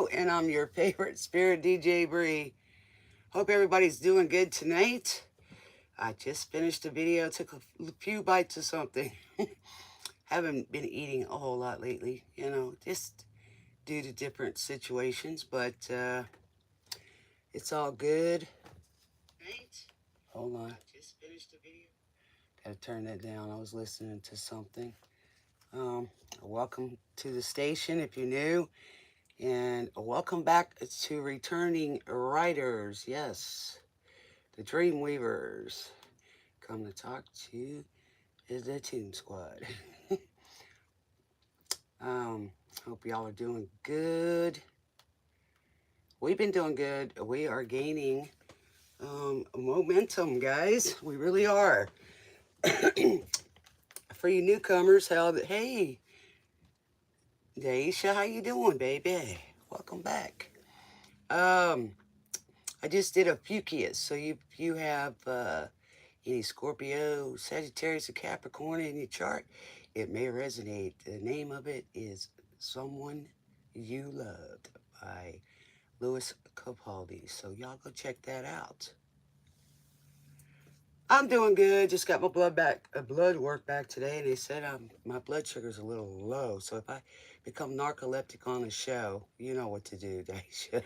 Hello, and I'm your favorite Spirit DJ Brie. Hope everybody's doing good tonight. I just finished a video, took a few bites of something. Haven't been eating a whole lot lately, just due to different situations, but it's all good. Hold on. I just finished a video. Gotta turn that down. I was listening to something. Welcome to the station if you're new. And welcome back to returning writers. Yes, the Dream Weavers. Come to talk to is the Tune Squad. Hope y'all are doing good. We've been doing good. We are gaining momentum, guys. We really are. For you newcomers, hey, Daisha, how you doing, baby? Welcome back. I just did a Fukius, so you have any Scorpio, Sagittarius, or Capricorn in your chart, it may resonate. The name of it is Someone You Loved by Louis Capaldi. So y'all go check that out. I'm doing good. Just got my blood work back today, and they said my blood sugar's a little low. So if I become narcoleptic on the show, you know what to do, Daisha.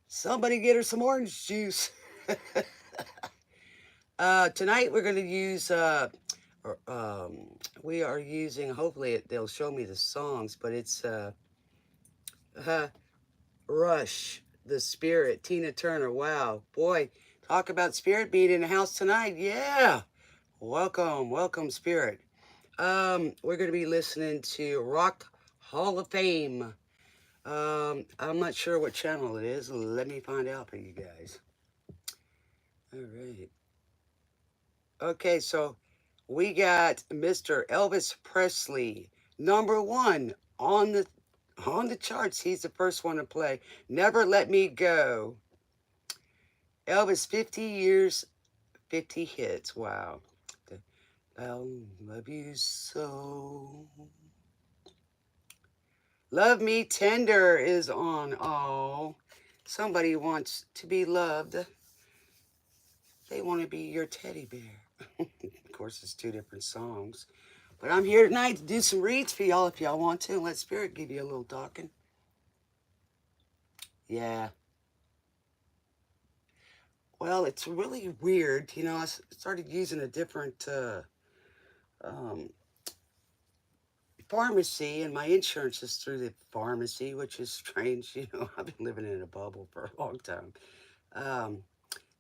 Somebody get her some orange juice. Tonight we're going to use, we are using, hopefully they'll show me the songs, but it's Rush, The Spirit, Tina Turner. Wow, boy, talk about Spirit being in the house tonight. Yeah, welcome, Spirit. We're going to be listening to Rock Hall of Fame. I'm not sure what channel it is. Let me find out for you guys. All right. Okay, so we got Mr. Elvis Presley, #1 on the charts. He's the first one to play. Never Let Me Go. Elvis, 50 years, 50 hits. Wow. I'll love you so. Love Me Tender is on. Oh, somebody wants to be loved. They want to be your teddy bear. Of course, it's two different songs. But I'm here tonight to do some reads for y'all if y'all want to. And let Spirit give you a little talking. Yeah. Well, it's really weird. I started using a different um, pharmacy, and my insurance is through the pharmacy, which is strange. I've been living in a bubble for a long time.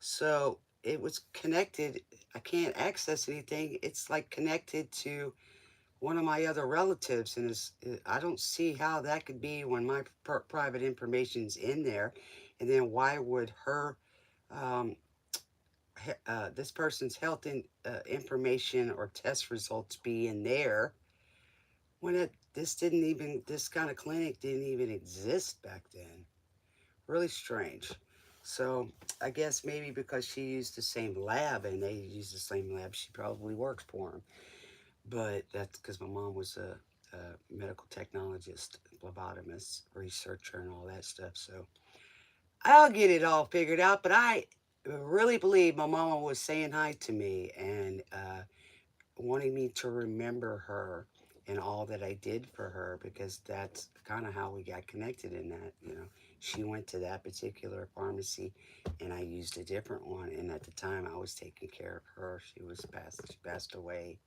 So it was connected. I can't access anything. It's like connected to one of my other relatives, and I don't see how that could be when my private information's in there. And then why would her this person's health information or test results be in there when this kind of clinic didn't even exist back then? Really strange. So I guess maybe because she used the same lab and they use the same lab, she probably works for them. But that's because my mom was a medical technologist, phlebotomist, researcher, and all that stuff. So I'll get it all figured out. But I really believe my mama was saying hi to me and wanting me to remember her and all that I did for her, because that's kind of how we got connected in that. She went to that particular pharmacy and I used a different one. And at the time I was taking care of her. She passed away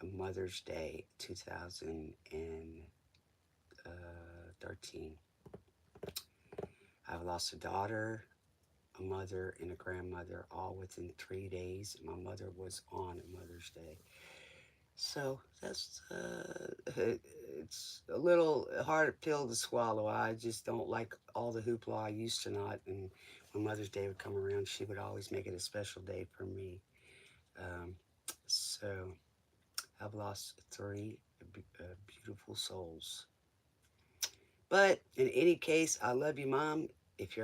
Mother's Day 2013. I've lost a daughter, a mother, and a grandmother all within 3 days. My mother was on Mother's Day. So that's it's a little hard pill to swallow. I just don't like all the hoopla. I used to not, and when Mother's Day would come around, she would always make it a special day for me. So I've lost 3 beautiful souls. But in any case, I love you, Mom. If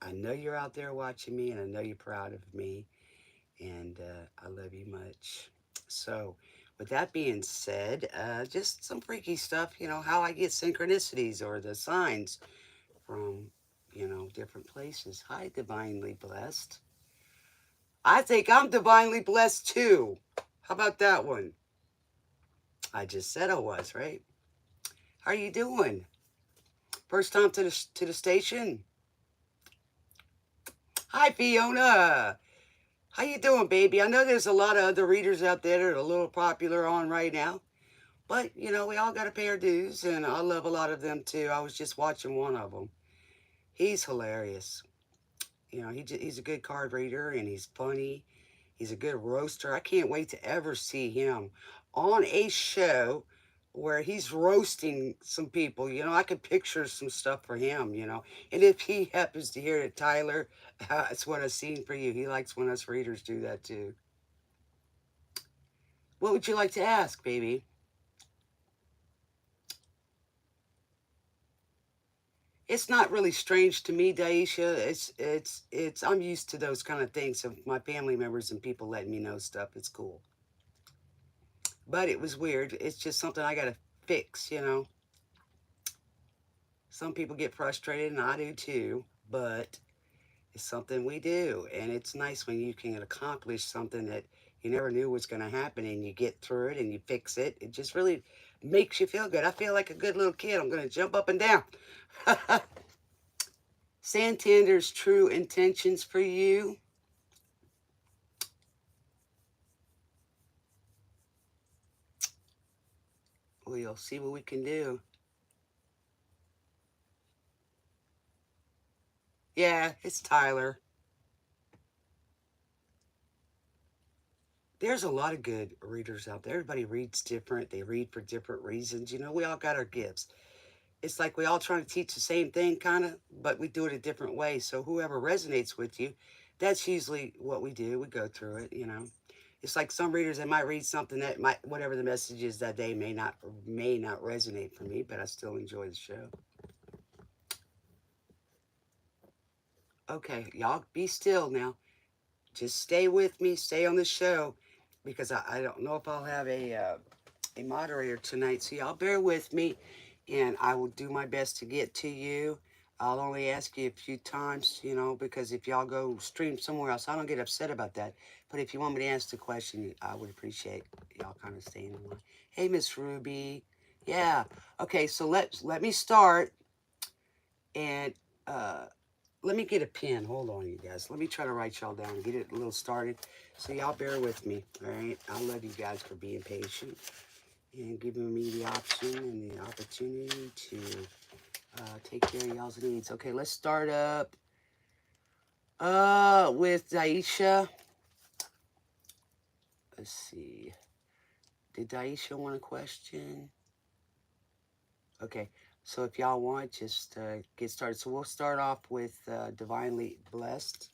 I know you're out there watching me, and I know you're proud of me, and I love you much. So with that being said, just some freaky stuff, how I get synchronicities or the signs from, different places. Hi, divinely blessed. I think I'm divinely blessed too. How about that one? I just said I was, right? How are you doing? First time to the station? Hi, Fiona. How you doing, baby? I know there's a lot of other readers out there that are a little popular on right now. But, we all got to pay our dues, and I love a lot of them, too. I was just watching one of them. He's hilarious. He's a good card reader, and he's funny. He's a good roaster. I can't wait to ever see him on a show where he's roasting some people. I could picture some stuff for him. And if he happens to hear it, Tyler, it's what I've seen for you. He likes when us readers do that, too. What would you like to ask, baby? It's not really strange to me, Daisha. It's I'm used to those kind of things of my family members and people letting me know stuff. It's cool. But it was weird. It's just something I gotta fix. Some people get frustrated and I do too, but it's something we do. And it's nice when you can accomplish something that you never knew was gonna happen and you get through it and you fix it. It just really makes you feel good. I feel like a good little kid. I'm gonna jump up and down. Santander's true intentions for you. We'll see what we can do. Yeah, it's Tyler. There's a lot of good readers out there. Everybody reads different. They read for different reasons. We all got our gifts. It's like we all trying to teach the same thing, kind of, but we do it a different way. So whoever resonates with you, that's usually what we do. We go through it. It's like some readers, they might read something that might, whatever the message is that day, may not resonate for me, but I still enjoy the show. Okay, y'all be still now. Just stay with me, stay on the show, because I don't know if I'll have a moderator tonight. So y'all bear with me, and I will do my best to get to you. I'll only ask you a few times, because if y'all go stream somewhere else, I don't get upset about that. But if you want me to answer the question, I would appreciate y'all kind of staying in line. Hey, Miss Ruby. Yeah. Okay, so let me start, and let me get a pen. Hold on, you guys. Let me try to write y'all down and get it a little started. So y'all bear with me, all right? I love you guys for being patient and giving me the option and the opportunity to take care of y'all's needs. Okay, let's start up with Daisha. Let's see. Did Daisha want a question? Okay, so if y'all want, just get started. So we'll start off with Divinely Blessed.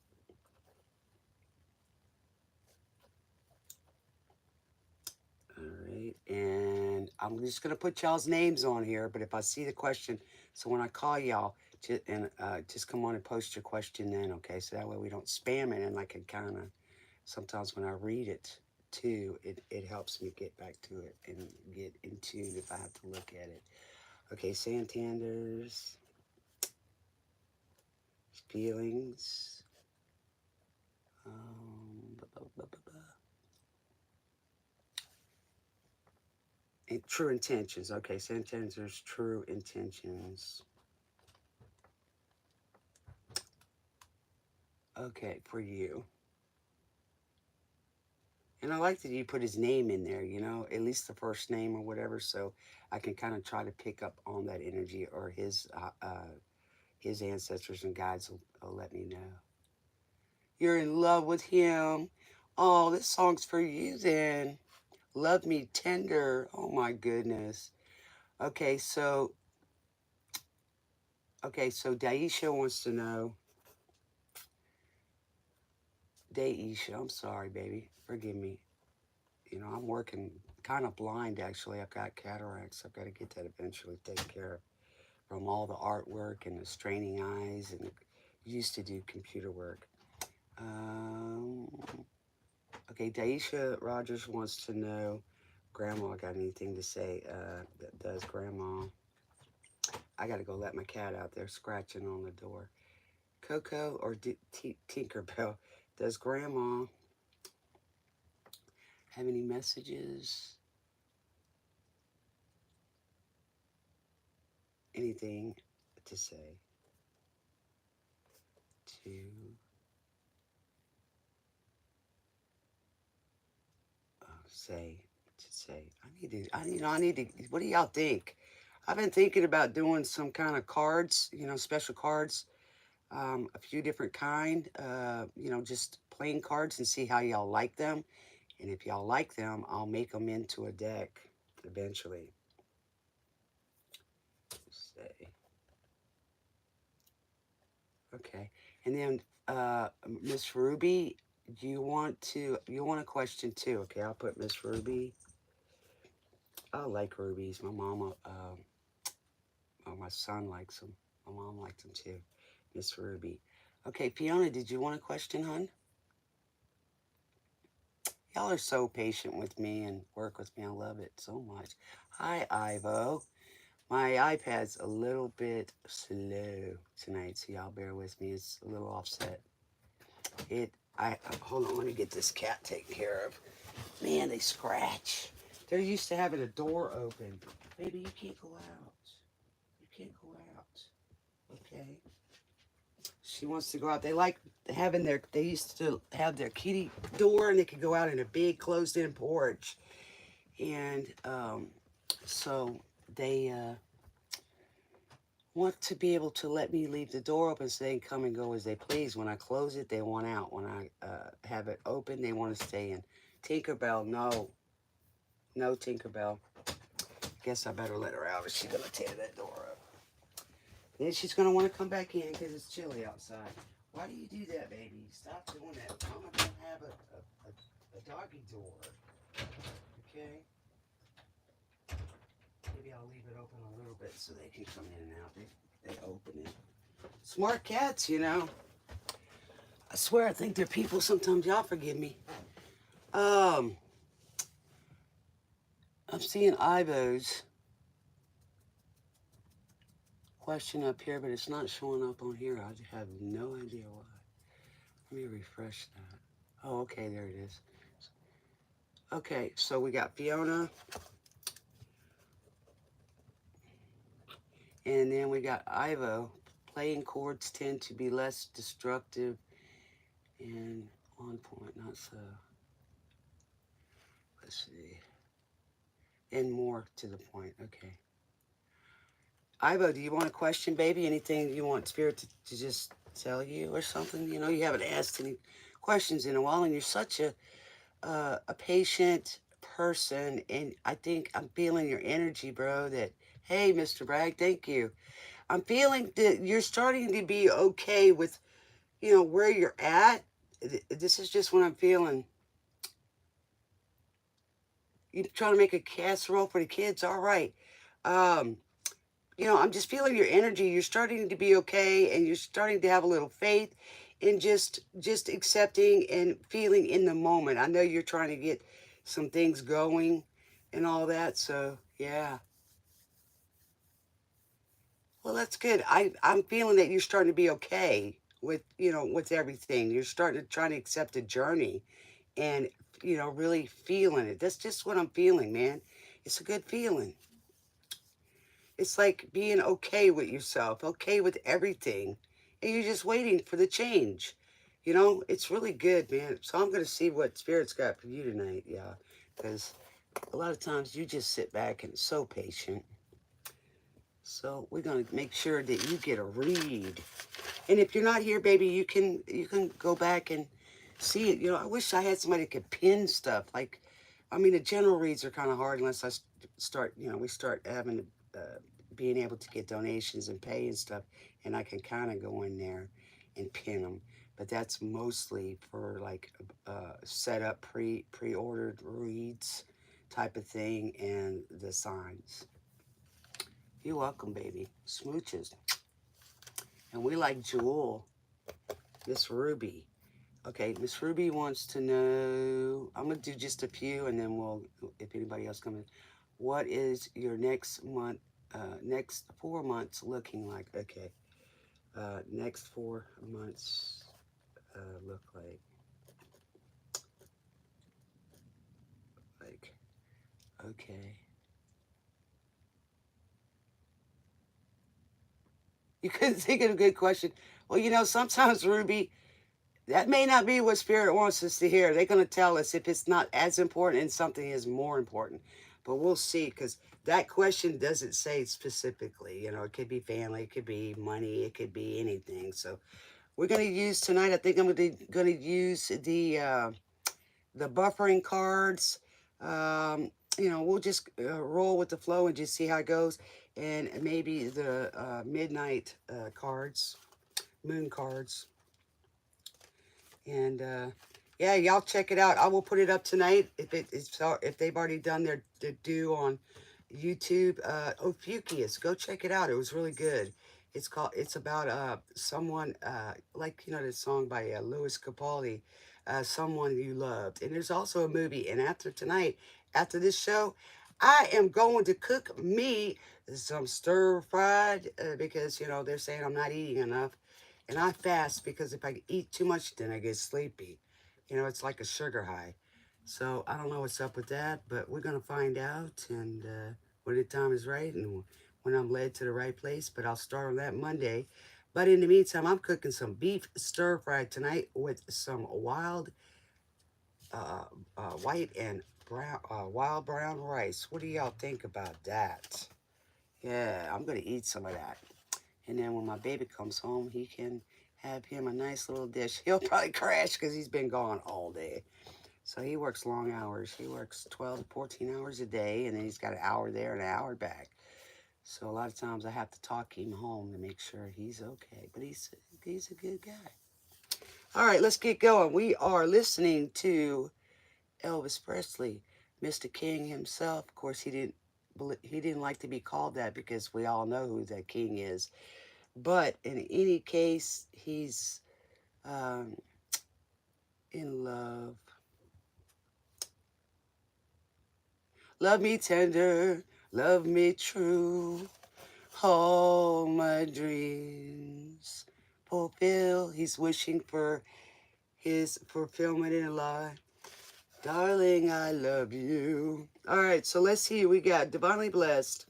All right, and I'm just gonna put y'all's names on here, but if I see the question, so when I call y'all, just come on and post your question then, okay? So that way we don't spam it, and I can kind of, sometimes when I read it too, it helps me get back to it and get in tune if I have to look at it. Okay, Santander's feelings. Blah, blah, blah, blah. And true intentions. Okay, Santander's true intentions. Okay, for you. And I like that you put his name in there, at least the first name or whatever, so I can kind of try to pick up on that energy, or his ancestors and guides will let me know. You're in love with him. Oh, this song's for you then. Love Me Tender. Oh my goodness. Okay, so Daisha wants to know. Daisha, I'm sorry, baby. Forgive me. I'm working kind of blind, actually. I've got cataracts. I've got to get that eventually taken care of, from all the artwork and the straining eyes, and used to do computer work. Okay, Daisha Rogers wants to know, Grandma got anything to say. Does Grandma? I got to go let my cat out there scratching on the door. Coco or Tinkerbell? Does Grandma have any messages? Anything to say? To say to say. I need to. What do y'all think? I've been thinking about doing some kind of cards, special cards, a few different kind, just plain cards and see how y'all like them. And if y'all like them, I'll make them into a deck eventually. Say. Okay. And then, Miss Ruby, you want a question too? Okay, I'll put Miss Ruby. I like rubies. My mama, my son likes them. My mom likes them too. Miss Ruby. Okay, Fiona, did you want a question, hon? Y'all are so patient with me and work with me. I love it so much. Hi, Ivo. My iPad's a little bit slow tonight, so y'all bear with me. It's a little offset. Hold on, let me get this cat taken care of. Man, they scratch. They're used to having a door open. Baby, you can't go out. You can't go out. Okay. She wants to go out. They like they used to have their kitty door and they could go out in a big closed in porch. And so they want to be able to let me leave the door open so they can come and go as they please. When I close it, they want out. When I have it open, they want to stay in. Tinkerbell, no. No, Tinkerbell. Guess I better let her out or she's going to tear that door up. Then she's going to want to come back in because it's chilly outside. Why do you do that, baby? Stop doing that. Mama don't have a doggy door. Okay? Maybe I'll leave it open a little bit so they can come in and out. They open it. Smart cats, I swear I think they're people sometimes. Y'all forgive me. I'm seeing Ivo's question up here, but it's not showing up on here. I have no idea why. Let me refresh that. Oh, okay, there it is. Okay, so we got Fiona. And then we got Ivo. Playing chords tend to be less destructive and on point, not so. Let's see. And more to the point. Okay. Ivo, do you want a question, baby? Anything you want Spirit to just tell you or something? You haven't asked any questions in a while, and you're such a patient person, and I think I'm feeling your energy, bro. That, hey, Mr. Bragg, thank you. I'm feeling that you're starting to be okay with, where you're at. This is just what I'm feeling. You trying to make a casserole for the kids? All right. I'm just feeling your energy. You're starting to be okay, and you're starting to have a little faith in just accepting and feeling in the moment. I know you're trying to get some things going and all that, so yeah. Well, that's good. I'm feeling that you're starting to be okay with everything. You're starting to try to accept the journey and, really feeling it. That's just what I'm feeling, man. It's a good feeling. It's like being okay with yourself, okay with everything. And you're just waiting for the change. It's really good, man. So I'm going to see what Spirit's got for you tonight, yeah. Because a lot of times you just sit back and so patient. So we're going to make sure that you get a read. And if you're not here, baby, you can go back and see it. I wish I had somebody that could pin stuff. Like, the general reads are kind of hard unless I start, we start having being able to get donations and pay and stuff. And I can kind of go in there and pin them. But that's mostly for like set up pre-ordered reads type of thing and the signs. You're welcome, baby. Smooches. And we like Jewel, Miss Ruby. Okay, Miss Ruby wants to know. I'm gonna do just a few, and then we'll, if anybody else comes in. What is your next 4 months looking like? Okay, next 4 months look like. Okay. You couldn't think of a good question. Well, sometimes Ruby, that may not be what Spirit wants us to hear. They're going to tell us if it's not as important and something is more important. But we'll see, because that question doesn't say specifically. It could be family, it could be money, it could be anything. So we're going to use tonight, I think I'm going to use the buffering cards. We'll just roll with the flow and just see how it goes. And maybe the midnight cards, moon cards. And yeah, y'all check it out. I will put it up tonight if they've already done their due on YouTube. Ophiuchus, go check it out. It was really good. It's about someone like the song by Louis Capaldi, Someone You Loved. And there's also a movie. And after tonight, after this show, I am going to cook me some stir fried because they're saying I'm not eating enough. And I fast because if I eat too much, then I get sleepy. It's like a sugar high. So I don't know what's up with that, but we're going to find out. And when the time is right and when I'm led to the right place. But I'll start on that Monday. But in the meantime, I'm cooking some beef stir fried tonight with some uh, white and brown, wild brown rice. What do y'all think about that? Yeah, I'm going to eat some of that. And then when my baby comes home, he can have him a nice little dish. He'll probably crash because he's been gone all day. So he works long hours. He works 12 to 14 hours a day, and then he's got an hour there and an hour back. So a lot of times I have to talk him home to make sure he's okay. But he's a good guy. All right, let's get going. We are listening to Elvis Presley, Mr. King himself. Of course, he didn't like to be called that because we all know who that king is. But in any case, he's um, in love. Love me tender, love me true, all my dreams fulfill. He's wishing for his fulfillment in life. Darling, I love you. All right, so let's see. We got Divinely Blessed.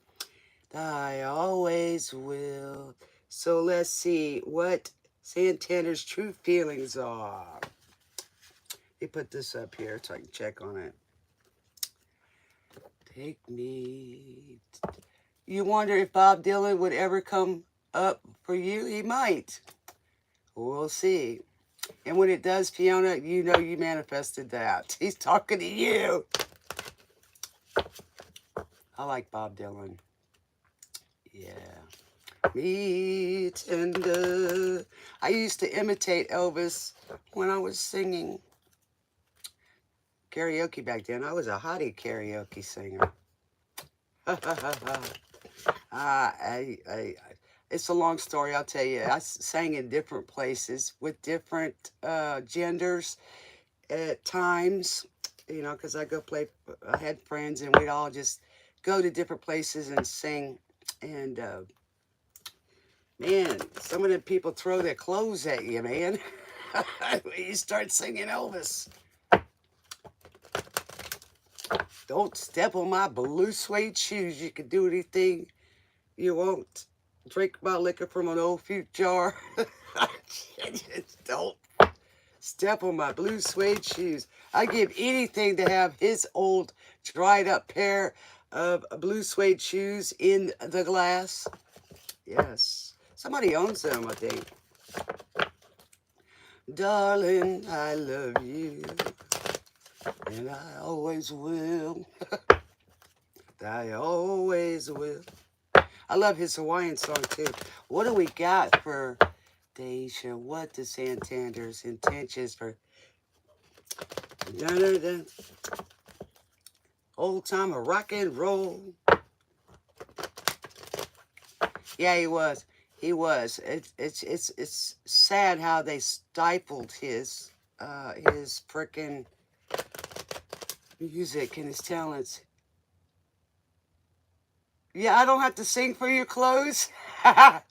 I always will. So let's see what Santana's true feelings are. Let me put this up here so I can check on it. Take me. You wonder if Bob Dylan would ever come up for you? He might. We'll see. And when it does, Fiona, you know you manifested that. He's talking to you. I like Bob Dylan. Yeah. Me tender. I used to imitate Elvis when I was singing karaoke back then. I was a hottie karaoke singer. It's a long story, I'll tell you. I sang in different places with different genders at times, because I had friends and we'd all just go to different places and sing. And man, some of the people throw their clothes at you, man. When you start singing Elvis. Don't step on my blue suede shoes. You can do anything you want. Drink my liquor from an old fruit jar. Don't step on my blue suede shoes. I'd give anything to have his old dried up pair of blue suede shoes in the glass. Yes. Somebody owns them, I think. Darling, I love you. And I always will. I always will. I love his Hawaiian song too. What do we got for Deja? What the Santander's intentions for old time of rock and roll? Yeah, he was. He was. It's sad how they stifled his his frickin' music and his talents. Yeah, I don't have to sing for your clothes. I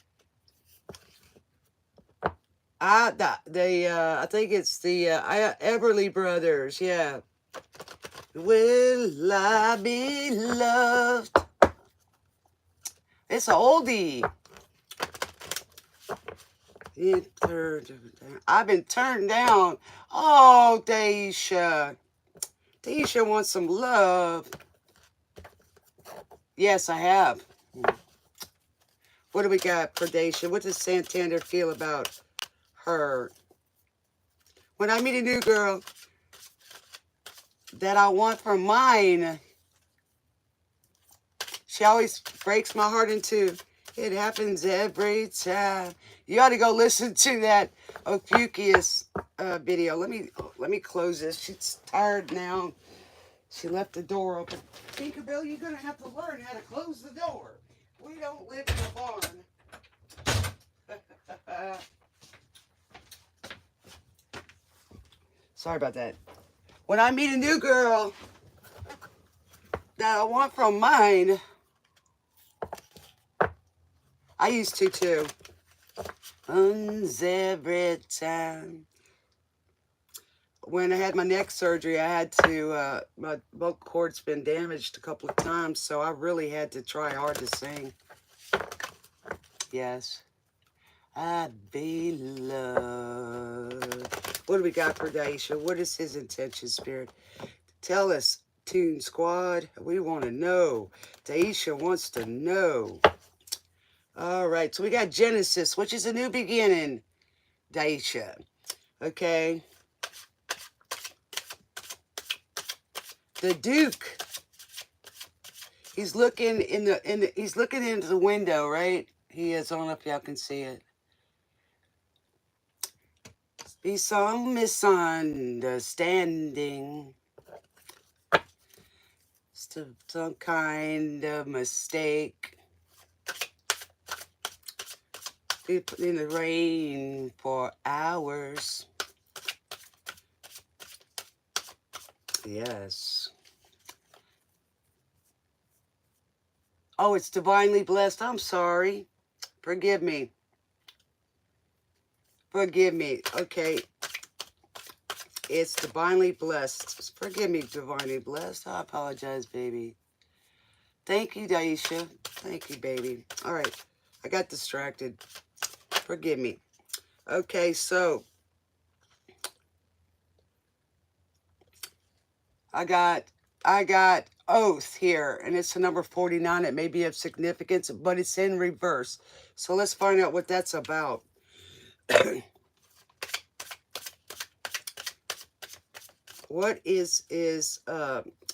think it's the Everly Brothers. Yeah. Will I be loved? It's an oldie. I've been turned down. Oh, Daisha. Daisha wants some love. Yes, I have. What do we got for Daisha? What does Santander feel about her? When I meet a new girl that I want for mine, she always breaks my heart in two. It happens every time. You ought to go listen to that Ophiuchus video. Let me close this. She's tired now. She left the door open. Tinkerbell, you're gonna have to learn how to close the door. We don't live in a barn. Sorry about that. When I meet a new girl that I want from mine, I used to too. Every time. When I had my neck surgery, I had to, my vocal cord's been damaged a couple of times, so I really had to try hard to sing. Yes. I'd be loved. What do we got for Daisha? What is his intention, Spirit? Tell us, Toon Squad. We want to know. Daisha wants to know. All right, so we got Genesis, which is a new beginning, Daisha. Okay. The Duke. He's looking he's looking into the window, right? He is. I don't know if y'all can see it. Be some misunderstanding. Some kind of mistake. Be in the rain for hours. Yes. Oh, it's divinely blessed. I'm sorry. Forgive me. Forgive me. Okay. It's divinely blessed. Forgive me, divinely blessed. I apologize, baby. Thank you, Daisha. Thank you, baby. All right. I got distracted. Forgive me. Okay, so I got oath here, and it's the number 49. It may be of significance, but it's in reverse. So let's find out what that's about. What is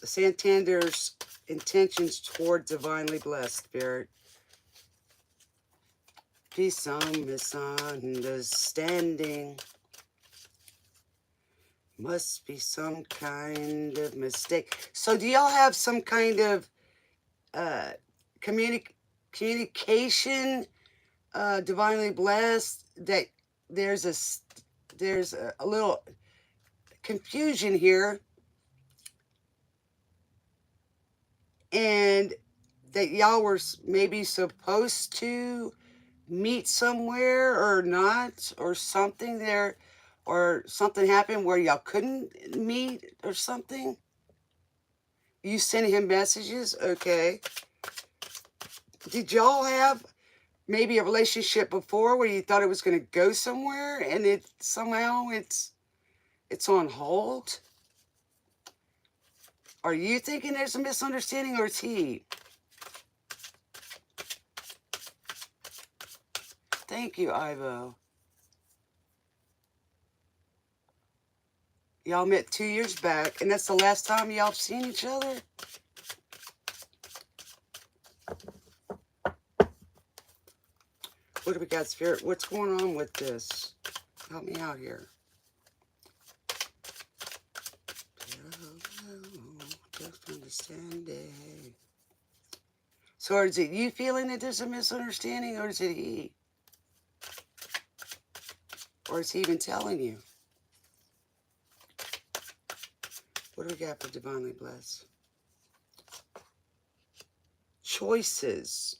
Santander's intentions toward divinely blessed, Spirit? Be some misunderstanding. Must be some kind of mistake. So do y'all have some kind of communication, divinely blessed, that there's a little confusion here, and that y'all were maybe supposed to meet somewhere or not, or something there, or something happened where y'all couldn't meet or something? You sent him messages? Okay. Did y'all have maybe a relationship before where you thought it was going to go somewhere and it somehow it's on hold? Are you thinking there's a misunderstanding, or is he? Thank you, Ivo. Y'all met 2 years back, and that's the last time y'all have seen each other? What do we got, Spirit? What's going on with this? Help me out here. Just understanding. So is it you feeling that there's a misunderstanding, or is it he? Or is he even telling you? What do we got for divinely blessed? Choices.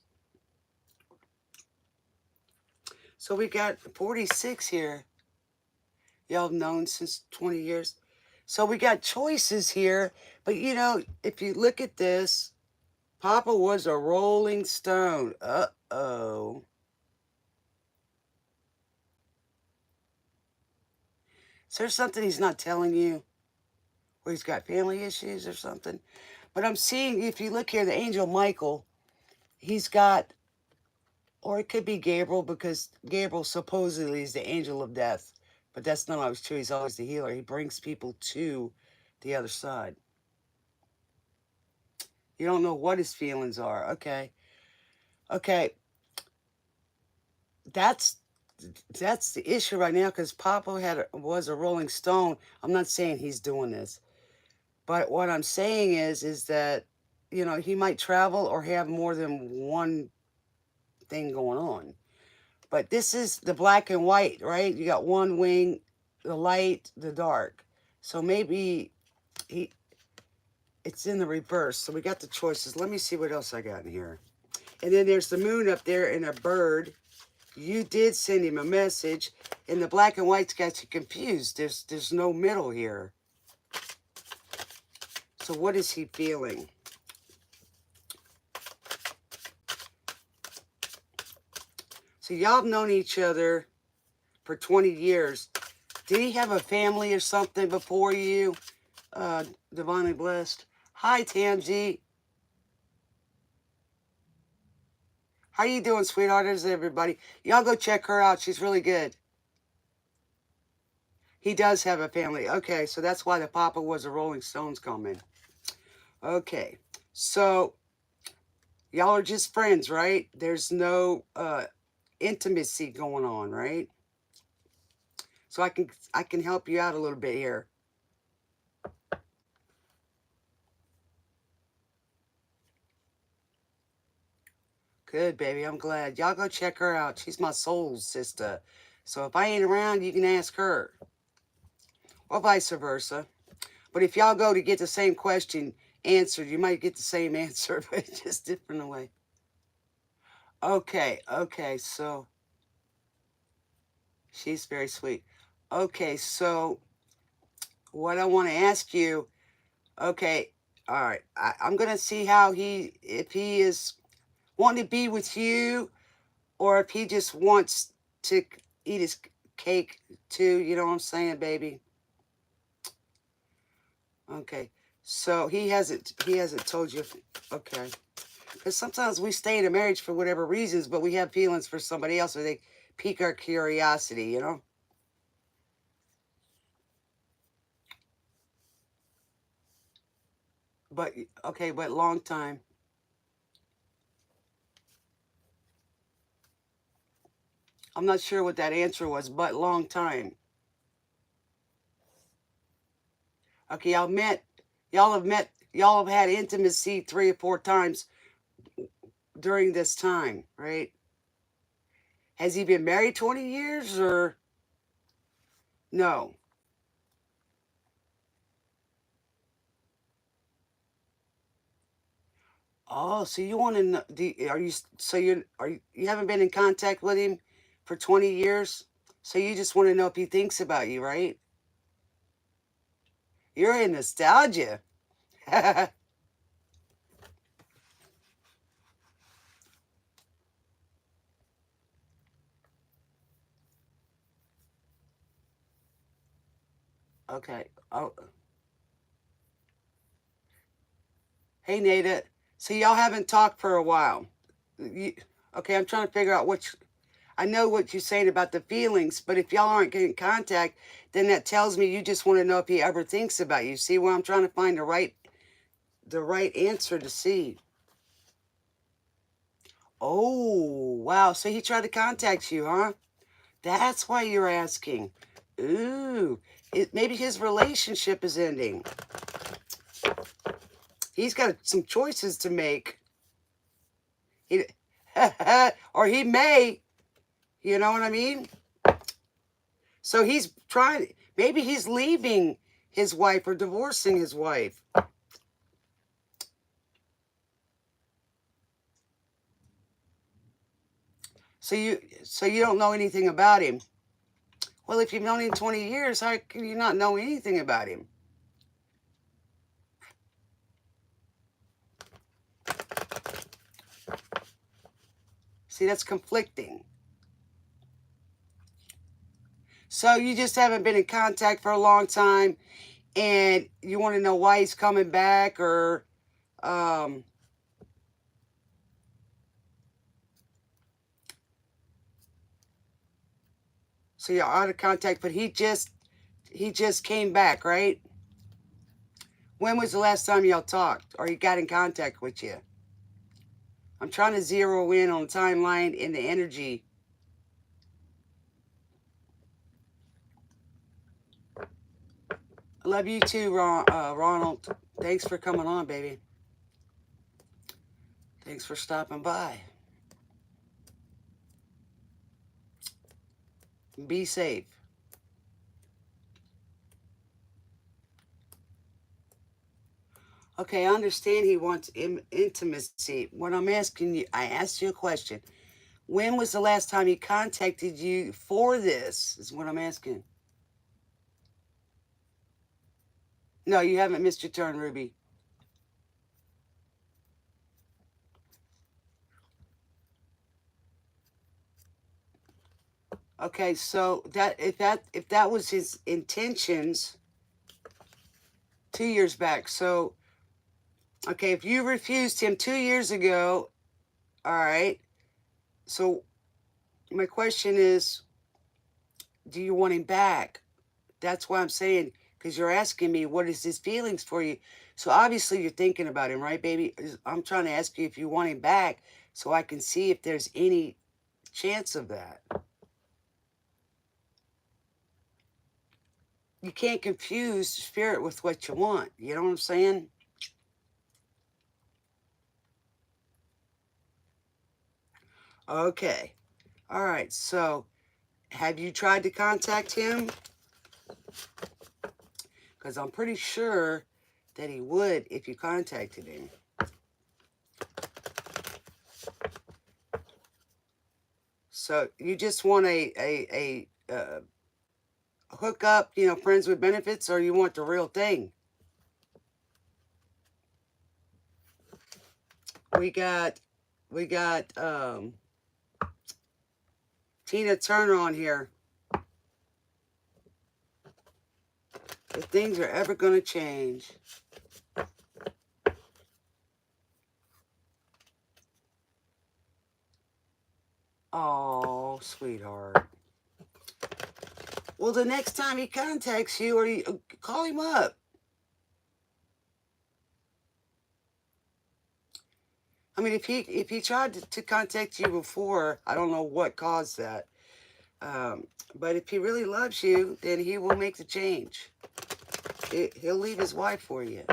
So we got 46 here. Y'all have known since 20 years. So we got choices here. But, you know, if you look at this, Papa was a rolling stone. Uh-oh. Is there something he's not telling you? Where he's got family issues or something? But I'm seeing, if you look here, the angel Michael, he's got, or it could be Gabriel, because Gabriel supposedly is the angel of death. But that's not always true. He's always the healer. He brings people to the other side. You don't know what his feelings are. Okay. Okay. That's the issue right now, because Papa was a rolling stone. I'm not saying he's doing this. But what I'm saying is that, you know, he might travel or have more than one thing going on. But this is the black and white, right? You got one wing, the light, the dark. So maybe it's in the reverse. So we got the choices. Let me see what else I got in here. And then there's the moon up there and a bird. You did send him a message, and the black and white's got you confused. There's no middle here. So what is he feeling? So y'all have known each other for 20 years. Did he have a family or something before you? Divinely blessed. Hi, Tamji. How you doing, sweetheart? How's everybody? Y'all go check her out. She's really good. He does have a family. Okay, so that's why the Papa was a Rolling Stones comment. Okay, so y'all are just friends, right? There's no intimacy going on, right? So I can help you out a little bit here. Good, baby. I'm glad. Y'all go check her out. She's my soul sister. So if I ain't around, you can ask her. Or vice versa. But if y'all go to get the same question answered, you might get the same answer, but just different way. Okay, so she's very sweet. Okay, so what I want to ask you, okay, all right, I'm going to see how if he is wanting to be with you, or if he just wants to eat his cake too, you know what I'm saying, baby? Okay, so he hasn't told you, okay. Because sometimes we stay in a marriage for whatever reasons, but we have feelings for somebody else, or they pique our curiosity, you know? But, okay, but long time. I'm not sure what that answer was, but long time. Okay, y'all have had intimacy 3 or 4 times during this time, right? Has he been married 20 years or no? Oh, so you want to know, you haven't been in contact with him for 20 years? So you just want to know if he thinks about you, right? You're in nostalgia. Okay. Oh, hey, Nada. So y'all haven't talked for a while. Okay, I'm trying to figure out I know what you're saying about the feelings, but if y'all aren't getting contact, then that tells me you just want to know if he ever thinks about you. See where I'm trying to find the right answer to see. Oh, wow. So he tried to contact you, huh? That's why you're asking. Ooh, maybe his relationship is ending. He's got some choices to make. He, or he may, you know what I mean? So he's trying, maybe he's leaving his wife or divorcing his wife. So you don't know anything about him. Well, if you've known him 20 years, how can you not know anything about him? See, that's conflicting. So you just haven't been in contact for a long time, and you want to know why he's coming back, or so you're out of contact, but he just came back, right? When was the last time y'all talked or he got in contact with you? I'm trying to zero in on the timeline and the energy. I love you too, Ronald. Thanks for coming on, baby. Thanks for stopping by. Be safe. Okay, I understand he wants intimacy. What I'm asking you, I asked you a question. When was the last time he contacted you for this, is what I'm asking. No, you haven't missed your turn, Ruby. Okay, so if that was his intentions 2 years back. So okay, if you refused him 2 years ago, all right. So my question is, do you want him back? That's why I'm saying, because you're asking me what is his feelings for you. So obviously you're thinking about him, right, baby? I'm trying to ask you if you want him back so I can see if there's any chance of that. You can't confuse spirit with what you want. You know what I'm saying? Okay. All right. So have you tried to contact him? Because I'm pretty sure that he would if you contacted him. So you just want a hook up, friends with benefits, or you want the real thing? We got Tina Turner on here. If things are ever going to change. Oh, sweetheart. Well, the next time he contacts you, or you call him up. I mean, if he tried to contact you before, I don't know what caused that. But if he really loves you, then he will make the change. He'll leave his wife for you.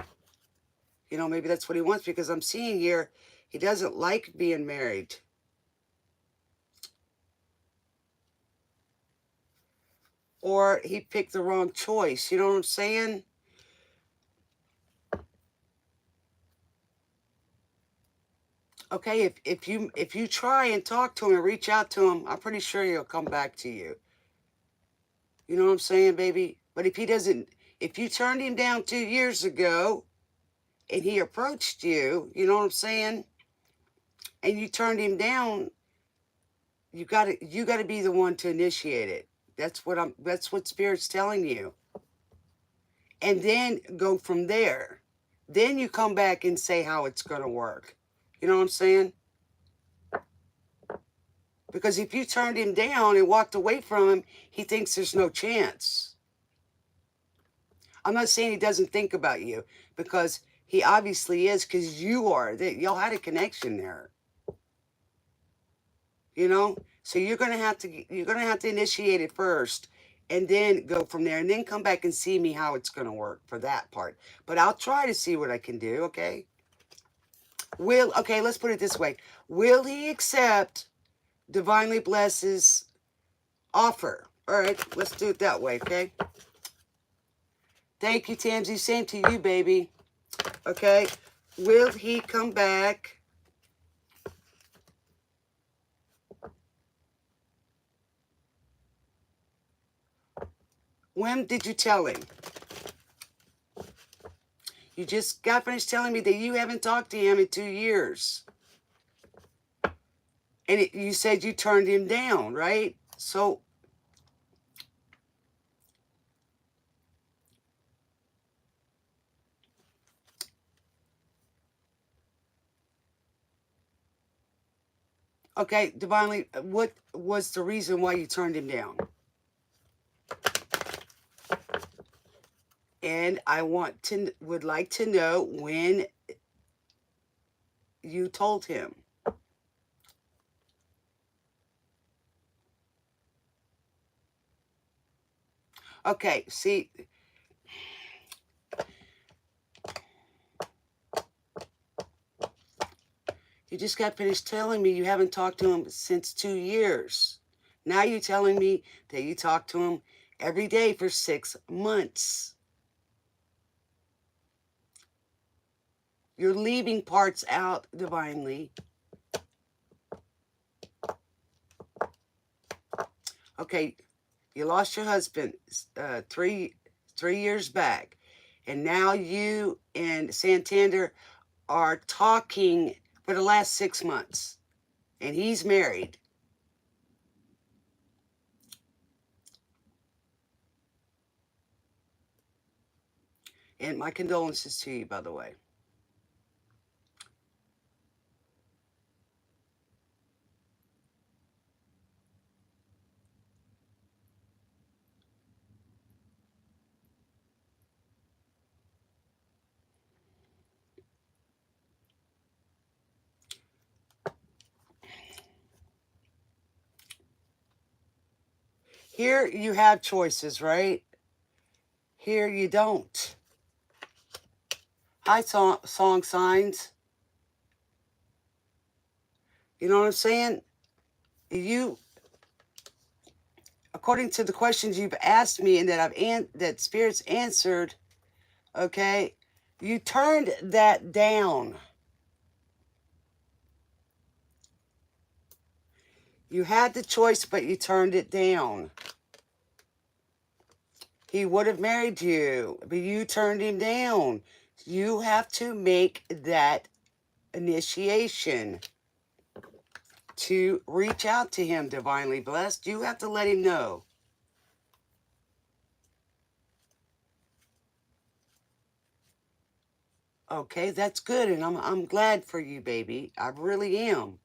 Maybe that's what he wants, because I'm seeing here he doesn't like being married. Or he picked the wrong choice. You know what I'm saying? Okay, if you try and talk to him and reach out to him, I'm pretty sure he'll come back to you. You know what I'm saying, baby? But if you turned him down 2 years ago and he approached you, you know what I'm saying? And you turned him down, you gotta be the one to initiate it. That's what Spirit's telling you. And then go from there. Then you come back and say how it's gonna work. You know what I'm saying? Because if you turned him down and walked away from him, he thinks there's no chance. I'm not saying he doesn't think about you, because he obviously is, because you are. Y'all had a connection there. So you're gonna have to initiate it first, and then go from there, and then come back and see me how it's gonna work for that part. But I'll try to see what I can do. Okay. Let's put it this way. Will he accept Divinely Bless's offer? All right, let's do it that way, okay? Thank you, Tamsy. Same to you, baby. Okay. Will he come back? When did you tell him? You just got finished telling me that you haven't talked to him in 2 years. And you said you turned him down, right? So, okay, Divinely, what was the reason why you turned him down? And I would like to know when you told him. Okay, see, you just got finished telling me you haven't talked to him since 2 years. Now you're telling me that you talked to him every day for 6 months. You're leaving parts out, Divinely. Okay, you lost your husband 3 years back, and now you and Santander are talking for the last 6 months, and he's married. And my condolences to you, by the way. Here you have choices, right? Here you don't. Hi, song signs. You know what I'm saying? You, according to the questions you've asked me and that Spirit's answered, okay, you turned that down. You had the choice, but you turned it down. He would have married you, but you turned him down. You have to make that initiation to reach out to him, Divinely Blessed. You have to let him know. Okay, that's good, and I'm glad for you, baby. I really am.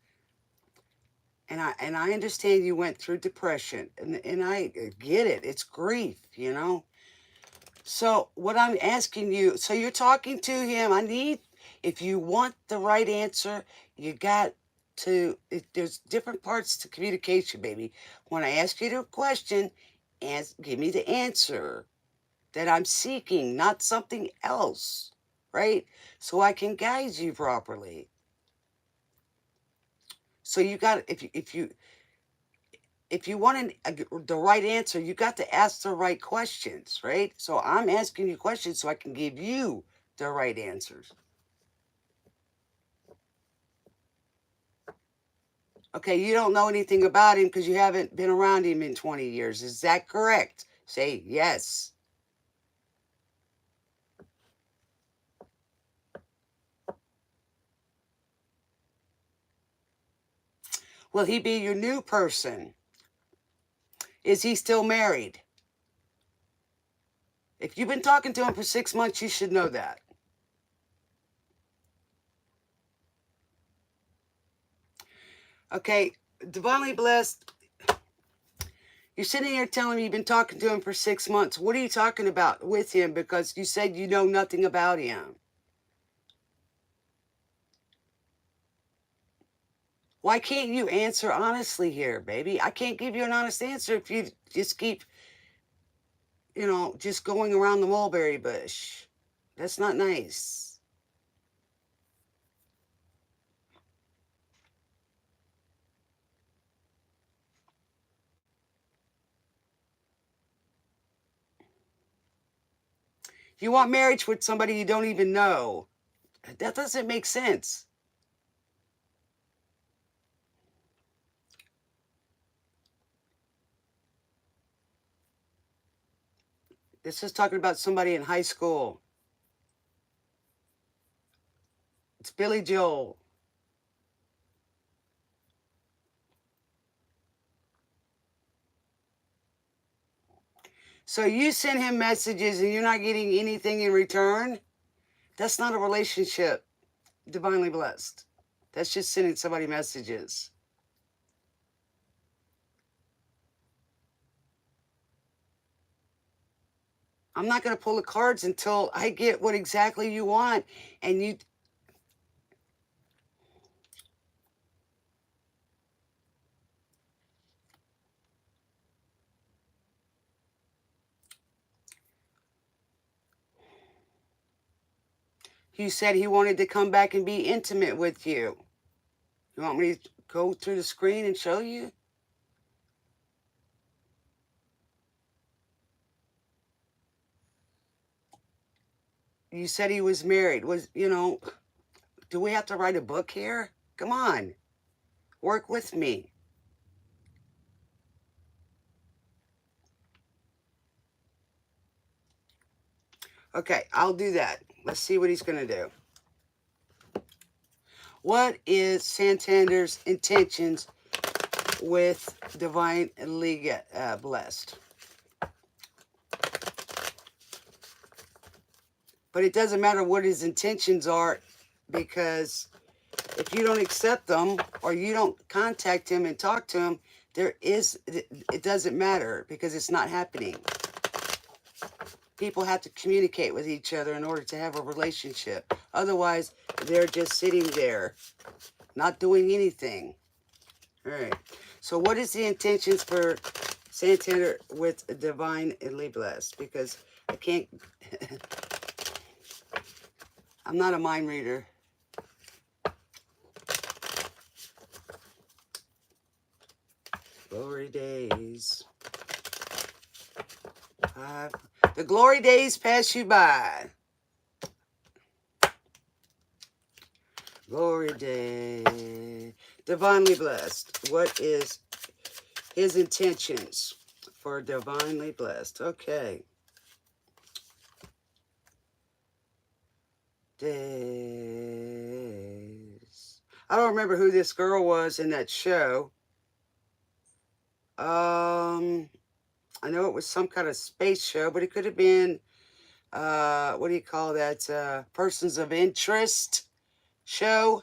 And I understand you went through depression, and I get it. It's grief, you know. So what I'm asking you, so you're talking to him. If you want the right answer, you got to. There's different parts to communication, baby. When I ask you the question, give me the answer that I'm seeking, not something else, right? So I can guide you properly. So you got if you want the right answer, you got to ask the right questions, right? So I'm asking you questions so I can give you the right answers. Okay, you don't know anything about him because you haven't been around him in 20 years. Is that correct? Say yes. Will he be your new person? Is he still married? If you've been talking to him for 6 months, you should know that. Okay, Divinely Blessed, you're sitting here telling me you've been talking to him for 6 months. What are you talking about with him? Because you said you know nothing about him. Why can't you answer honestly here, baby? I can't give you an honest answer if you just keep, just going around the mulberry bush. That's not nice. You want marriage with somebody you don't even know. That doesn't make sense. This is talking about somebody in high school. It's Billy Joel. So you send him messages and you're not getting anything in return? That's not a relationship. Divinely blessed. That's just sending somebody messages. I'm not going to pull the cards until I get what exactly you want. And you said he wanted to come back and be intimate with you. You want me to go through the screen and show you? You said he was married. Do we have to write a book here? Come on. Work with me. Okay, I'll do that. Let's see what he's going to do. What is Santander's intentions with divinely blessed? But it doesn't matter what his intentions are, because if you don't accept them or you don't contact him and talk to him, it doesn't matter, because it's not happening. People have to communicate with each other in order to have a relationship. Otherwise, they're just sitting there, not doing anything. All right. So what is the intentions for Santander with divinely blessed? Because I can't... I'm not a mind reader. Glory days. The glory days pass you by. Glory day. Divinely blessed. What is his intentions for divinely blessed? Okay. Days. I don't remember who this girl was in that show. I know it was some kind of space show, but it could have been, what do you call that? Persons of Interest show.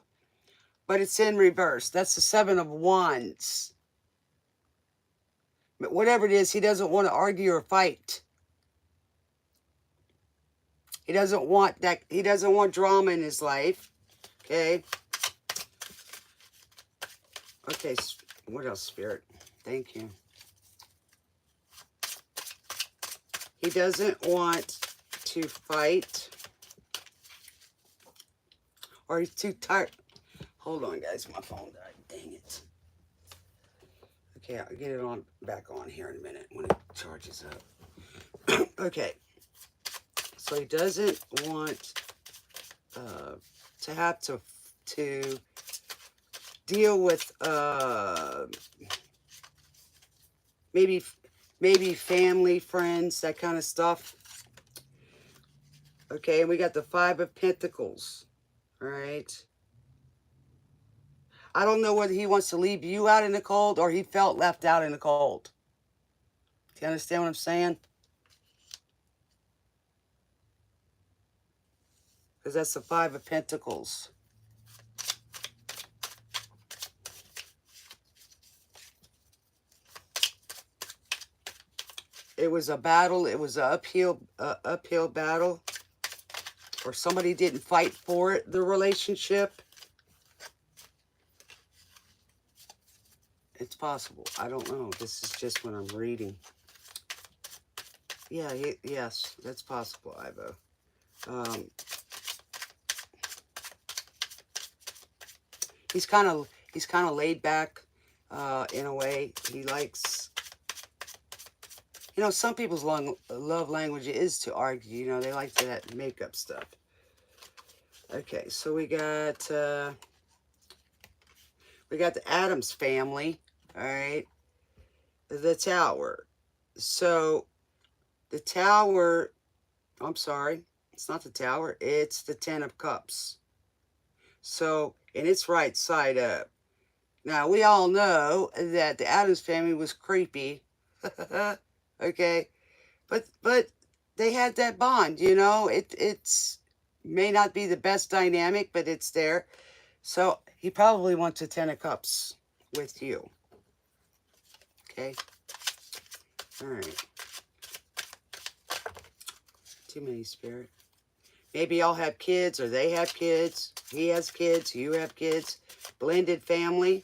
But it's in reverse. That's the Seven of Wands. But whatever it is, he doesn't want to argue or fight. He doesn't want that. He doesn't want drama in his life. Okay. Okay. What else, Spirit? Thank you. He doesn't want to fight. Or he's too tired. Hold on, guys. My phone died. Dang it. Okay, I'll get it on back on here in a minute when it charges up. Okay. So he doesn't want to have to deal with maybe family, friends, that kind of stuff. Okay, and we got the Five of Pentacles. All right. I don't know whether he wants to leave you out in the cold or he felt left out in the cold. Do you understand what I'm saying? Because that's the Five of Pentacles. It was a battle. It was an uphill battle. Or somebody didn't fight for it, the relationship. It's possible. I don't know. This is just what I'm reading. Yeah, yes, that's possible, Ivo. He's kind of laid back in a way. He Some people's love language is to argue. They like that make up stuff. Okay, so we got the Adams family. All right, the Tower. So the Tower. I'm sorry, it's not the Tower. It's the Ten of Cups. So and it's right side up. Now we all know that the Adams family was creepy. Okay, but they had that bond. It's may not be the best dynamic, but it's there. So he probably wants a Ten of Cups with you. Okay. All right. Too many spirit. Maybe y'all have kids or they have kids. He has kids. You have kids. Blended family,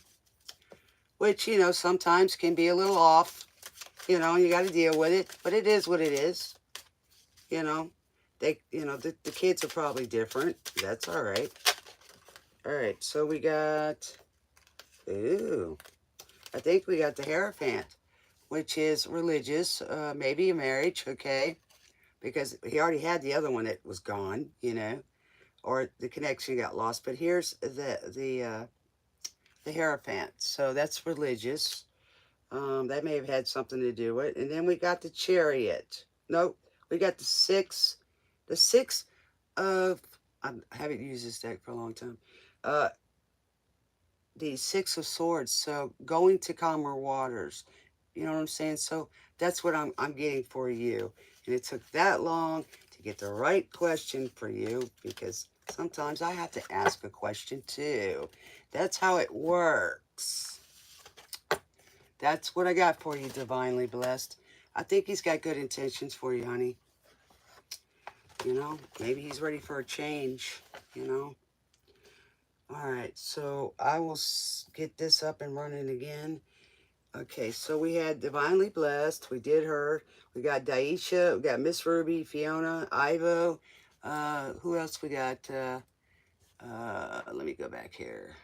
which, sometimes can be a little off, and you got to deal with it. But it is what it is. You know, the kids are probably different. That's all right. All right. So we got, ooh, I think we got the Hierophant, which is religious, maybe a marriage, okay? Because he already had the other one that was gone, or the connection got lost. But here's the Hierophant. So that's religious. That may have had something to do with it. And then we got the Chariot. Nope, we got the six of. I haven't used this deck for a long time. Uh, the Six of Swords. So going to calmer waters. You know what I'm saying? So that's what I'm getting for you. And it took that long to get the right question for you because sometimes I have to ask a question too. That's how it works. That's what I got for you, divinely blessed. I think he's got good intentions for you, honey. Maybe he's ready for a change, you know. All right, so I will get this up and running again. Okay, so we had Divinely Blessed. We did her. We got Daisha. We got Miss Ruby, Fiona, Ivo. Who else we got? Let me go back here.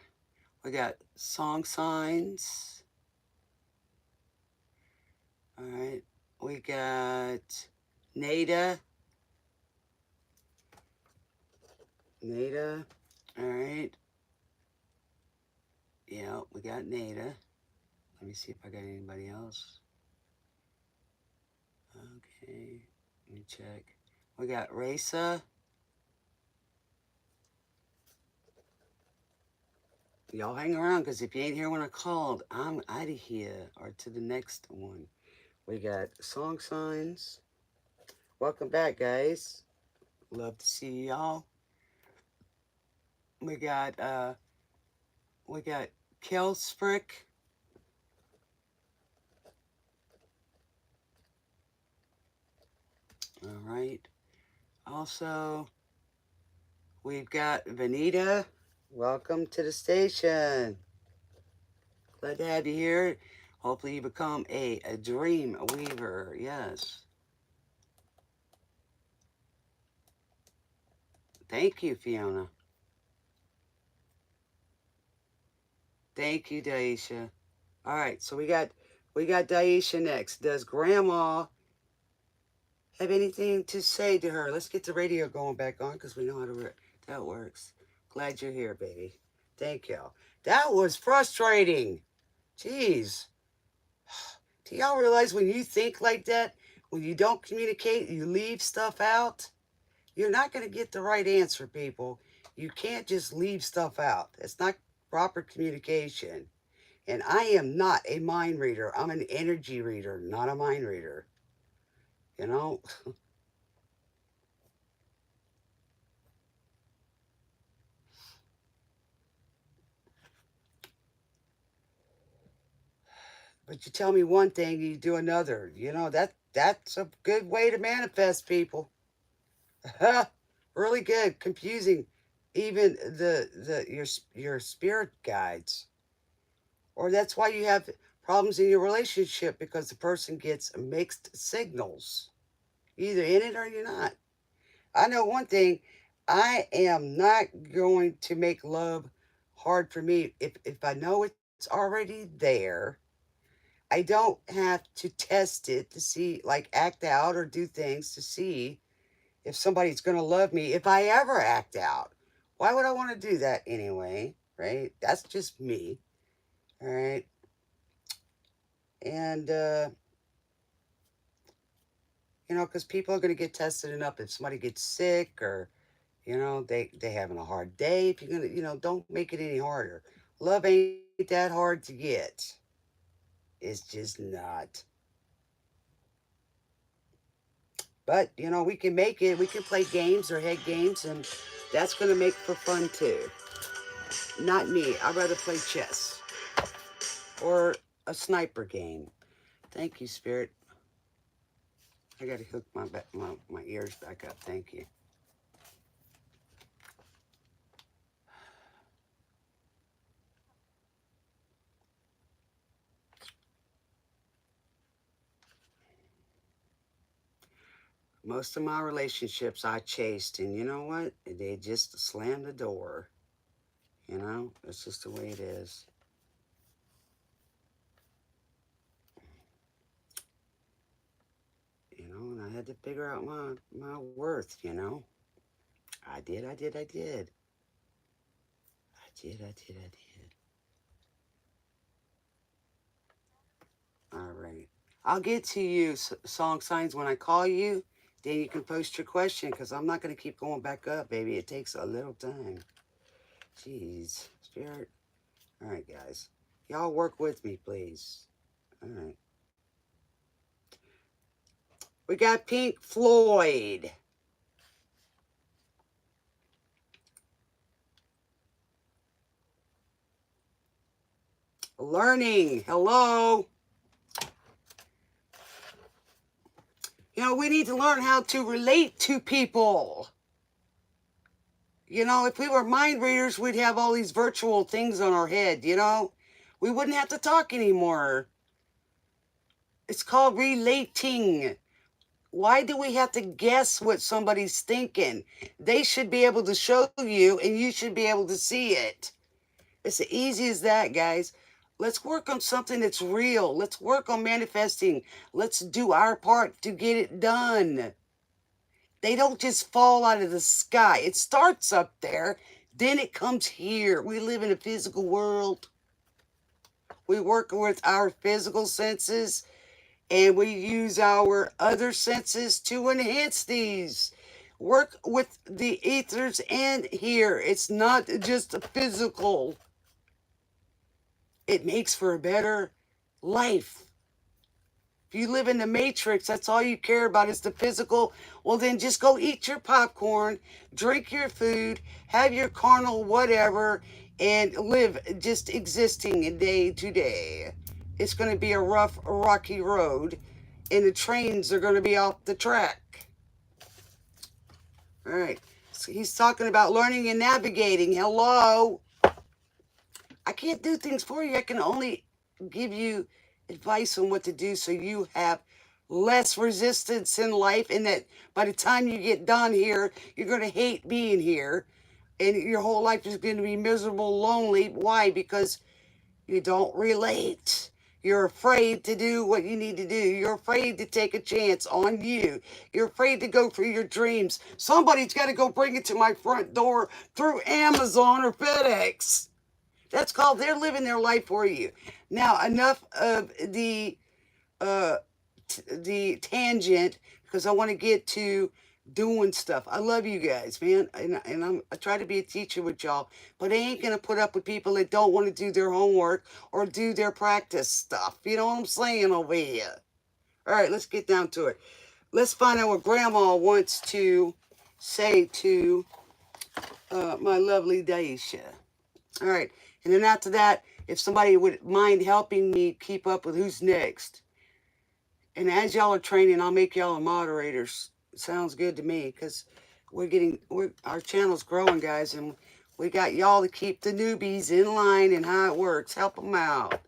We got Song Signs. All right. We got Nada. Nada. All right. Yeah, we got Nada. Let me see if I got anybody else. Okay. Let me check. We got Raisa. Y'all hang around because if you ain't here when I called, I'm out of here or to the next one. We got Song Signs. Welcome back, guys. Love to see y'all. We got Kelsprick. All right. Also, we've got Vanita. Welcome to the station. Glad to have you here. Hopefully you become a dream weaver. Yes. Thank you, Fiona. Thank you, Daisha. All right, so we got Daisha next. Does Grandma have anything to say to her? Let's get the radio going back on because we know how to that works. Glad you're here, baby. Thank you. That was frustrating. Jeez. Do y'all realize when you think like that, when you don't communicate, you leave stuff out? You're not going to get the right answer, people. You can't just leave stuff out. It's not proper communication. And I am not a mind reader. I'm an energy reader, not a mind reader. You know? But you tell me one thing, you do another. That's a good way to manifest, people. Really good. Confusing even your spirit guides. Or that's why you have problems in your relationship because the person gets mixed signals. You're either in it or you're not. I know one thing, I am not going to make love hard for me if I know it's already there. I don't have to test it to see, like act out or do things to see if somebody's going to love me if I ever act out. Why would I want to do that anyway? Right? That's just me. All right. And, you know, because people are going to get tested enough if somebody gets sick or, you know, they having a hard day. If you're going to, you know, don't make it any harder. Love ain't that hard to get. It's just not. But, you know, we can make it. We can play games or head games, and that's going to make for fun too. Not me. I'd rather play chess or a sniper game. Thank you, Spirit. I got to hook my ears back up. Thank you. Most of my relationships I chased, and you know what? They just slammed the door. You know, that's just the way it is. You know, and I had to figure out my worth, you know. I did. I did. I did. I did. I did. I did. All right. I'll get to you, song signs, when I call you. Then you can post your question because I'm not going to keep going back up, baby. It takes a little time. Jeez. Spirit. All right, guys. Y'all work with me, please. All right. We got Pink Floyd. Learning. Hello. You know, we need to learn how to relate to people. You know, if we were mind readers, we'd have all these virtual things on our head, you know? We wouldn't have to talk anymore. It's called relating. Why do we have to guess what somebody's thinking? They should be able to show you, and you should be able to see it. It's as easy as that, guys. Let's work on something that's real. Let's work on manifesting. Let's do our part to get it done. They don't just fall out of the sky. It starts up there, then it comes here. We live in a physical world. We work with our physical senses, and we use our other senses to enhance these. Work with the ethers and here. It's not just physical. It makes for a better life. If you live in the matrix, that's all you care about is the physical. Well, then just go eat your popcorn, drink your food, have your carnal whatever, and live just existing day to day. It's going to be a rough, rocky road, and the trains are going to be off the track. All right. So he's talking about learning and navigating. Hello. I can't do things for you. I can only give you advice on what to do so you have less resistance in life, and that by the time you get done here, you're going to hate being here, and your whole life is going to be miserable, lonely. Why? Because you don't relate. You're afraid to do what you need to do. You're afraid to take a chance on you. You're afraid to go for your dreams. Somebody's got to go bring it to my front door through Amazon or FedEx. That's called they're living their life for you. Now, enough of the tangent, because I want to get to doing stuff. I love you guys, man, and I try to be a teacher with y'all, but I ain't gonna put up with people that don't want to do their homework or do their practice stuff. You know what I'm saying over here? All right, let's get down to it. Let's find out what Grandma wants to say to my lovely Daisha. All right. And then after that, if somebody would mind helping me keep up with who's next. And as y'all are training, I'll make y'all moderators. Sounds good to me, because our channel's growing, guys, and we got y'all to keep the newbies in line and how it works. Help them out.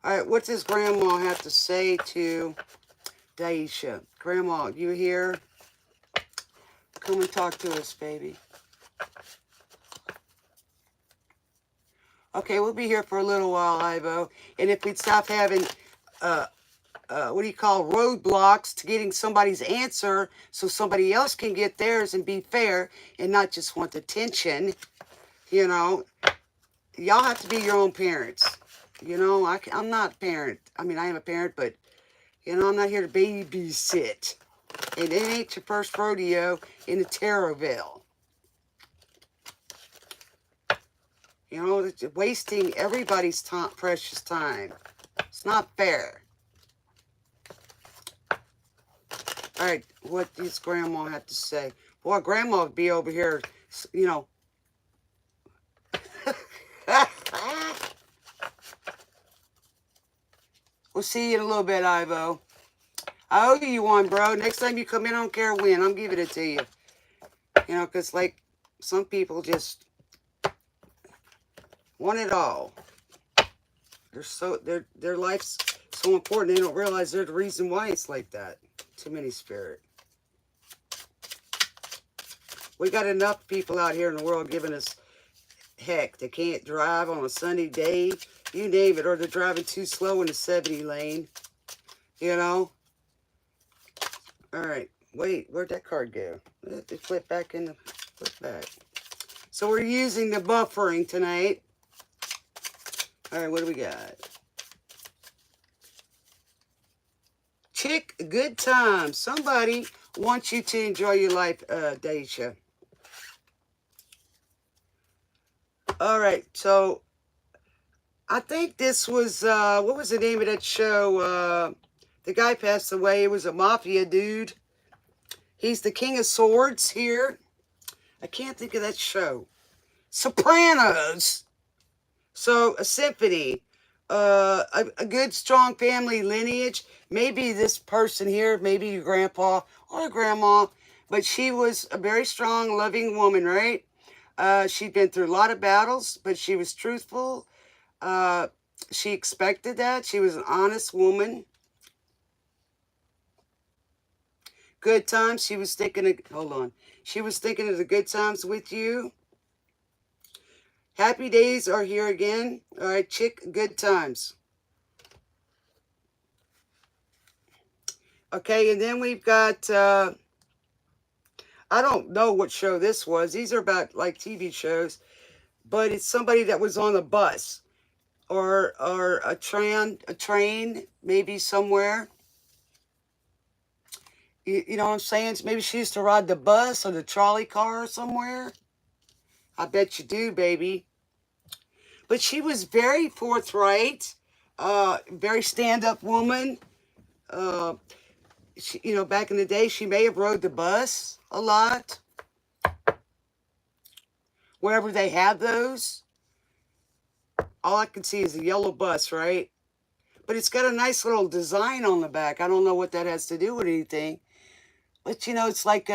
All right, what does Grandma have to say to Daisha? Grandma, you here? Come and talk to us, baby. Okay, we'll be here for a little while, Ivo. And if we'd stop having what do you call, roadblocks to getting somebody's answer so somebody else can get theirs and be fair and not just want attention. You know, y'all have to be your own parents. You know, I'm not a parent. I mean, I am a parent, but, you know, I'm not here to babysit. And it ain't your first rodeo in the Terraville. You know, it's wasting everybody's time, precious time. It's not fair. All right, what does Grandma have to say? Boy, Grandma would be over here, you know. We'll see you in a little bit, Ivo. I owe you one, bro. Next time you come in, I don't care when. I'm giving it to you. You know, because, like, some people just want it all. Their life's so important, they don't realize they're the reason why it's like that. Too many spirit. We got enough people out here in the world giving us heck. They can't drive on a sunny day. You name it. Or they're driving too slow in the 70 lane. You know? Alright. Wait, where'd that card go? It flipped back in the... Flip back. So we're using the buffering tonight. Alright, what do we got? Chick, good time. Somebody wants you to enjoy your life, Daisha. Alright, so I think this was, what was the name of that show? The guy passed away. It was a mafia dude. He's the King of Swords here. I can't think of that show. Sopranos. So, a symphony. A good, strong family lineage. Maybe this person here, maybe your grandpa or grandma, but she was a very strong, loving woman, right? She'd been through a lot of battles, but she was truthful. She expected that. She was an honest woman. Good times. She was thinking of, hold on. She was thinking of the good times with you. Happy days are here again. All right, chick, good times. Okay, and then we've got, I don't know what show this was. These are about, like, TV shows. But it's somebody that was on a bus. Or a train, maybe somewhere. You know what I'm saying? Maybe she used to ride the bus or the trolley car somewhere. I bet you do, baby. But she was very forthright, very stand-up woman. She, you know, back in the day, she may have rode the bus a lot. Wherever they have those. All I can see is a yellow bus, right? But it's got a nice little design on the back. I don't know what that has to do with anything. But, you know, it's like, you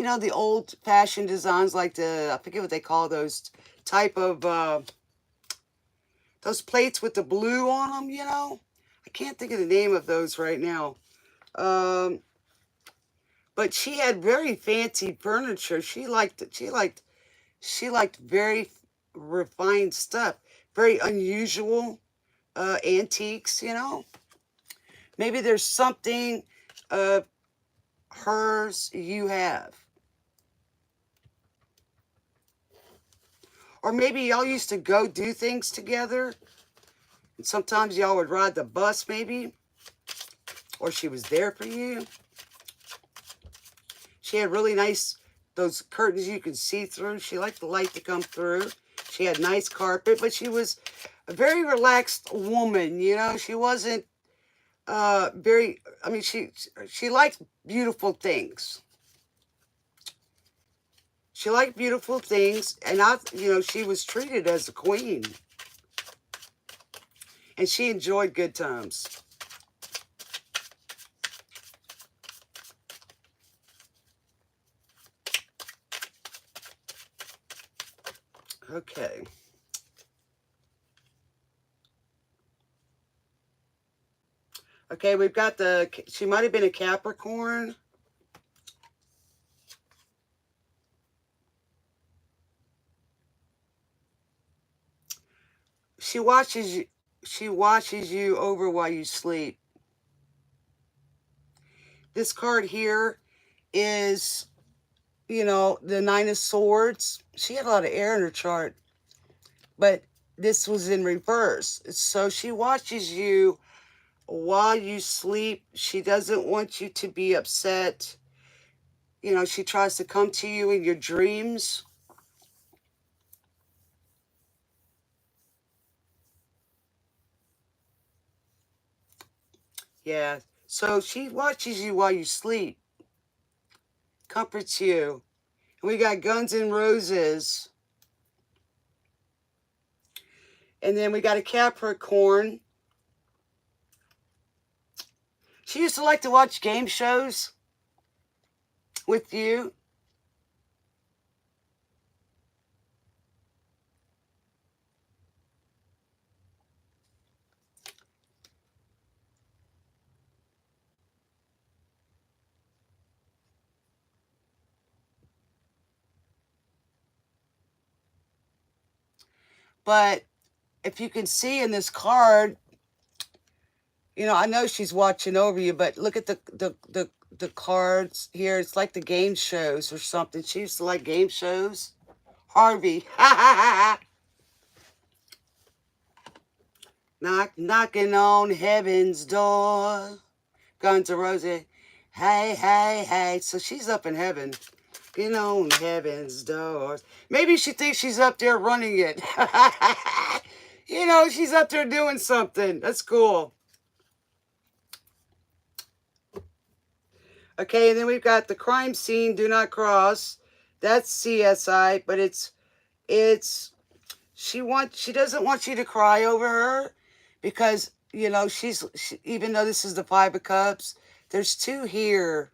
know, the old-fashioned designs, like I forget what they call those type of, those plates with the blue on them, you know? I can't think of the name of those right now. But she had very fancy furniture. She liked very refined stuff. Very unusual antiques, you know? Maybe there's something of hers you have. Or maybe y'all used to go do things together. And sometimes y'all would ride the bus, maybe. Or she was there for you. She had really nice, those curtains you could see through. She liked the light to come through. She had nice carpet, but she was a very relaxed woman, you know. She wasn't very, I mean, she liked beautiful things. She liked beautiful things, and you know, she was treated as a queen. And she enjoyed good times. Okay. Okay, we've got she might have been a Capricorn. She watches you. she watches you over while you sleep. This card here is, you know, the Nine of Swords. She had a lot of air in her chart, but this was in reverse. So she watches you while you sleep. She doesn't want you to be upset. You know, she tries to come to you in your dreams. Yeah. So she watches you while you sleep, comforts you. And we got Guns N' Roses. And then we got a Capricorn. She used to like to watch game shows with you. But if you can see in this card, you know, I know she's watching over you, but look at the cards here. It's like the game shows or something. She used to like game shows. Harvey. Knocking on heaven's door. Guns N' Roses. Hey, hey, hey. So she's up in heaven. Knocking on heaven's doors. Maybe she thinks she's up there running it. You know, she's up there doing something. That's cool. Okay, and then we've got the crime scene, do not cross. That's CSI, but it's she doesn't want you to cry over her because, you know, even though this is the Five of Cups, there's two here.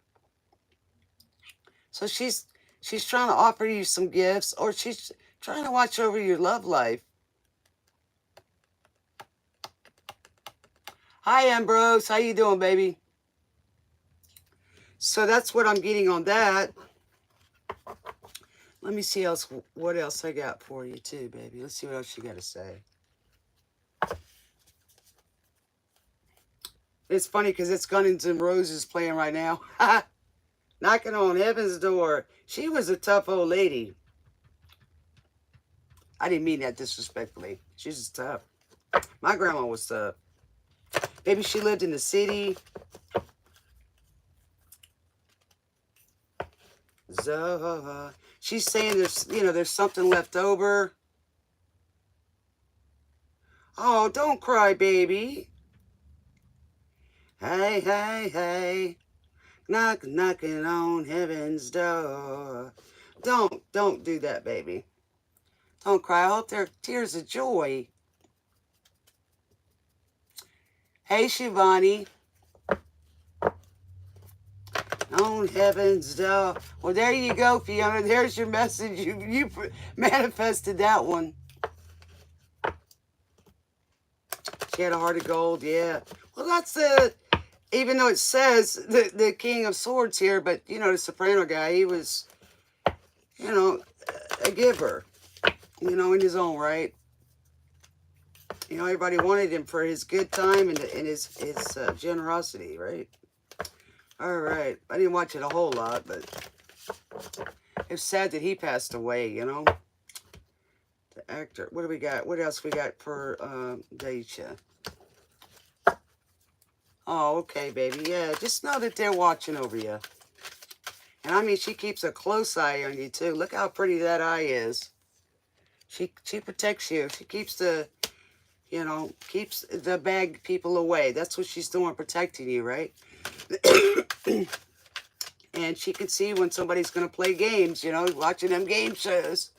So she's trying to offer you some gifts, or she's trying to watch over your love life. Hi, Ambrose. How you doing, baby? So that's what I'm getting on that. Let me see what else I got for you too, baby. Let's see what else you got to say. It's funny because it's Guns N' Roses playing right now. Knocking on heaven's door. She was a tough old lady. I didn't mean that disrespectfully. She's just tough. My grandma was tough. Maybe she lived in the city. She's saying there's something left over. Oh, don't cry, baby. Hey, hey, hey. Knocking on heaven's door. Don't do that, baby. Don't cry. I hope there are tears of joy. Hey, Shivani. On heaven's door. Well, there you go, Fiona. There's your message. You manifested that one. She had a heart of gold, yeah. Well, that's even though it says the King of Swords here, but, you know, the soprano guy, he was, you know, a giver, you know, in his own right. You know, everybody wanted him for his good time and his generosity, right? All right. I didn't watch it a whole lot, but it's sad that he passed away, you know. The actor. What do we got? What else we got for Daisha? Oh, okay, baby. Yeah, just know that they're watching over you. And I mean, she keeps a close eye on you, too. Look how pretty that eye is. She protects you. She keeps the bad people away. That's what she's doing, protecting you, right? And she can see when somebody's going to play games, you know, watching them game shows.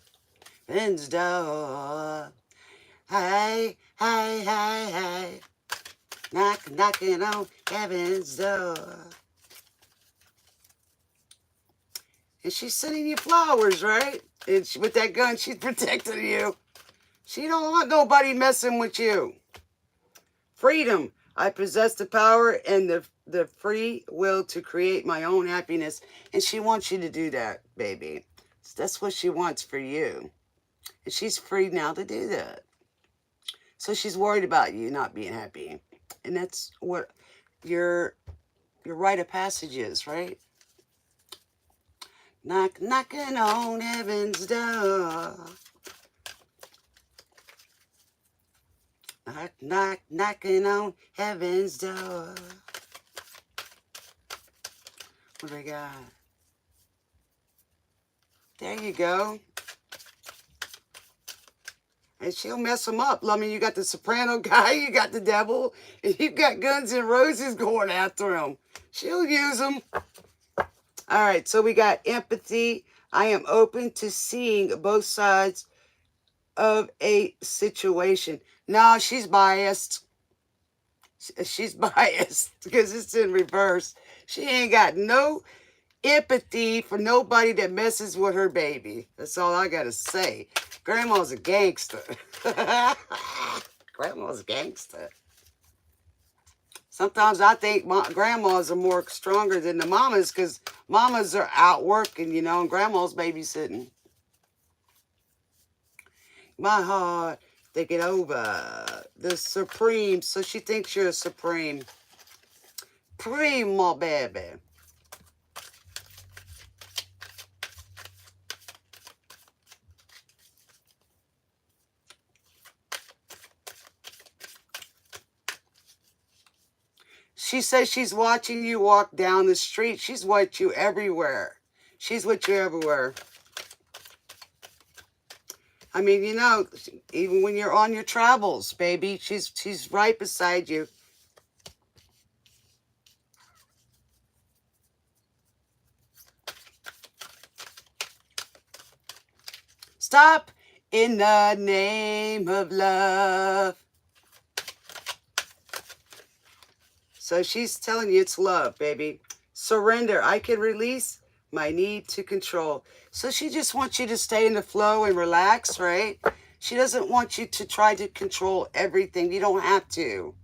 Heaven's door. Hey, hey, hey, hey. Knocking on heaven's door. And she's sending you flowers, right? And with that gun, she's protecting you. She don't want nobody messing with you. Freedom. I possess the power and the free will to create my own happiness. And she wants you to do that, baby. That's what she wants for you. And she's free now to do that. So she's worried about you not being happy. And that's what your rite of passage is, right? Knocking on heaven's door. Knocking on heaven's door. What do we got? There you go. And she'll mess them up. I mean, you got the soprano guy, you got the devil, and you got Guns N' Roses going after him. She'll use them. All right, so we got empathy. I am open to seeing both sides of a situation. No, she's biased. She's biased because it's in reverse. She ain't got no empathy for nobody that messes with her baby. That's all I gotta say. Grandma's a gangster. Grandma's a gangster. Sometimes I think grandmas are more stronger than the mamas because mamas are out working, you know, and grandma's babysitting. My heart, take it over. The supreme. So she thinks you're a supreme. Primo, baby. She says she's watching you walk down the street. She's with you everywhere. She's with you everywhere. I mean, you know, even when you're on your travels, baby, she's right beside you. Stop in the name of love. So she's telling you it's love, baby. Surrender. I can release my need to control. So she just wants you to stay in the flow and relax, right? She doesn't want you to try to control everything. You don't have to.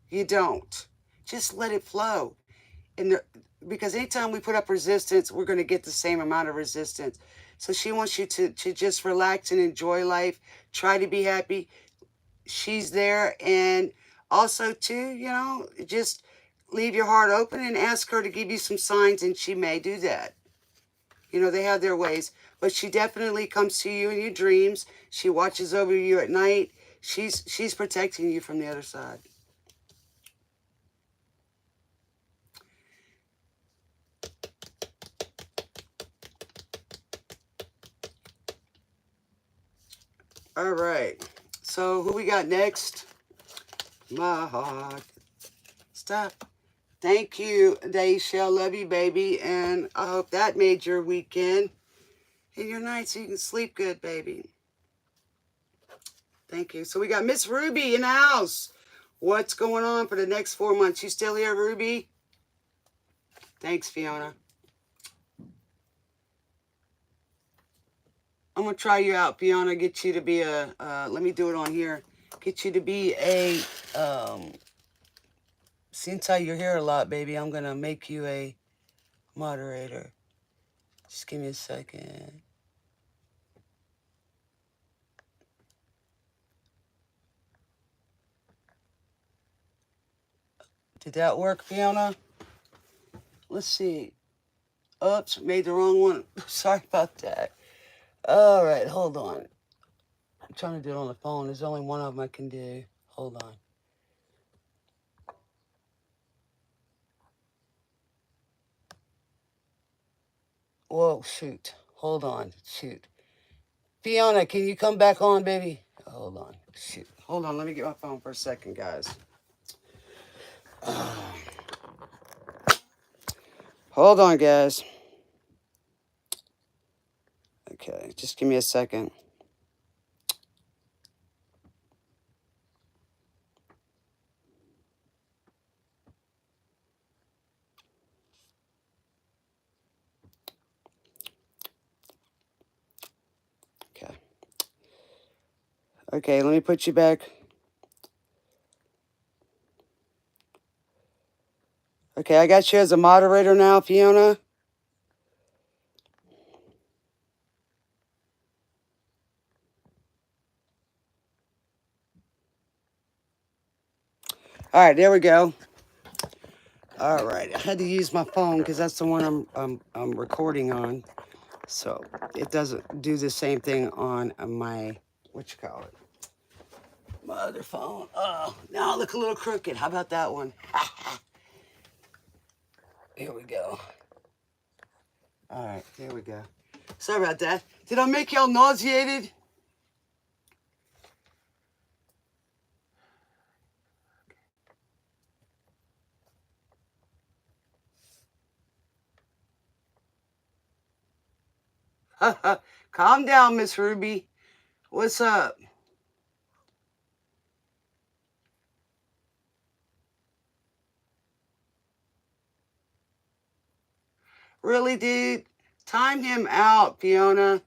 You don't. Just let it flow. Because anytime we put up resistance, we're going to get the same amount of resistance. So she wants you to just relax and enjoy life. Try to be happy. She's there. And also, too, you know, just leave your heart open and ask her to give you some signs, and she may do that. You know, they have their ways. But she definitely comes to you in your dreams. She watches over you at night. She's protecting you from the other side. All right. So who we got next? My heart. Stop. Thank you, Daisha. Love you, baby. And I hope that made your weekend and your night so you can sleep good, baby. Thank you. So we got Miss Ruby in the house. What's going on for the next 4 months? You still here, Ruby? Thanks, Fiona. I'm going to try you out, Fiona. Get you to be a, let me do it on here. Get you to be a, since you're here a lot, baby, I'm going to make you a moderator. Just give me a second. Did that work, Fiona? Let's see. Oops, made the wrong one. Sorry about that. All right, hold on. I'm trying to do it on the phone. There's only one of them I can do. Hold on. Whoa, shoot. Hold on. Shoot. Fiona, can you come back on, baby? Hold on. Shoot. Hold on. Let me get my phone for a second, guys. Hold on, guys. Okay, just give me a second. Okay. Okay, let me put you back. Okay, I got you as a moderator now, Fiona. All right, there we go. All right, I had to use my phone because that's the one I'm recording on. So it doesn't do the same thing on my, what you call it, my other phone. Oh, now I look a little crooked. How about that one? Here we go. All right, there we go. Sorry about that. Did I make y'all nauseated? Calm down, Miss Ruby. What's up? Really, dude? Time him out, Fiona.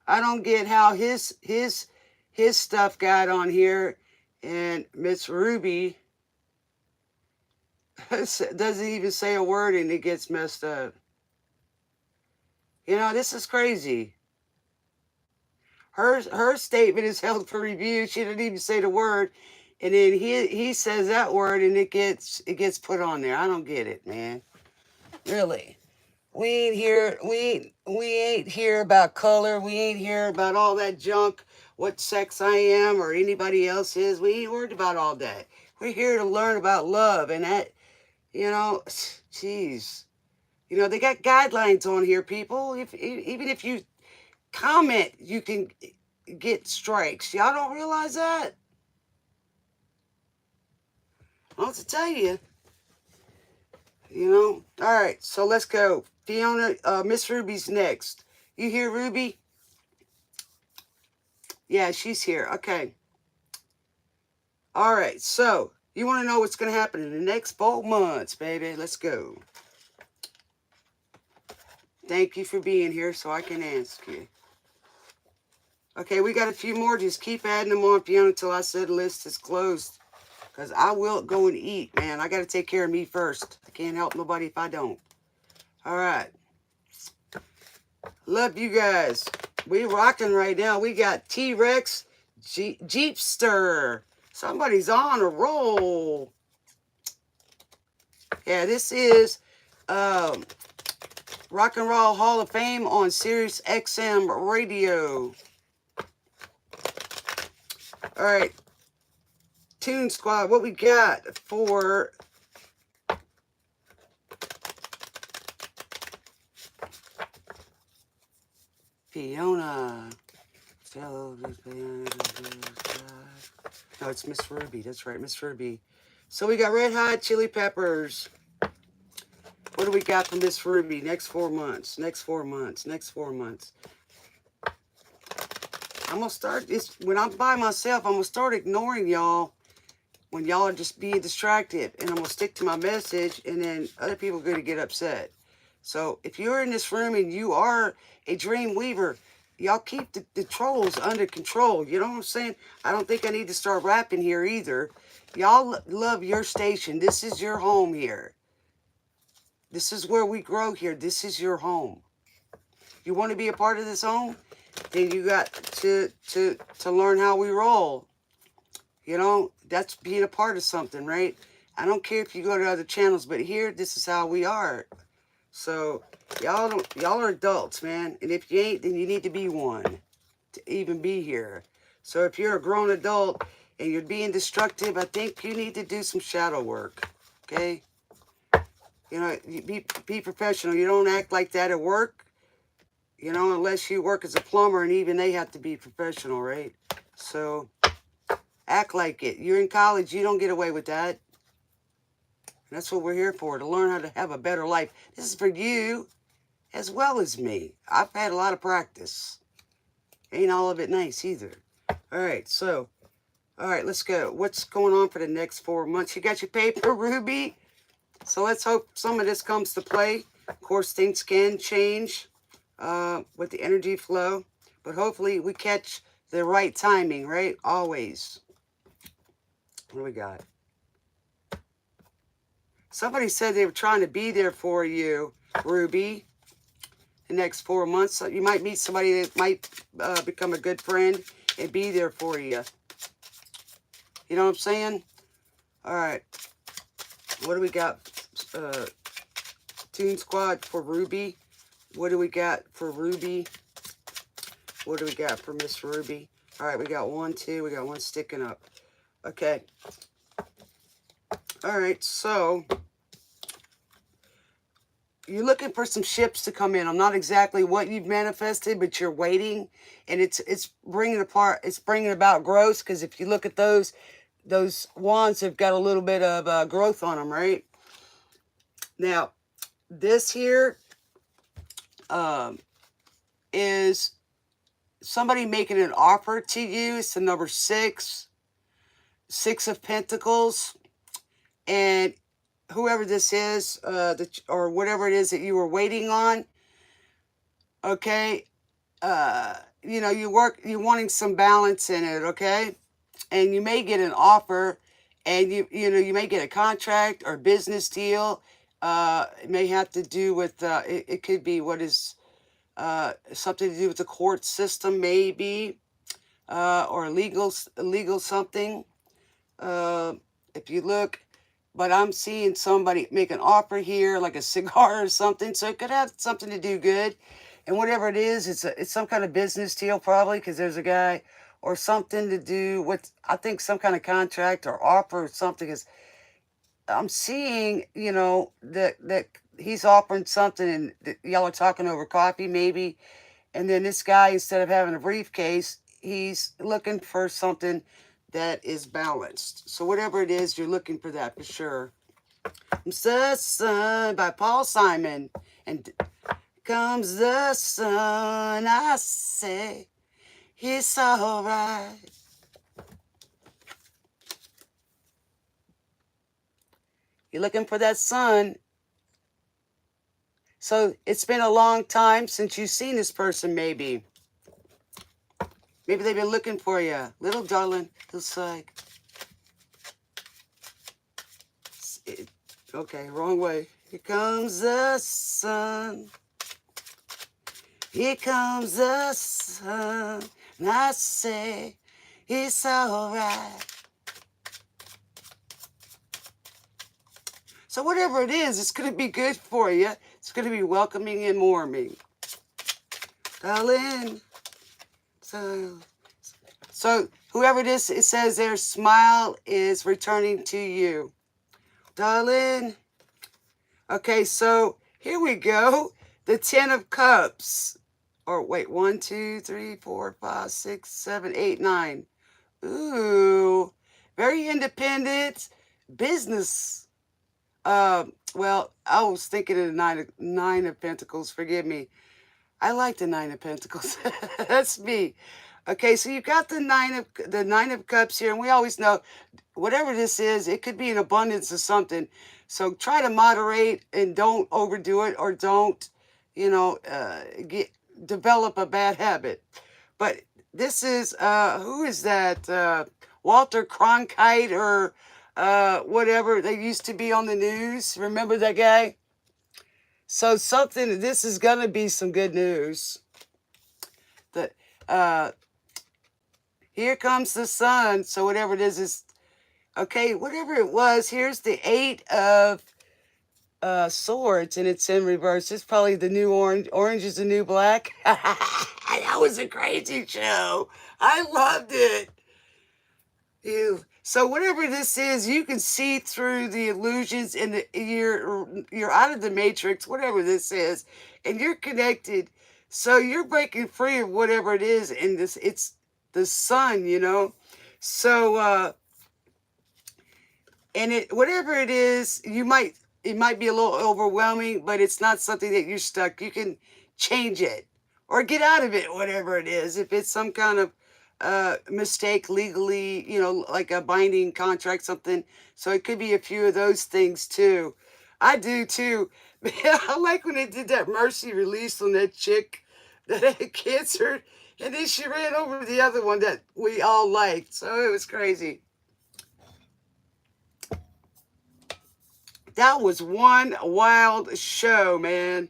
I don't get how his stuff got on here, and Miss Ruby doesn't even say a word, and it gets messed up. You know, this is crazy. Her statement is held for review. She didn't even say the word, and then he says that word, and it gets put on there. I don't get it, man. Really. We ain't here. We ain't here about color. We ain't here about all that junk. What sex I am or anybody else is. We ain't worried about all that. We're here to learn about love, and that, you know, jeez, you know, they got guidelines on here, people. If even if you comment, you can get strikes. Y'all don't realize that? I want to tell you. You know. All right, so let's go. Fiona, Miss Ruby's next. You hear Ruby? Yeah, she's here. Okay. All right. So you want to know what's going to happen in the next 4 months, baby? Let's go. Thank you for being here so I can ask you. Okay, we got a few more. Just keep adding them on, Fiona, until I said the list is closed. Because I will go and eat, man. I got to take care of me first. I can't help nobody if I don't. All right. Love you guys. We rocking right now. We got T-Rex, Jeepster. Somebody's on a roll. Yeah, this is Rock and Roll Hall of Fame on Sirius XM Radio. All right. Tune Squad, what we got for Fiona? No, it's Miss Ruby. That's right, Miss Ruby. So we got Red Hot Chili Peppers. What do we got from Miss Ruby? Next 4 months. Next 4 months. Next 4 months. I'm going to start this. When I'm by myself, I'm going to start ignoring y'all when y'all are just being distracted. And I'm going to stick to my message, and then other people are going to get upset. So if you're in this room and you are a dream weaver, y'all keep the trolls under control. You know what I'm saying? I don't think I need to start rapping here either. Y'all love your station. This is your home here. This is where we grow here. This is your home. You want to be a part of this home? Then you got to learn how we roll. You know, that's being a part of something, right? I don't care if you go to other channels, but here, this is how we are. So y'all are adults, man. And if you ain't, then you need to be one to even be here. So if you're a grown adult and you're being destructive, I think you need to do some shadow work. Okay? You know, be professional. You don't act like that at work. You know, unless you work as a plumber, and even they have to be professional, right? So act like it. You're in college, you don't get away with that. That's what we're here for, to learn how to have a better life. This is for you as well as me. I've had a lot of practice. Ain't all of it nice either. All right, so, all right, let's go. What's going on for the next 4 months? You got your paper, Ruby? So let's hope some of this comes to play. Of course, things can change with the energy flow, but hopefully we catch the right timing, right? Always. What do we got? Somebody said they were trying to be there for you, Ruby, the next 4 months. So you might meet somebody that might become a good friend and be there for you. You know what I'm saying? All right. What do we got? Toon Squad for Ruby. What do we got for Ruby? What do we got for Miss Ruby? All right, we got 1, 2. We got 1 sticking up. Okay. All right, so you're looking for some ships to come in. I'm not exactly what you've manifested, but you're waiting, and it's bringing about growth. Because if you look at those wands have got a little bit of growth on them, right? Now, this here is somebody making an offer to you. It's the number 6, 6 of Pentacles, and whoever this is, or whatever it is that you were waiting on, okay, you know, you're wanting some balance in it, okay, and you may get an offer, and you know, you may get a contract or business deal. It may have to do with, it could be what is something to do with the court system, maybe, or legal something. If you look, but I'm seeing somebody make an offer here, like a cigar or something. So it could have something to do good. And whatever it is, it's some kind of business deal probably, because there's a guy, or something to do with, I think, some kind of contract or offer or something. Is I'm seeing, you know, that he's offering something, and y'all are talking over coffee maybe. And then this guy, instead of having a briefcase, he's looking for something that is balanced. So whatever it is, you're looking for that for sure. The Sun by Paul Simon. And comes the sun, I say, it's all right. You're looking for that sun. So it's been a long time since you've seen this person, maybe. Maybe they've been looking for you. Little darling, looks like. Okay, wrong way. Here comes the sun. Here comes the sun. And I say, it's all right. So whatever it is, it's going to be good for you. It's going to be welcoming and warming. Darling. So whoever it is, it says their smile is returning to you. Darling. Okay, so here we go. The 10 of Cups. Or wait, 1, 2, 3, 4, 5, 6, 7, 8, 9. Ooh. Very independent. Business. Well, I was thinking of the nine of Pentacles. Forgive me. I like the 9 of Pentacles. That's me. Okay, so you've got the nine of Cups here, and we always know whatever this is, it could be an abundance of something. So try to moderate and don't overdo it, or don't, you know, develop a bad habit. But this is who is that? Walter Cronkite, or whatever. They used to be on the news. Remember that guy? So something, this is going to be some good news. That here comes the sun. So whatever it is okay, whatever it was, here's the 8 of Swords, and it's in reverse. It's probably the new orange. Orange is the new black. That was a crazy show. I loved it. So whatever this is, you can see through the illusions, and you're out of the matrix, whatever this is, and you're connected. So you're breaking free of whatever it is, and it's the sun, you know. So and whatever it is, it might be a little overwhelming, but it's not something that you're stuck. You can change it or get out of it, whatever it is. If it's some kind of mistake legally, you know, like a binding contract, something. So it could be a few of those things too. I do too. I like when they did that mercy release on that chick that had cancer, and then she ran over the other one that we all liked. So it was crazy. That was one wild show, man.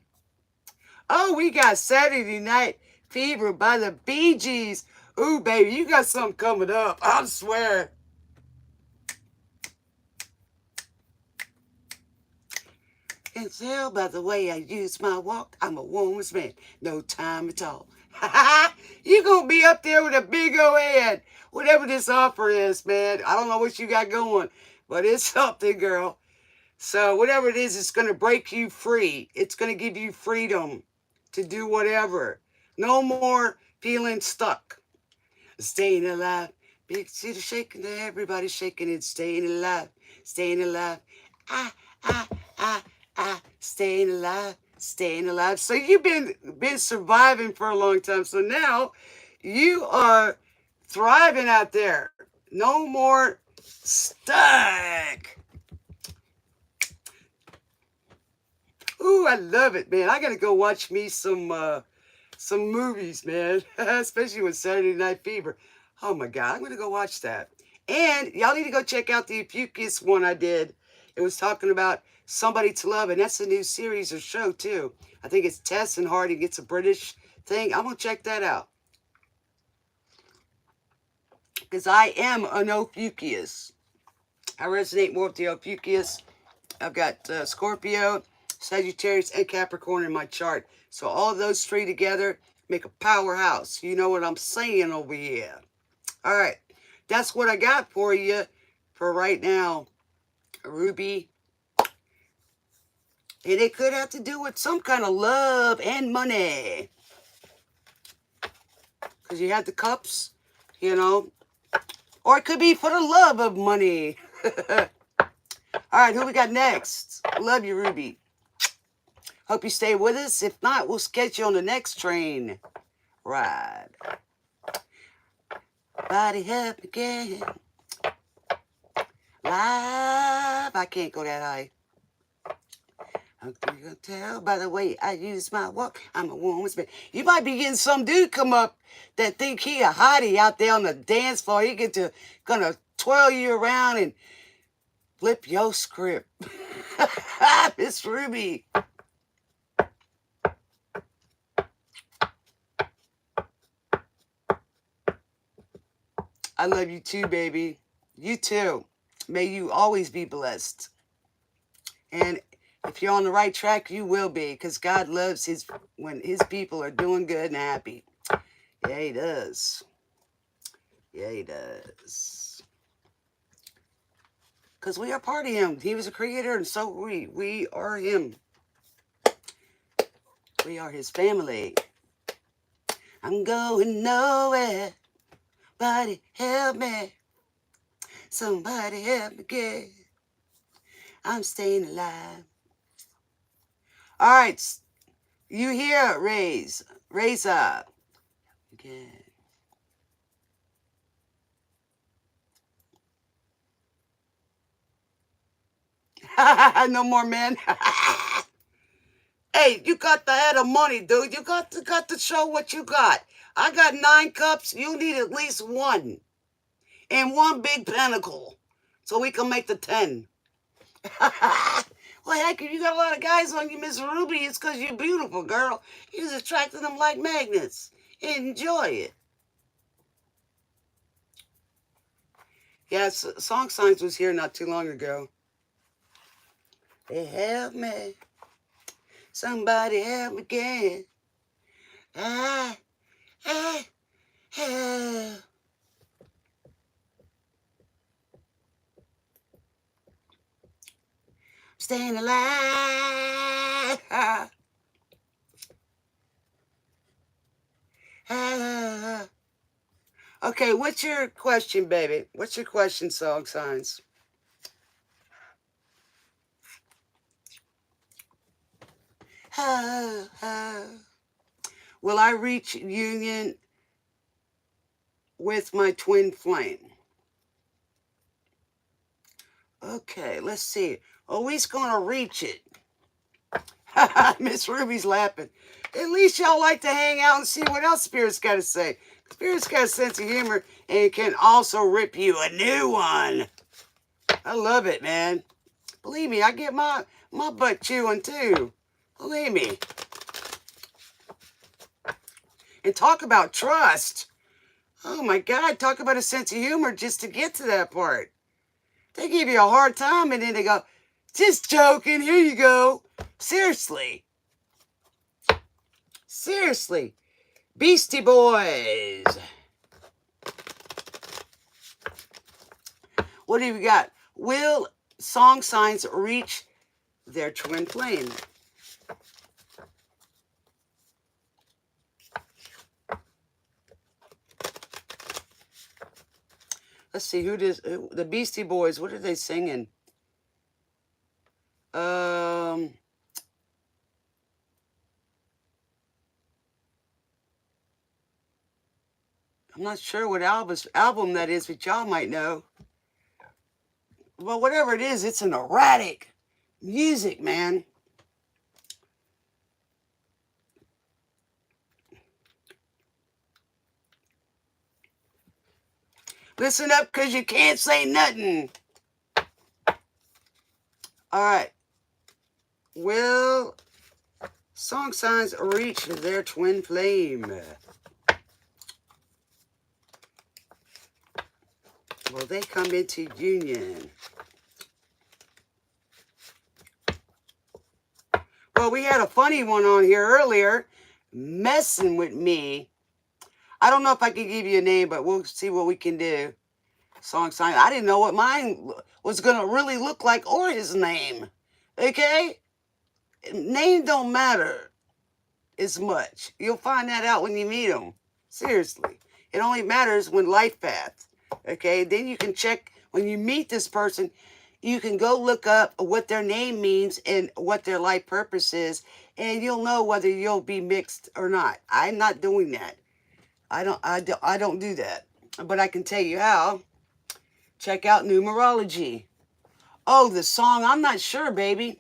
Oh, we got Saturday Night Fever by the Bee Gees. Ooh, baby, you got something coming up. I swear. Can tell by the way I use my walk, I'm a woman's man. No time at all. You gonna be up there with a big old head. Whatever this offer is, man. I don't know what you got going, but it's something, girl. So whatever it is, it's gonna break you free. It's gonna give you freedom to do whatever. No more feeling stuck. Staying alive. Big city shaking, everybody shaking it. Staying alive. Staying alive. Ah, ah, staying alive, staying alive. So you've been surviving for a long time. So now you are thriving out there. No more stuck. Ooh, I love it, man. I gotta go watch me some movies, man. Especially with Saturday Night Fever. Oh my God, I'm gonna go watch that. And y'all need to go check out the Fucus one I did. It was talking about somebody to love, and that's a new series or show too. I think it's Tess and Hardy. It's a British thing. I'm gonna check that out because I am an Ophiuchus. I resonate more with the Ophiuchus. I've got Scorpio, Sagittarius, and Capricorn in my chart. So all of those three together make a powerhouse. You know what I'm saying over here. All right, that's what I got for you for right now, Ruby. And it could have to do with some kind of love and money. Because you have the cups, you know. Or it could be for the love of money. All right, who we got next? Love you, Ruby. Hope you stay with us. If not, we'll sketch you on the next train ride. Body help again. Live. I can't go that high. You can tell by the way I use my walk, I'm a woman's man. You might be getting some dude come up that think he a hottie out there on the dance floor. He gonna twirl you around and flip your script. Miss Ruby. I love you too, baby. You too. May you always be blessed. And if you're on the right track, you will be, because God loves when his people are doing good and happy. Yeah, he does. Yeah, he does. Because we are part of him. He was a creator, and so are we. We are him. We are his family. I'm going nowhere. Somebody help me. Somebody help me get. I'm staying alive. All right. You hear, raise up. Again. No more men. Hey, you got the head of money, dude. You got to show what you got. I got 9 cups. You need at least 1. And 1 big pentacle. So we can make the 10. Well, heck, if you got a lot of guys on you, Miss Ruby, it's because you're beautiful, girl. You're just attracting them like magnets. Enjoy it. Yes, Song Signs was here not too long ago. They help me. Somebody help me again. Help. Staying alive. Okay, what's your question, baby? What's your question, Song Signs? Will I reach union with my twin flame? Okay, let's see. Always gonna reach it. Miss Ruby's laughing. At least y'all like to hang out and see what else Spirit's got to say. Spirit's got a sense of humor and can also rip you a new one. I love it, man. Believe me, I get my butt chewing too. Believe me. And talk about trust. Oh my God, talk about a sense of humor just to get to that part. They give you a hard time and then they go, just joking, here you go. Seriously. Seriously. Beastie Boys. What do we got? Will song signs reach their twin flame? Let's see, the Beastie Boys, what are they singing? I'm not sure what album that is, but y'all might know. Well, whatever it is, it's an erratic music, man. Listen up, because you can't say nothing. All right. Will song signs reach their twin flame? Will they come into union? Well, we had a funny one on here earlier, messing with me. I don't know if I can give you a name, but we'll see what we can do. Song sign. I didn't know what mine was going to really look like or his name. Okay? Name don't matter as much. You'll find that out when you meet them. Seriously. It only matters when life path. Okay? Then you can check when you meet this person. You can go look up what their name means and what their life purpose is, and you'll know whether you'll be mixed or not. I'm not doing that. I don't do that. But I can tell you how. Check out numerology. Oh, the song, I'm not sure, baby.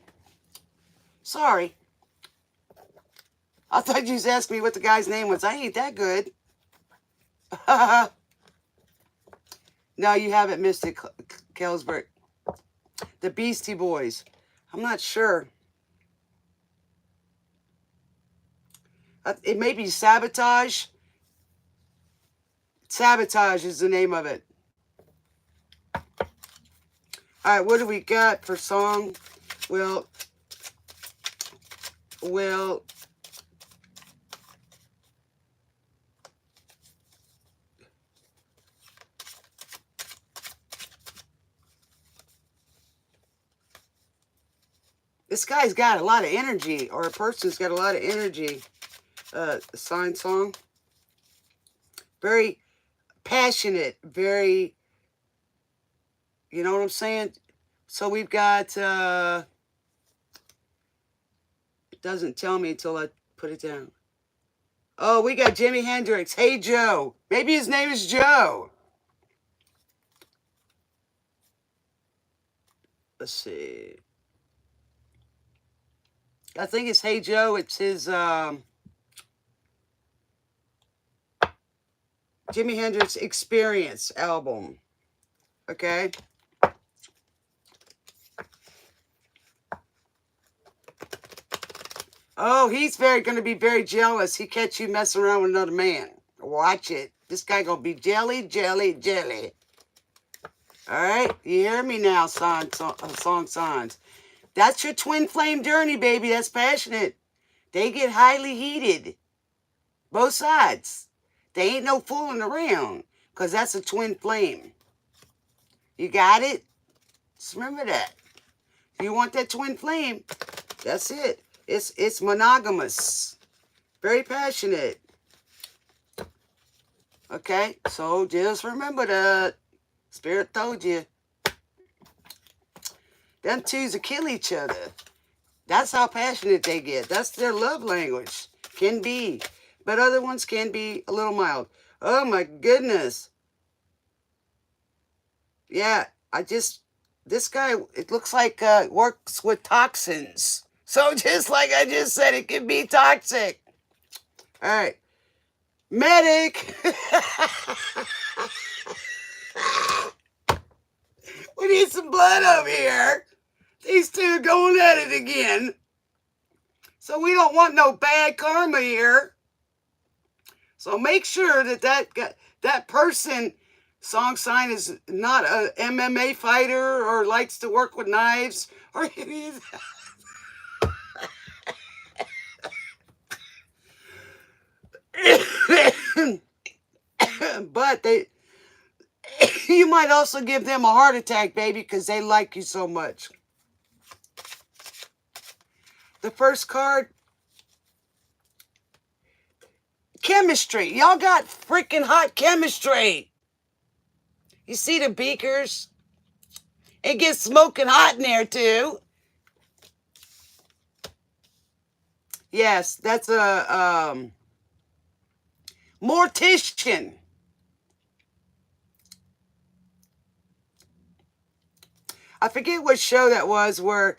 Sorry. I thought you was asking me what the guy's name was. I ain't that good. No, you haven't missed it, Kelsberg. The Beastie Boys. I'm not sure. It may be Sabotage. Sabotage is the name of it. All right, what do we got for song? Well, this guy's got a lot of energy, or a person's got a lot of energy. Sign song. Very passionate, very, you know what I'm saying? So we've got, it doesn't tell me until I put it down. Oh, we got Jimi Hendrix. Hey, Joe. Maybe his name is Joe. Let's see. I think it's Hey Joe. It's his Jimi Hendrix Experience album. Okay. Oh, he's going to be very jealous. He catch you messing around with another man. Watch it. This guy going to be jelly, jelly, jelly. All right. You hear me now, song signs. That's your twin flame journey, baby. That's passionate. They get highly heated. Both sides. They ain't no fooling around, because that's a twin flame. You got it? Just remember that. If you want that twin flame, that's it. It's monogamous. Very passionate. Okay? So just remember that. Spirit told you. Them twos will kill each other. That's how passionate they get. That's their love language. Can be. But other ones can be a little mild. Oh my goodness. Yeah, this guy, it looks like works with toxins. So just like I just said, it can be toxic. All right. Medic. We need some blood over here. These two going at it again. So we don't want no bad karma here. So make sure that person, song sign, is not a MMA fighter or likes to work with knives or any of that. But you might also give them a heart attack, baby, because they like you so much. The first card, chemistry. Y'all got freaking hot chemistry. You see the beakers? It gets smoking hot in there, too. Yes, that's a mortician. I forget what show that was where,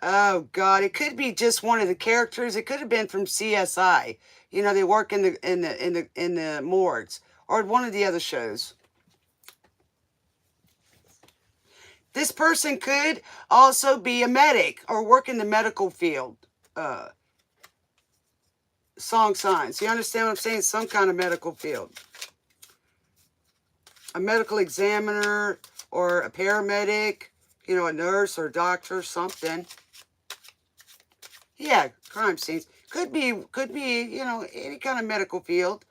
oh God, it could be just one of the characters. It could have been from CSI. You know, they work in the morgues, or one of the other shows. This person could also be a medic or work in the medical field. Song signs. You understand what I'm saying? Some kind of medical field. A medical examiner or a paramedic, you know, a nurse or a doctor or something. Yeah, crime scenes. Could be, you know, any kind of medical field,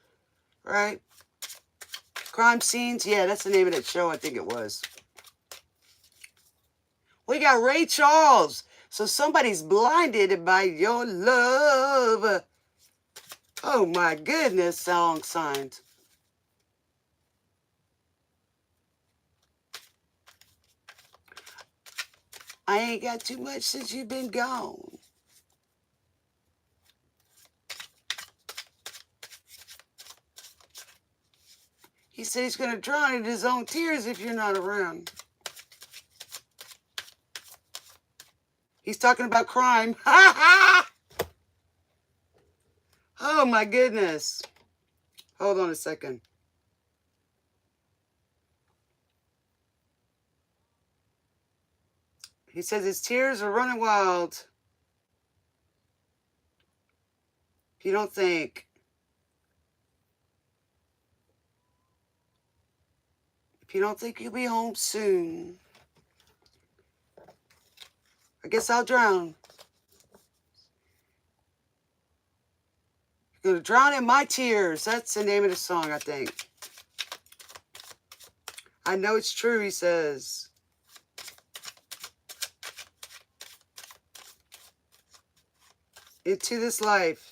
right? Crime scenes, yeah, that's the name of that show, I think it was. We got Ray Charles. So somebody's blinded by your love. Oh my goodness, song signs. I ain't got too much since you've been gone. He said he's going to drown in his own tears if you're not around. He's talking about crime. Oh my goodness. Hold on a second. He says his tears are running wild. If you don't think. If you don't think you'll be home soon. I guess I'll drown. You're going to drown in my tears. That's the name of the song, I think. I know it's true, he says. Into this life.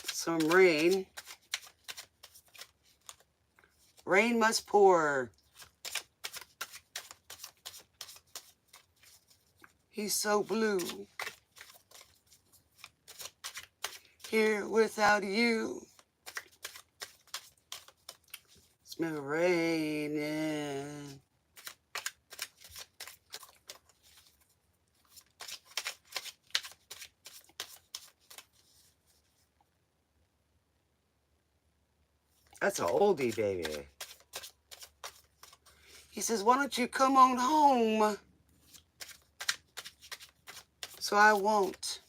Some rain. Rain must pour. He's so blue. Here without you. Smell raining. That's an oldie, baby. He says, why don't you come on home? So I won't.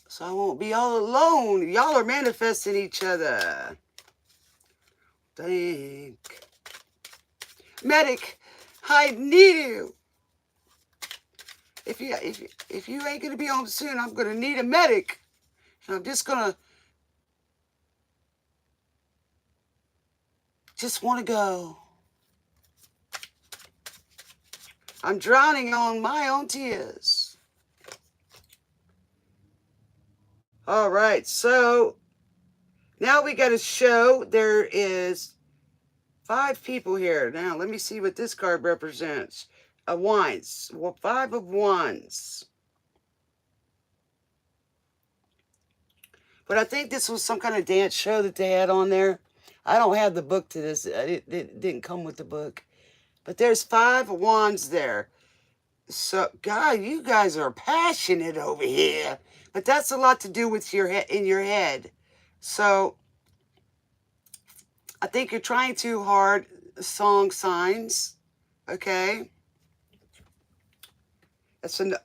So I won't be all alone. Y'all are manifesting each other. Think. Medic, I need you. If you ain't gonna be home soon, I'm gonna need a medic. And I'm just wanna go. I'm drowning on my own tears. All right, so now we got a show. There is 5 people here. Now, let me see what this card represents. A wands. Well, 5 of wands. But I think this was some kind of dance show that they had on there. I don't have the book to this. It didn't come with the book. But there's 5 wands there. So, God, you guys are passionate over here. But that's a lot to do with your in your head. So, I think you're trying too hard, song signs. Okay.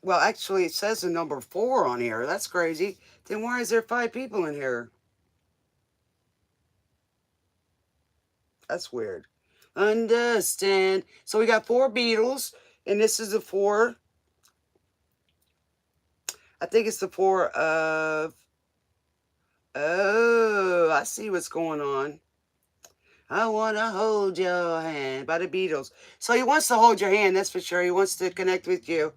Well, actually, it says the number 4 on here. That's crazy. Then why is there 5 people in here? That's weird. Understand. So we got 4 Beatles, and this is the 4. I think it's the 4 of. Oh, I see what's going on. I want to hold your hand by the Beatles. So he wants to hold your hand, that's for sure. He wants to connect with you.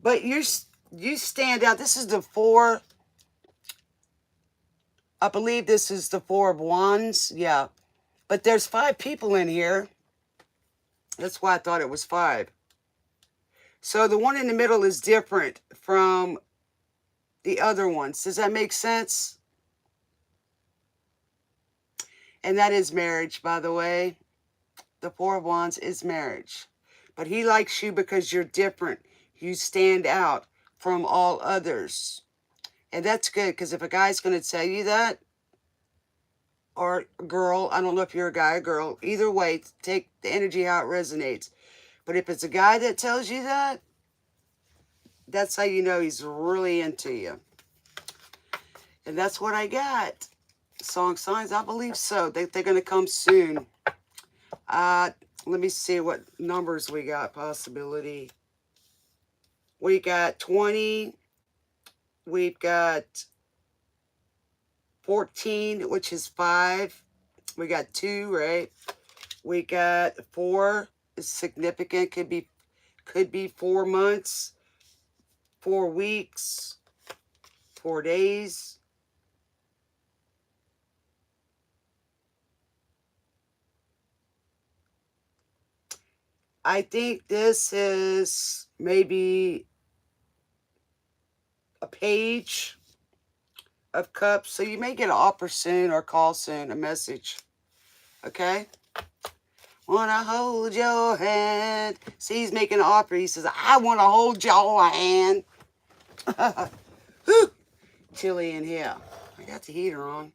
But you stand out. This is the 4. I believe this is the 4 of Wands. Yeah. But there's 5 people in here. That's why I thought it was 5. So the one in the middle is different from the other ones. Does that make sense? And that is marriage, by the way. The 4 of Wands is marriage. But he likes you because you're different. You stand out from all others. And that's good, because if a guy's going to tell you that, or a girl, I don't know if you're a guy or girl, either way, take the energy how it resonates. But if it's a guy that tells you that, that's how you know he's really into you. And that's what I got. Song signs, I believe so. They're going to come soon. Let me see what numbers we got. Possibility. We got 20. We've got 14, which is 5. We got 2, right? We got 4. Is significant. Could be 4 months, 4 weeks, 4 days. I think this is maybe a page of cups. So you may get an offer soon or call soon, a message. Okay? Wanna hold your hand. See, he's making an offer. He says, I want to hold your hand. Whew. Chilly in here. I got the heater on.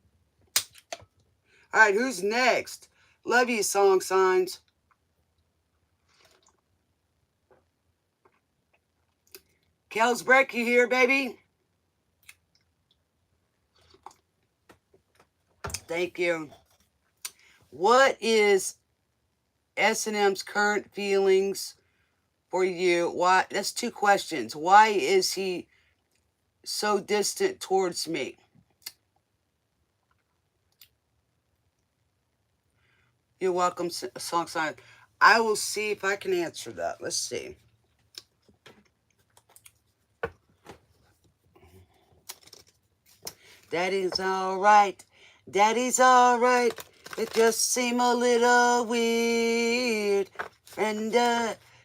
All right, who's next? Love you, song signs. Kelsbreck, you here, baby? Thank you. What is S&M's current feelings for you? Why? That's 2 questions. Why is he so distant towards me? You're welcome, song sign. I will see if I can answer that. Let's see. Daddy's all right. Daddy's all right. It just seemed a little weird.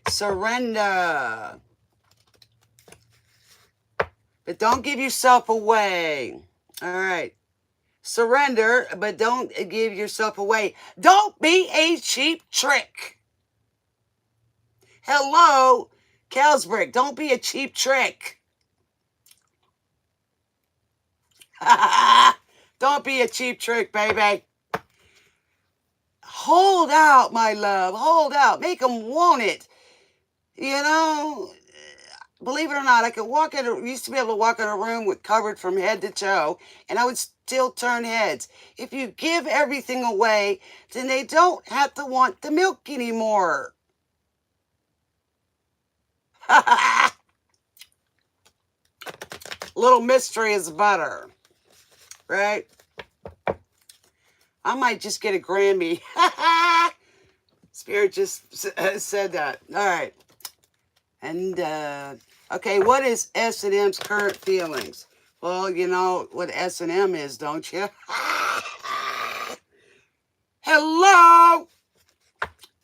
Surrender. But don't give yourself away. All right. Surrender, but don't give yourself away. Don't be a cheap trick. Hello, Kelsbrick. Don't be a cheap trick. Don't be a cheap trick, baby. Hold out, my love. Hold out. Make them want it. You know, believe it or not, used to be able to walk in a room with covered from head to toe, and I would still turn heads. If you give everything away, then they don't have to want the milk anymore. Little mystery is butter. Right? I might just get a Grammy. Spirit just said that. All right. And, okay, what is S&M's current feelings? Well, you know what S&M is, don't you? Hello!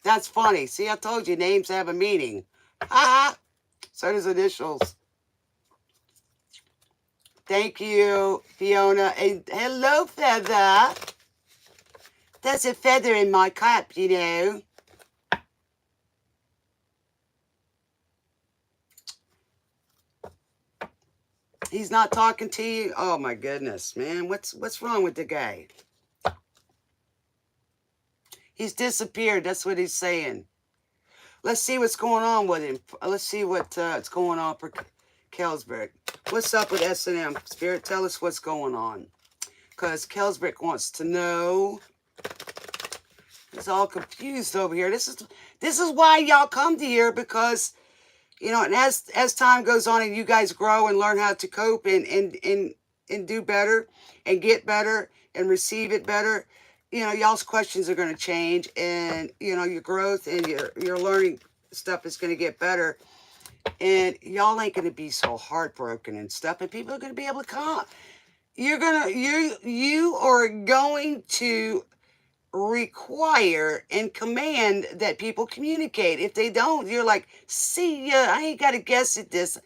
That's funny. See, I told you names have a meaning. So does initials. Thank you, Fiona. And hello, Feather. There's a feather in my cap, you know. He's not talking to you. Oh my goodness, man. What's wrong with the guy? He's disappeared. That's what he's saying. Let's see what's going on with him. Let's see what's going on for Kelsberg. What's up with S&M? Spirit, tell us what's going on. Because Kelsberg wants to know. He's all confused over here. This is why y'all come to here, because, you know, and as time goes on and you guys grow and learn how to cope and do better and get better and receive it better, you know, y'all's questions are going to change, and, you know, your growth and your learning stuff is going to get better, and y'all ain't going to be so heartbroken and stuff, and people are going to be able to come. You are going to require and command that people communicate. If they don't, you're like, see ya, I ain't got to guess at this.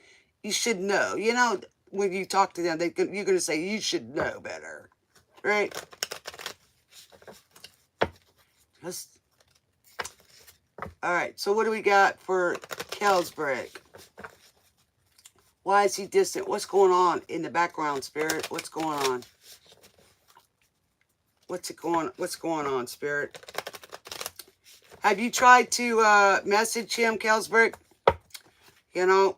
You should know. You know, when you talk to them, you're going to say, you should know better. Right? All right, so what do we got for Kelsberg? Why is he distant? What's going on in the background, Spirit? What's going on? What's going on, Spirit? Have you tried to message him, Kelsberg? You know,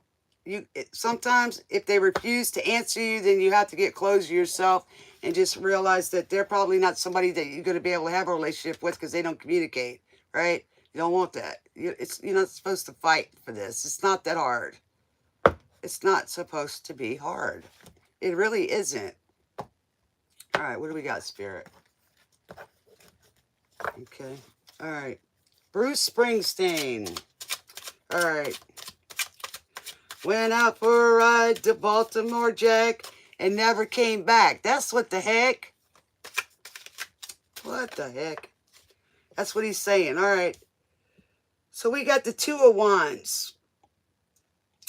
sometimes if they refuse to answer you, then you have to get close to yourself and just realize that they're probably not somebody that you're going to be able to have a relationship with, because they don't communicate, right? You don't want that. You're not supposed to fight for this. It's not that hard. It's not supposed to be hard. It really isn't. All right, what do we got, Spirit? Okay. All right. Bruce Springsteen. All right. Went out for a ride to Baltimore, Jack, and never came back. That's what the heck? What the heck? That's what he's saying. All right. So we got the Two of Wands.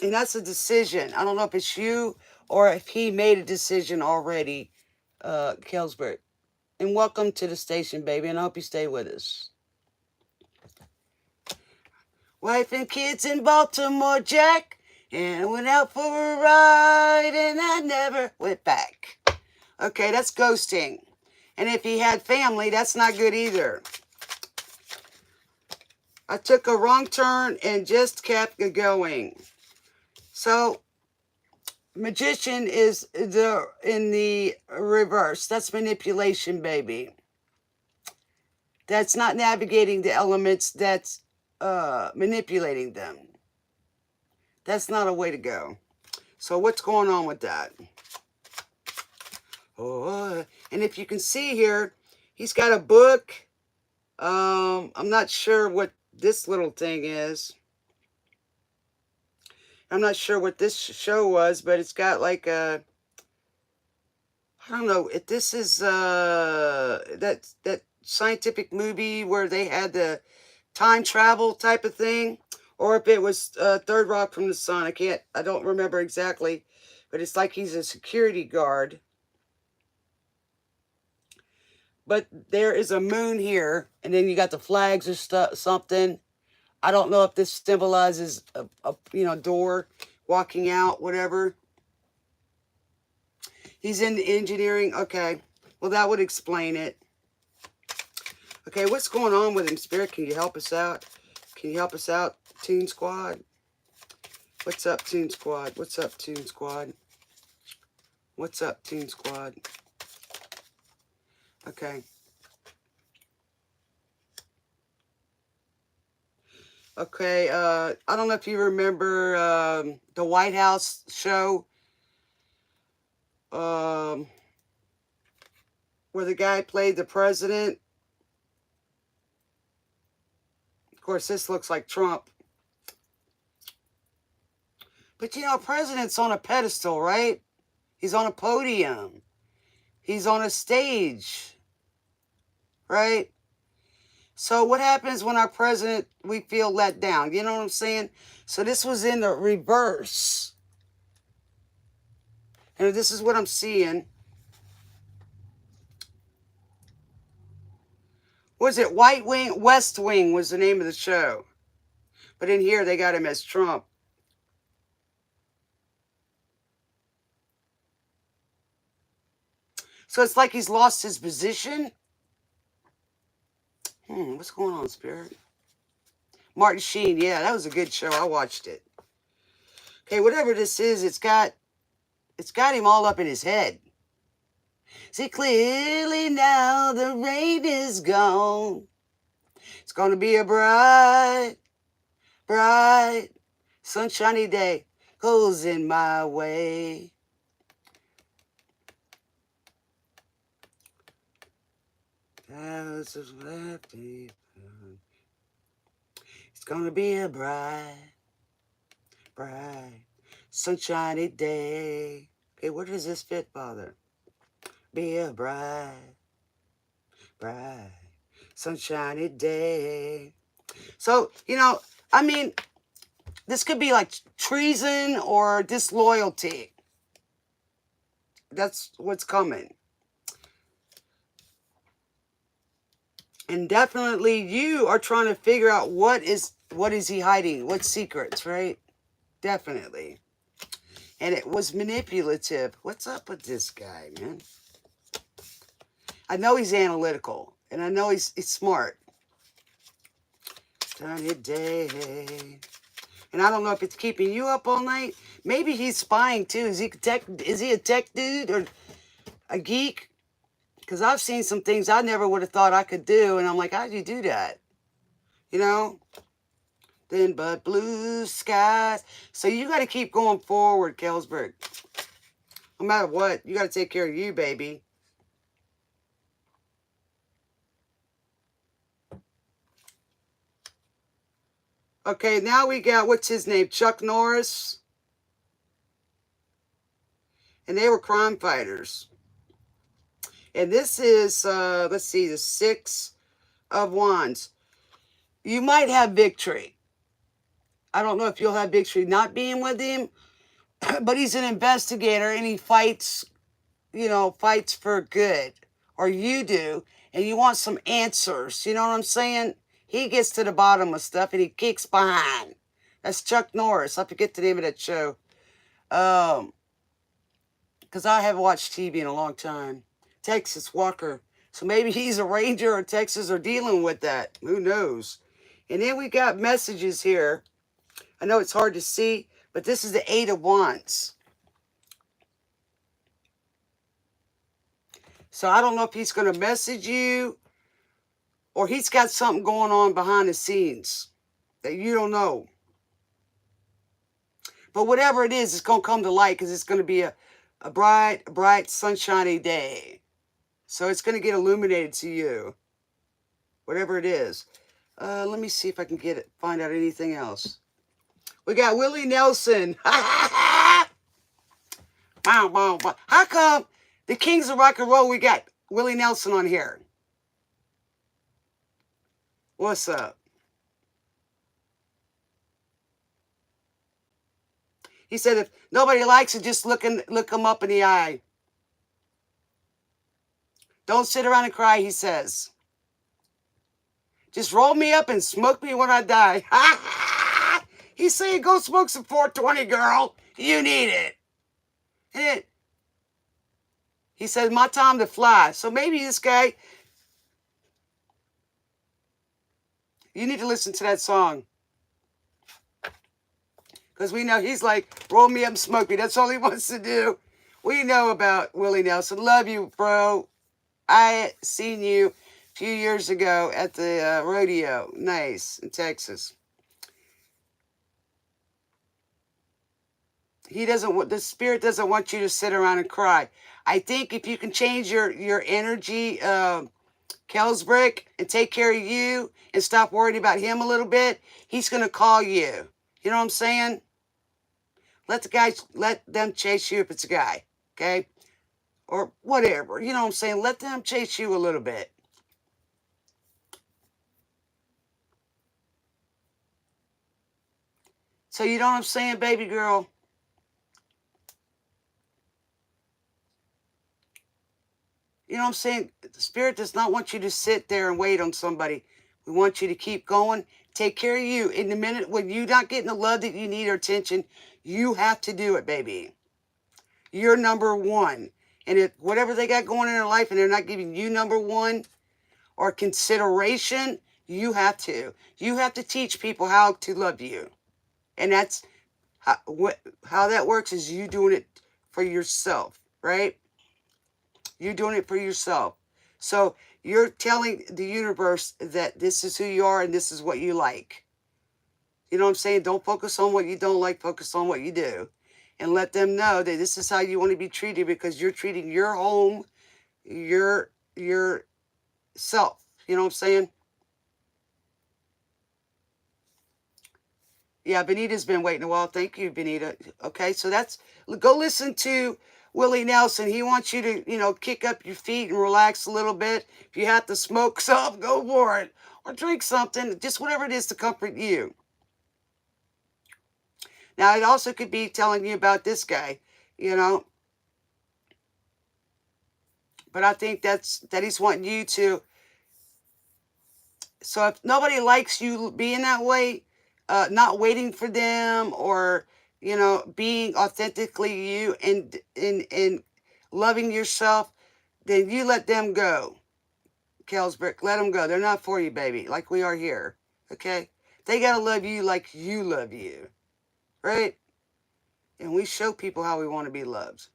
And that's a decision. I don't know if it's you or if he made a decision already, Kelsberg. And welcome to the station, baby, and I hope you stay with us. Wife and kids in Baltimore, Jack, and I went out for a ride, and I never went back. Okay, that's ghosting. And if he had family, that's not good either. I took a wrong turn and just kept going. So, Magician is in the reverse. That's manipulation, baby. That's not navigating the elements. That's manipulating them. That's not a way to go. So what's going on with that? Oh, and if you can see here, he's got a book. I'm not sure what this little thing is. I'm not sure what this show was, but it's got like a, I don't know if this is that scientific movie where they had the time travel type of thing, or if it was Third Rock from the Sun. I don't remember exactly, but it's like he's a security guard. But there is a moon here, and then you got the flags or something. I don't know if this symbolizes a door, walking out, whatever. He's in engineering. Okay. Well, that would explain it. Okay, what's going on with him, Spirit? Can you help us out? Can you help us out, Toon Squad? What's up, Toon Squad? What's up, Toon Squad? What's up, Toon Squad? Okay. Okay, I don't know if you remember the White House show. Where the guy played the president. Of course, this looks like Trump. But you know, president's on a pedestal, right? He's on a podium. He's on a stage, right? So what happens when our president, we feel let down? You know what I'm saying? So this was in the reverse. And this is what I'm seeing. Was it White Wing? West Wing was the name of the show. But in here, they got him as Trump. So it's like he's lost his position. What's going on, Spirit? Martin Sheen, yeah, that was a good show. I watched it. Okay, whatever this is, it's got him all up in his head. See, clearly now the rain is gone. It's gonna be a bright, bright, sunshiny day goes in my way. It's gonna be a bright, bright, sunshiny day. Okay, where does this fit, Father? Be a bright, bright, sunshiny day. So, I mean, this could be like treason or disloyalty. That's what's coming. And definitely you are trying to figure out what is he hiding? What secrets, right? Definitely. And it was manipulative. What's up with this guy, man? I know he's analytical. And I know he's smart. Sunny day. And I don't know if it's keeping you up all night. Maybe he's spying too. Is he a tech dude or a geek? Because I've seen some things I never would have thought I could do. And I'm like, how'd you do that? Then but blue skies. So you got to keep going forward, Kelsberg. No matter what, you got to take care of you, baby. Okay, now we got, what's his name? Chuck Norris. And they were crime fighters. And this is, let's see, the 6 of Wands. You might have victory. I don't know if you'll have victory not being with him, but he's an investigator and he fights, fights for good. Or you do, and you want some answers. You know what I'm saying? He gets to the bottom of stuff and he kicks behind. That's Chuck Norris. I forget the name of that show. Because I haven't watched TV in a long time. Texas Walker. So maybe he's a ranger or Texas or dealing with that. Who knows? And then we got messages here. I know it's hard to see, but this is the 8 of Wands. So I don't know if he's going to message you or he's got something going on behind the scenes that you don't know. But whatever it is, it's going to come to light because it's going to be a bright, sunshiny day. So it's going to get illuminated to you. Whatever it is. Let me see if I can find out anything else. We got Willie Nelson. How come the Kings of Rock and Roll, we got Willie Nelson on here? What's up? He said if nobody likes it, just look him up in the eye. Don't sit around and cry, he says. Just roll me up and smoke me when I die. He's saying go smoke some 420, girl. You need it. He says, my time to fly. So maybe this guy, you need to listen to that song. Because we know he's like, roll me up and smoke me. That's all he wants to do. We know about Willie Nelson. Love you, bro. I seen you a few years ago at the rodeo. Nice, in Texas. The spirit doesn't want you to sit around and cry. I think if you can change your energy, Kelsbrick, and take care of you and stop worrying about him a little bit, he's going to call you. You know what I'm saying? Let them chase you if it's a guy, okay? Or whatever, you know what I'm saying? Let them chase you a little bit. So you know what I'm saying, baby girl? You know what I'm saying? The spirit does not want you to sit there and wait on somebody. We want you to keep going. Take care of you. In the minute when you're not getting the love that you need or attention, you have to do it, baby. You're number one. And if whatever they got going in their life and they're not giving you number one, or consideration, you have to. You have to teach people how to love you. And that's how that works is you doing it for yourself, right? You're doing it for yourself. So you're telling the universe that this is who you are and this is what you like. You know what I'm saying? Don't focus on what you don't like, focus on what you do. And let them know that this is how you want to be treated because you're treating your home, your self. You know what I'm saying? Yeah, Benita's been waiting a while. Thank you, Benita. Okay, so go listen to Willie Nelson. He wants you to, kick up your feet and relax a little bit. If you have to smoke some, go for it. Or drink something, just whatever it is to comfort you. Now, it also could be telling you about this guy, but I think that he's wanting you to. So if nobody likes you being that way, not waiting for them or, being authentically you and loving yourself, then you let them go. Kelsbrick, let them go. They're not for you, baby, like we are here. Okay? They got to love you like you love you. Right? And we show people how we want to be loved.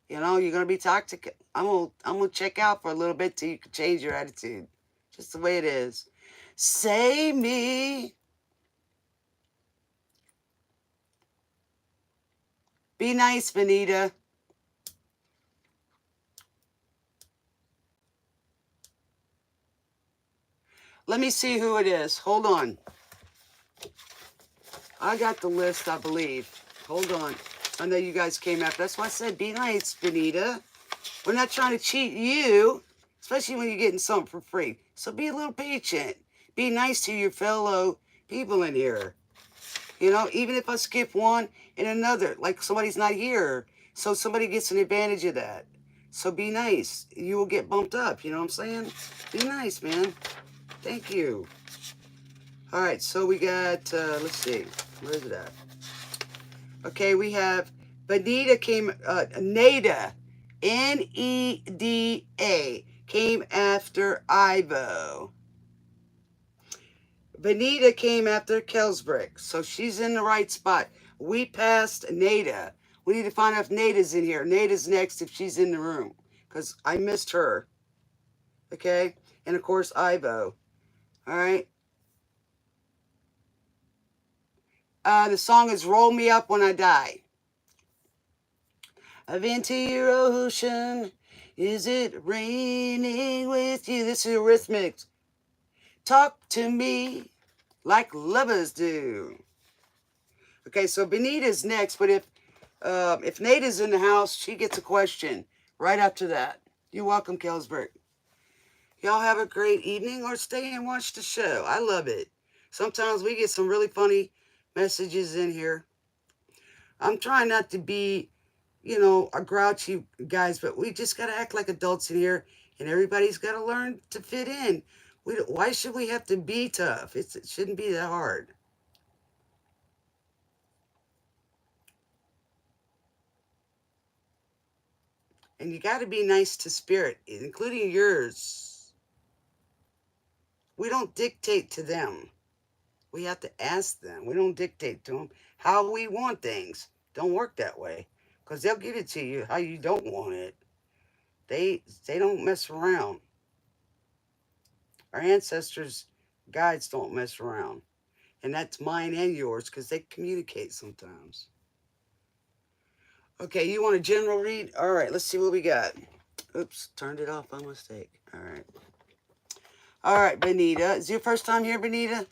You're going to be toxic. I'm gonna check out for a little bit till you can change your attitude. Just the way it is. Say me. Be nice, Benita. Let me see who it is. Hold on. I got the list, I believe. Hold on. I know you guys came after. That's why I said be nice, Benita. We're not trying to cheat you, especially when you're getting something for free. So be a little patient. Be nice to your fellow people in here. Even if I skip one and another, like somebody's not here, so somebody gets an advantage of that. So be nice. You will get bumped up. You know what I'm saying? Be nice, man. Thank you. All right, so we got, let's see. Where is it at? Okay, we have Benita Neda, Neda, came after Ivo. Benita came after Kelsbrick, so she's in the right spot. We passed Neda. We need to find out if Nada's in here. Nada's next if she's in the room, because I missed her. Okay? And, of course, Ivo. All right? The song is Roll Me Up When I Die. I've into your ocean. Is it raining with you? This is Eurythmics. Talk to me like lovers do. Okay, so Benita's next, but if Nada's in the house, she gets a question right after that. You're welcome, Kelsberg. Y'all have a great evening or stay and watch the show. I love it. Sometimes we get some really funny messages in here. I'm trying not to be, a grouchy guys, but we just got to act like adults in here, and everybody's got to learn to fit in. Why should we have to be tough? It shouldn't be that hard. And you got to be nice to spirit, including yours. We don't dictate to them. We have to ask them. We don't dictate to them how we want things. Don't work that way, because they'll give it to you how you don't want it. They don't mess around. Our ancestors' guides don't mess around. And that's mine and yours, because they communicate sometimes. Okay, you want a general read? All right, let's see what we got. Oops, turned it off by mistake. All right. All right, Benita. Is it your first time here, Benita?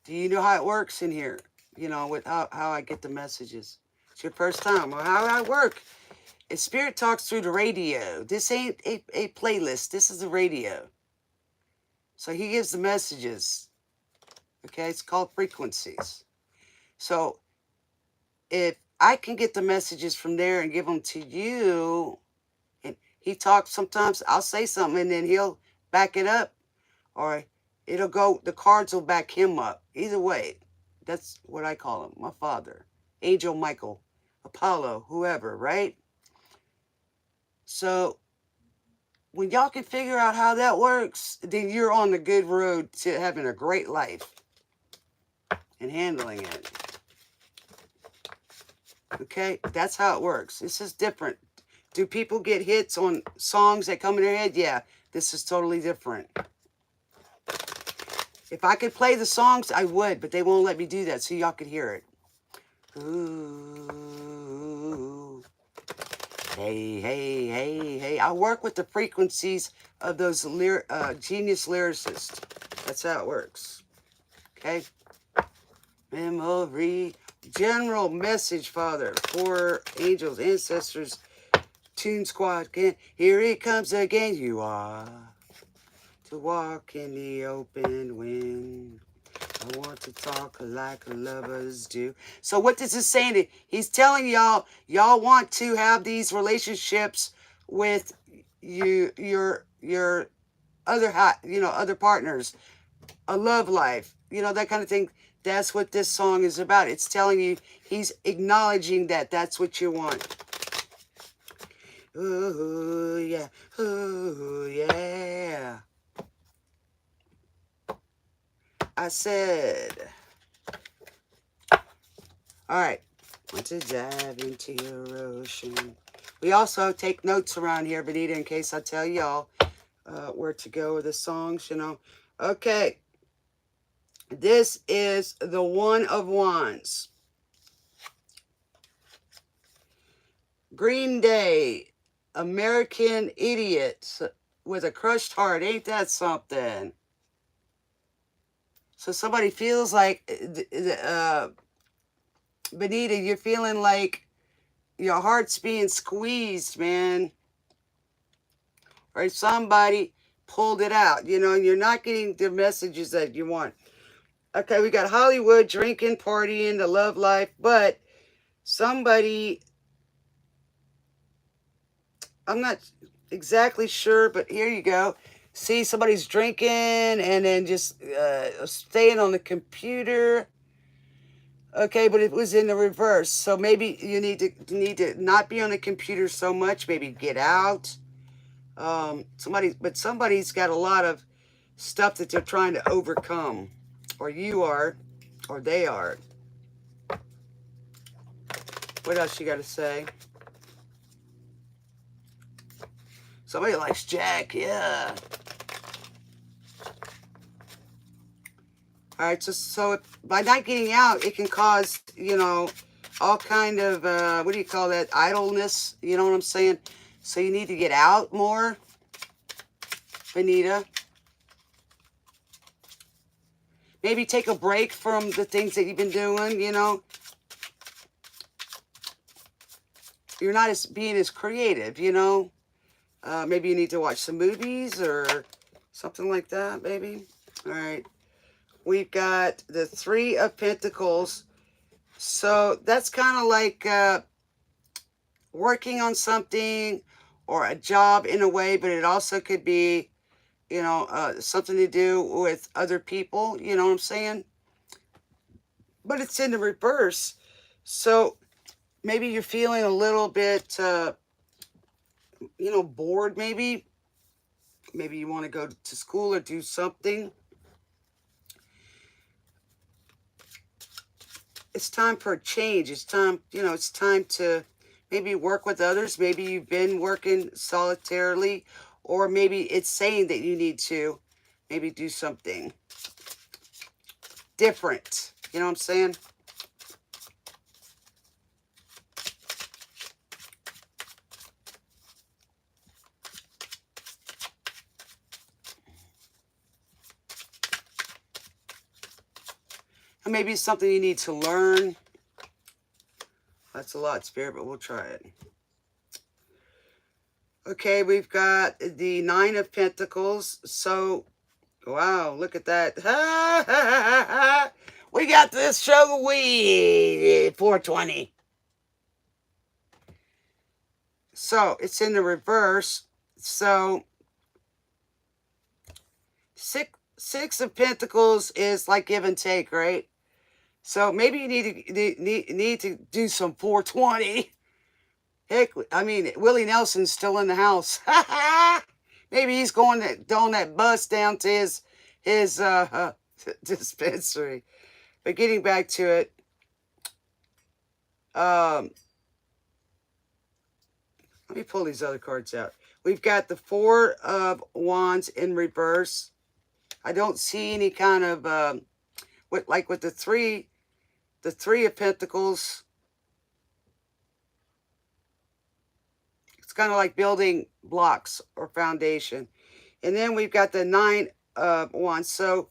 Do you know how it works in here? With how I get the messages. It's your first time. Well, how I work is Spirit talks through the radio. This ain't a playlist. This is the radio. So he gives the messages. Okay, it's called frequencies. So if I can get the messages from there and give them to you, and he talks sometimes, I'll say something and then he'll back it up, or the cards will back him up. Either way, that's what I call him, my father, Angel Michael, Apollo, whoever, right? So when y'all can figure out how that works, then you're on the good road to having a great life and handling it. Okay, that's how it works. This is different. Do people get hits on songs that come in their head? Yeah, this is totally different. If I could play the songs, I would, but they won't let me do that so y'all could hear it. Ooh. Hey, hey, hey, hey. I work with the frequencies of those genius lyricists. That's how it works. Okay? Memory. General message, Father, for angels, ancestors, Tune Squad. Here it comes again. You are to walk in the open wind. I want to talk like lovers do. So what this is saying, he's telling y'all want to have these relationships with your other other partners, a love life, that kind of thing. That's what this song is about. It's telling you, he's acknowledging that that's what you want. Ooh, yeah. Ooh, yeah. I said, all right, want to dive into your ocean. We also take notes around here, Benita, in case I tell y'all where to go with the songs, Okay. This is the One of Wands. Green Day, American Idiot with a crushed heart. Ain't that something? So somebody feels like, Benita, you're feeling like your heart's being squeezed, man. Or somebody pulled it out, and you're not getting the messages that you want. Okay, we got Hollywood, drinking, partying, the love life, but somebody, I'm not exactly sure, but here you go. See, somebody's drinking and then just staying on the computer. Okay, but it was in the reverse. So maybe you need to not be on the computer so much. Maybe get out. Somebody's got a lot of stuff that they're trying to overcome, or you are, or they are. What else you got to say? Somebody likes Jack, yeah. All right, so by not getting out, it can cause, all kind of, what do you call that, idleness, you know what I'm saying? So you need to get out more, Benita. Maybe take a break from the things that you've been doing, You're not being as creative, Maybe you need to watch some movies or something like that, maybe. All right. We've got the Three of Pentacles. So that's kind of like working on something or a job in a way, but it also could be, something to do with other people, you know what I'm saying? But it's in the reverse. So maybe you're feeling a little bit, bored maybe. Maybe you want to go to school or do something. It's time for a change. It's time, it's time to maybe work with others. Maybe you've been working solitarily, or maybe it's saying that you need to maybe do something different. You know what I'm saying? And maybe it's something you need to learn. That's a lot, Spirit, but we'll try it. Okay, we've got the Nine of Pentacles. So, wow, look at that. We got this show, 420. So, it's in the reverse. So, Six of Pentacles is like give and take, right? So maybe you need to do some 420. Heck, I mean, Willie Nelson's still in the house. Maybe he's going on that bus down to his dispensary. But getting back to it, let me pull these other cards out. We've got the Four of Wands in reverse. I don't see any kind of with the Three of Pentacles. It's kind of like building blocks or foundation. And then we've got the Nine of Wands. So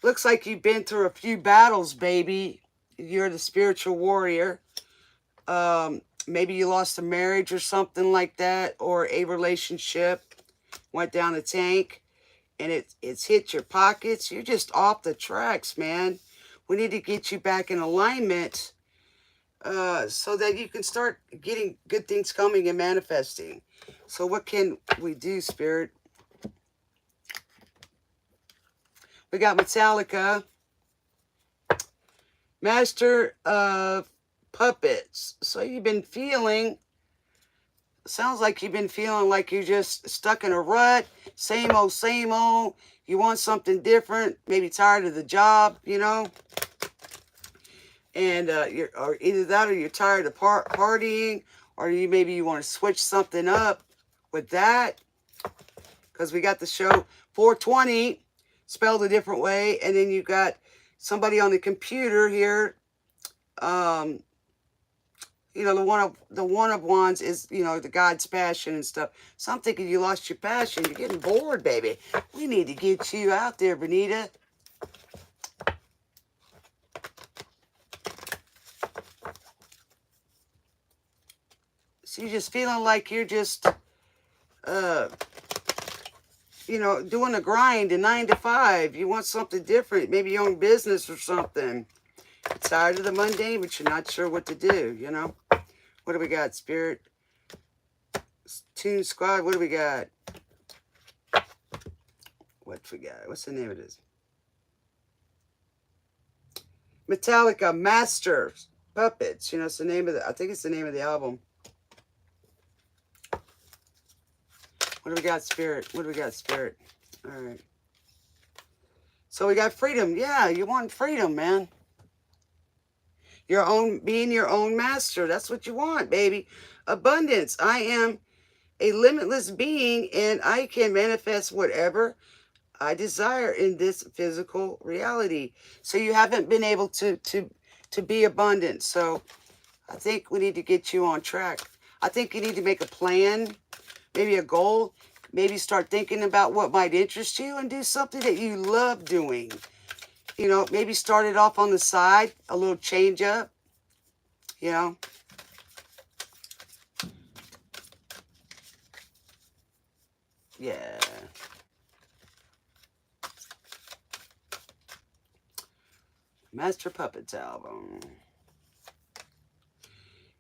looks like you've been through a few battles, baby. You're the spiritual warrior. Maybe you lost a marriage or something like that, or a relationship went down the tank, and it's hit your pockets. You're just off the tracks, man. We need to get you back in alignment so that you can start getting good things coming and manifesting. So what can we do, Spirit? We got Metallica, Master of Puppets. So you've been feeling, sounds like you've been feeling like you're just stuck in a rut, same old, same old. You want something different, maybe tired of the job, you know. And or either that, or you're tired of partying, or maybe you want to switch something up with that. Because we got the show 420 spelled a different way, and then you got somebody on the computer here. You know, the one of wands is, you know, the God's passion and stuff. So I'm thinking you lost your passion. You're getting bored, baby. We need to get you out there, Benita. So you're just feeling like you're just, you know, doing a grind, a 9 to 5. You want something different. Maybe your own business or something. You're tired of the mundane, but you're not sure what to do, you know. What do we got, Spirit? Tune Squad, what do we got? What we got? What's the name of this? Metallica, Master Puppets. You know, it's the name of the, I think it's the name of the album. What do we got, Spirit? What do we got, Spirit? All right. So we got freedom. Yeah, you want freedom, man. Your own, being your own master. That's what you want, baby. Abundance. I am a limitless being, and I can manifest whatever I desire in this physical reality. So you haven't been able to be abundant. So I think we need to get you on track. I think you need to make a plan, maybe a goal, maybe start thinking about what might interest you and do something that you love doing. You know, maybe start it off on the side, a little change up, you know. Yeah. Master Puppets album.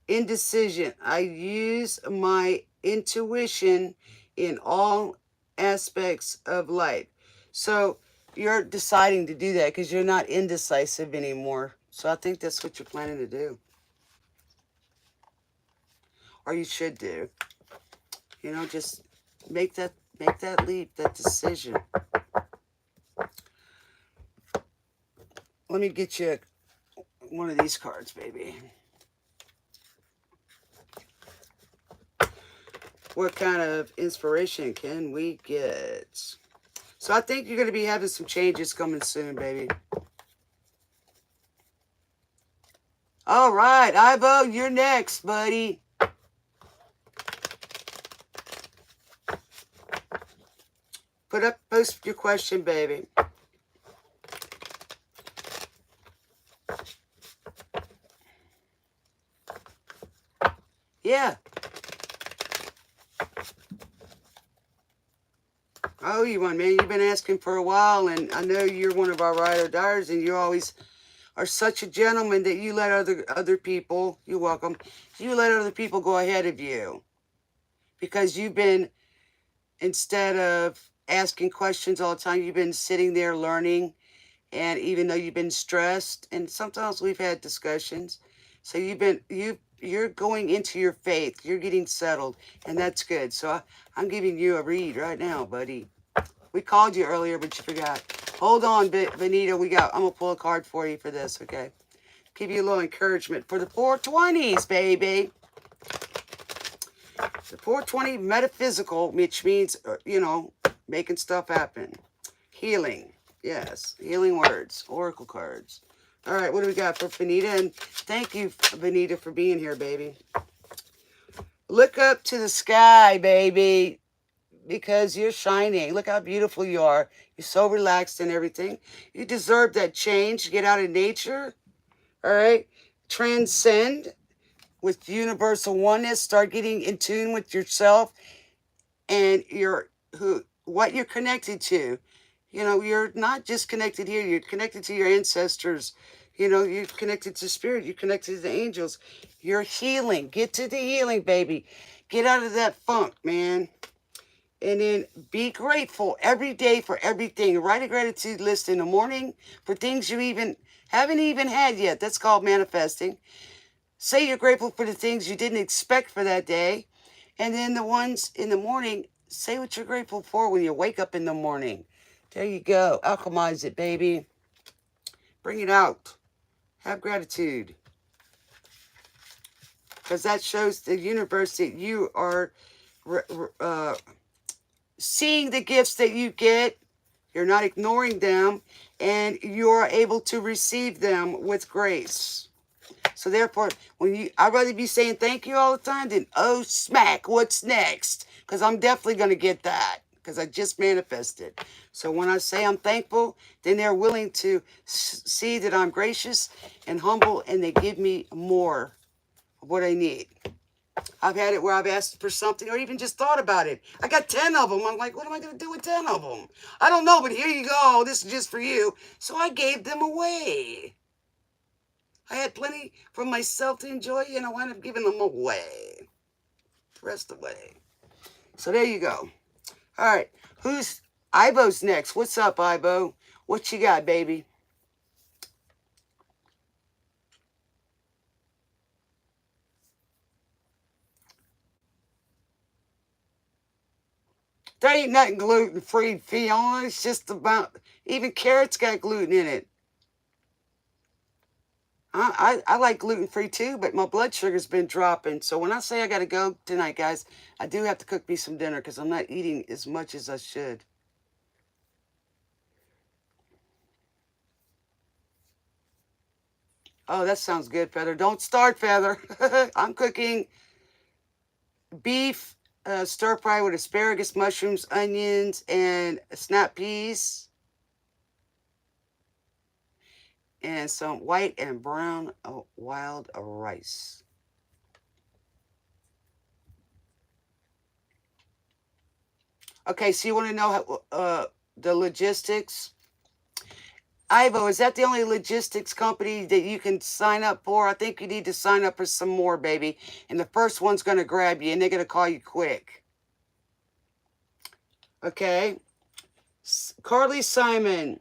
Indecision. I use my intuition in all aspects of life. So you're deciding to do that because you're not indecisive anymore. So I think that's what you're planning to do. Or you should do. You know, just make that leap, that decision. Let me get you one of these cards, baby. What kind of inspiration can we get? So I think you're going to be having some changes coming soon, baby. All right, Ivo, you're next, buddy. Post your question, baby. Yeah. I owe you one, man. You've been asking for a while, and I know you're one of our ride or diers, and you always are such a gentleman that you let other people, you're welcome, you let other people go ahead of you. Because you've been, instead of asking questions all the time, you've been sitting there learning And even though you've been stressed, and sometimes we've had discussions, so you're going into your faith. You're getting settled, and that's good. So I'm giving you a read right now, buddy. We called you earlier, but you forgot. Hold on, Benita. I'm gonna pull a card for you for this, okay? Give you a little encouragement for the 420s, baby. The 420 metaphysical, which means, making stuff happen. Healing. Yes, healing words, oracle cards. All right, what do we got for Benita? And thank you, Benita, for being here, baby. Look up to the sky, baby, because you're shining. Look how beautiful you are. You're so relaxed and everything. You deserve that change. Get out of nature, all right? Transcend with universal oneness. Start getting in tune with yourself and what you're connected to. You're not just connected here. You're connected to your ancestors. You're connected to spirit. You're connected to the angels. You're healing. Get to the healing, baby. Get out of that funk, man. And then be grateful every day for everything. Write a gratitude list in the morning for things you haven't even had yet. That's called manifesting. Say you're grateful for the things you didn't expect for that day. And then the ones in the morning, say what you're grateful for when you wake up in the morning. There you go. Alchemize it, baby. Bring it out. Have gratitude. Because that shows the universe that you are seeing the gifts that you get. You're not ignoring them. And you're able to receive them with grace. So therefore, I'd rather be saying thank you all the time than, oh, smack, what's next? Because I'm definitely going to get that. Because I just manifested. So when I say I'm thankful, then they're willing to see that I'm gracious and humble, and they give me more of what I need. I've had it where I've asked for something or even just thought about it. I got 10 of them. I'm like, what am I going to do with 10 of them? I don't know, but here you go. This is just for you. So I gave them away. I had plenty for myself to enjoy, and I wound up giving them away. The rest away. So there you go. All right, Ibo's next? What's up, Ibo? What you got, baby? There ain't nothing gluten-free, Fiona. It's just about, even carrots got gluten in it. I like gluten-free too, but my blood sugar's been dropping. So when I say I got to go tonight, guys, I do have to cook me some dinner because I'm not eating as much as I should. Oh, that sounds good, Feather. Don't start, Feather. I'm cooking beef stir fry with asparagus, mushrooms, onions, and snap peas. And some white and brown wild rice. Okay, so you want to know how, the logistics? Ivo, is that the only logistics company that you can sign up for? I think you need to sign up for some more, baby. And the first one's going to grab you, and they're going to call you quick. Okay. Carly Simon.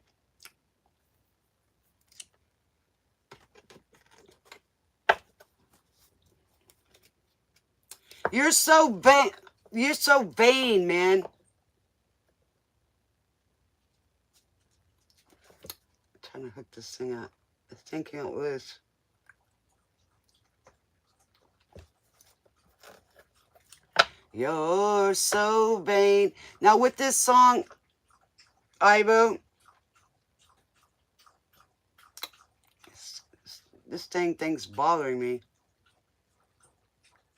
You're so vain. You're so vain, man. I'm trying to hook this thing up. This thing can't loose. You're so vain. Now with this song, Ivo, this thing's bothering me.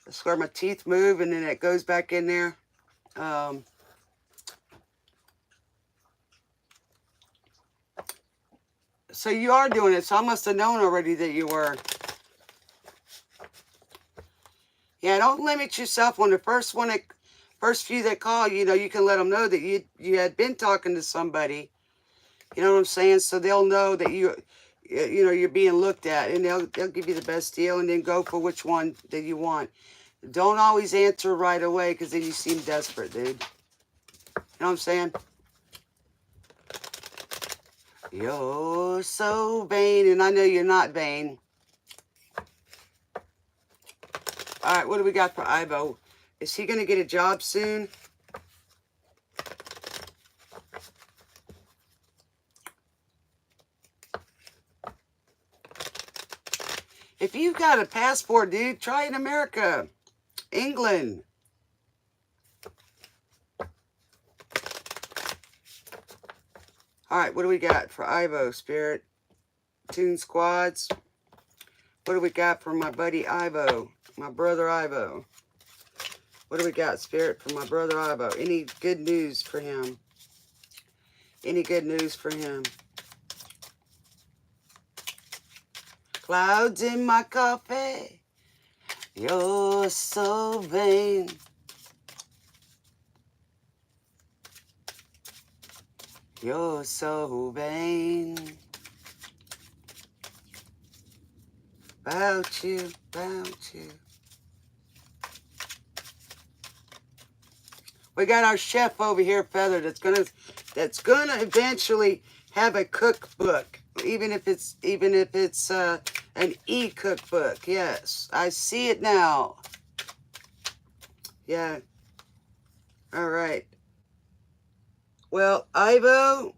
I swear my teeth move and then it goes back in there. So you are doing it. So I must have known already that you were. Yeah, don't limit yourself on the first few that call. You can let them know that you had been talking to somebody. You know what I'm saying? So they'll know that you're being looked at, and they'll give you the best deal, and then go for which one that you want. Don't always answer right away, because then you seem desperate, dude. You know what I'm saying? You're so vain, and I know you're not vain. All right, what do we got for Ivo? Is he going to get a job soon? If you've got a passport, dude, try in America, England. All right, what do we got for Ivo, Spirit? Tune squads. What do we got for my buddy Ivo? My brother Ivo. What do we got, Spirit, for my brother Ivo? Any good news for him? Any good news for him? Clouds in my coffee. You're so vain. You're so vain. About you, about you. We got our chef over here, Feather, that's gonna eventually have a cookbook, even if it's an e-cookbook. Yes, I see it now. Yeah. All right. Well, Ivo,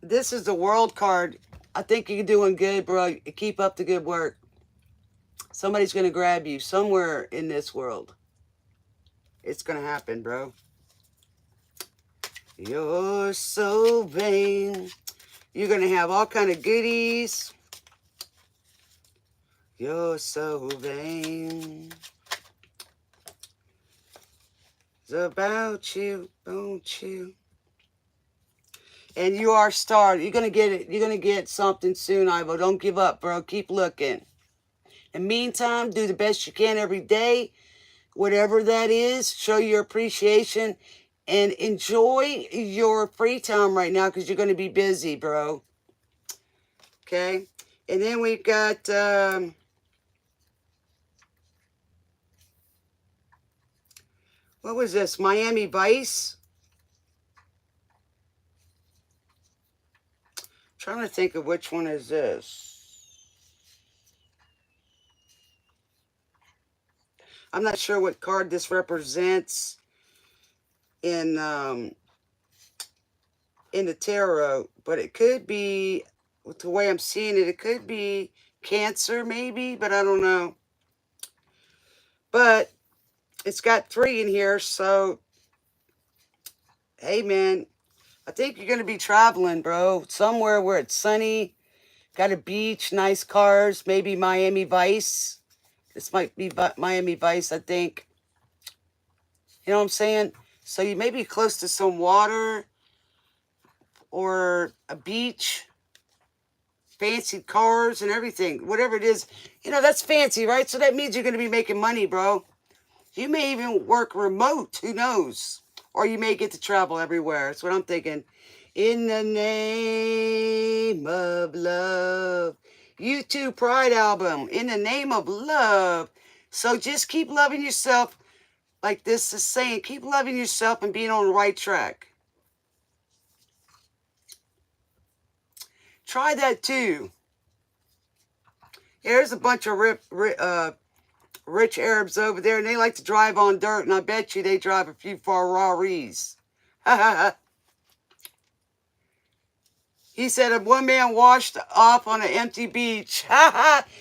this is the world card. I think you're doing good, bro. Keep up the good work. Somebody's going to grab you somewhere in this world. It's going to happen, bro. You're so vain. You're going to have all kind of goodies. You're so vain. It's about you, don't you? And you are starred. You're going to get it. You're going to get something soon, Ivo. Don't give up, bro. Keep looking. In the meantime, do the best you can every day. Whatever that is, show your appreciation and enjoy your free time right now because you're going to be busy, bro. Okay? And then we've got... what was this? Miami Vice? Trying to think of which one is this. I'm not sure what card this represents in the tarot, but it could be, with the way I'm seeing it, it could be Cancer maybe, but I don't know. But it's got 3 in here, so hey man, I think you're gonna be traveling, bro, somewhere where it's sunny, got a beach, nice cars, maybe Miami Vice. This might be Miami Vice, I think. You know what I'm saying? So you may be close to some water or a beach, fancy cars and everything, whatever it is. You know, that's fancy, right? So that means you're going to be making money, bro. You may even work remote. Who knows? Or you may get to travel everywhere. That's what I'm thinking. In the name of love. U2 Pride album. In the name of love. So just keep loving yourself. Like this is saying, keep loving yourself and being on the right track. Try that too. There's a bunch of rich Arabs over there, and they like to drive on dirt, and I bet you they drive a few Ferraris. He said if one man washed off on an empty beach.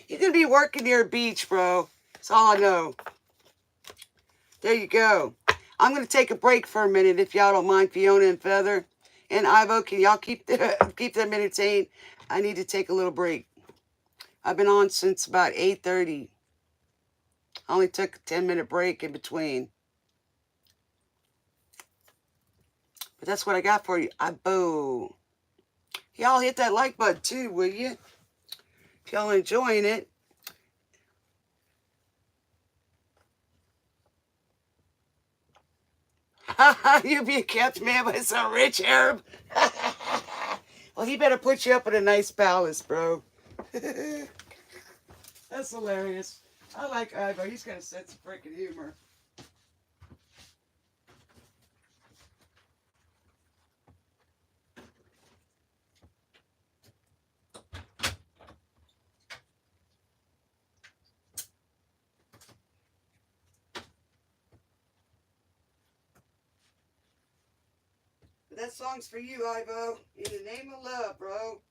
You're going to be working near a beach, bro. That's all I know. There you go. I'm going to take a break for a minute, if y'all don't mind, Fiona and Feather. And Ivo, can y'all keep them entertained? I need to take a little break. I've been on since about 8:30. I only took a 10-minute break in between. But that's what I got for you. Ivo. Y'all hit that like button too, will you? If y'all enjoying it. You be kept, man, by some rich Arab. Well, he better put you up in a nice palace, bro. That's hilarious. I like Ivo. He's got a sense of freaking humor. That song's for you, Ivo. In the name of love, bro.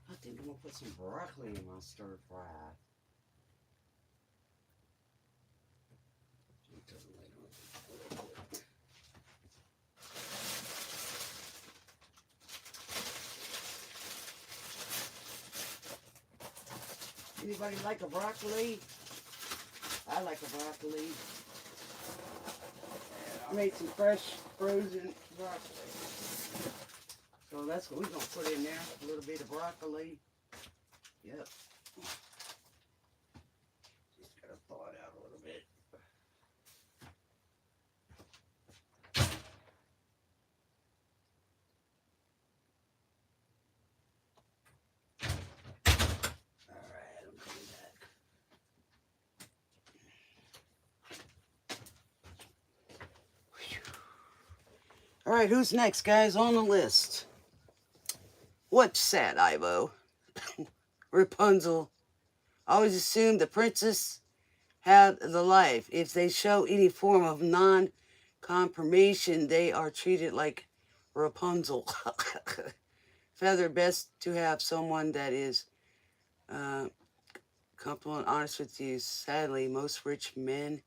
I think I'm gonna put some broccoli in my stir fry. Anybody like a broccoli? I like a broccoli. I made some fresh frozen broccoli. So that's what we're gonna put in there. A little bit of broccoli. Yep. Just gotta thaw it out a little bit. Alright, I'm coming back. Alright, who's next, guys, on the list? What's that, Ivo? Rapunzel. I always assumed the princess had the life. If they show any form of non-confirmation, they are treated like Rapunzel. Feather, best to have someone that is comfortable and honest with you. Sadly, most rich men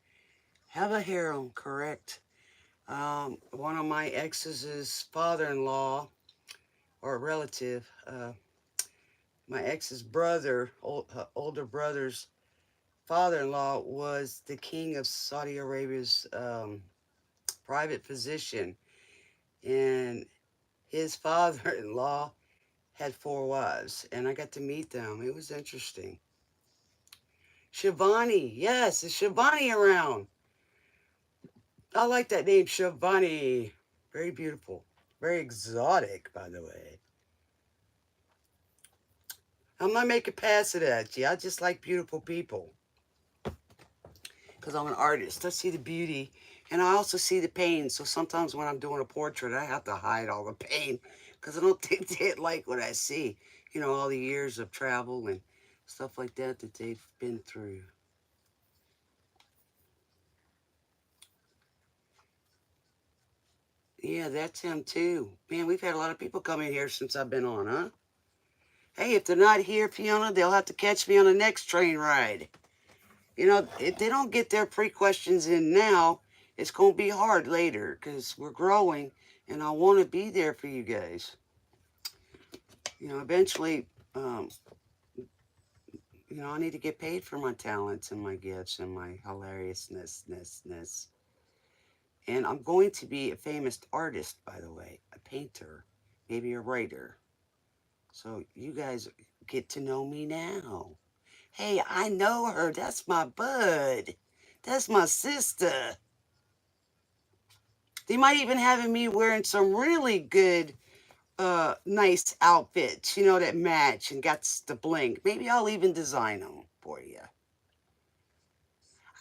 have a harem, correct? One of my ex's father-in-law, or relative, my ex's brother, older brother's father-in-law was the king of Saudi Arabia's private physician, and his father-in-law had 4 wives, and I got to meet them. It was interesting. Shivani, yes, is Shivani around? I like that name, Shivani. Very beautiful, very exotic, by the way. I'm not making pass it at you. I just like beautiful people. Because I'm an artist. I see the beauty. And I also see the pain. So sometimes when I'm doing a portrait, I have to hide all the pain. Because I don't think they'd like what I see. You know, all the years of travel and stuff like that that they've been through. Yeah, that's him too. Man, we've had a lot of people come in here since I've been on, huh? Hey, if they're not here, Fiona, they'll have to catch me on the next train ride. You know, if they don't get their pre-questions in now, it's going to be hard later because we're growing and I want to be there for you guys. You know, eventually, you know, I need to get paid for my talents and my gifts and my hilariousness. And I'm going to be a famous artist, by the way, a painter, maybe a writer. So you guys get to know me now. Hey, I know her. That's my bud. That's my sister. They might even have me wearing some really good, nice outfits, you know, that match and got the bling. Maybe I'll even design them for you.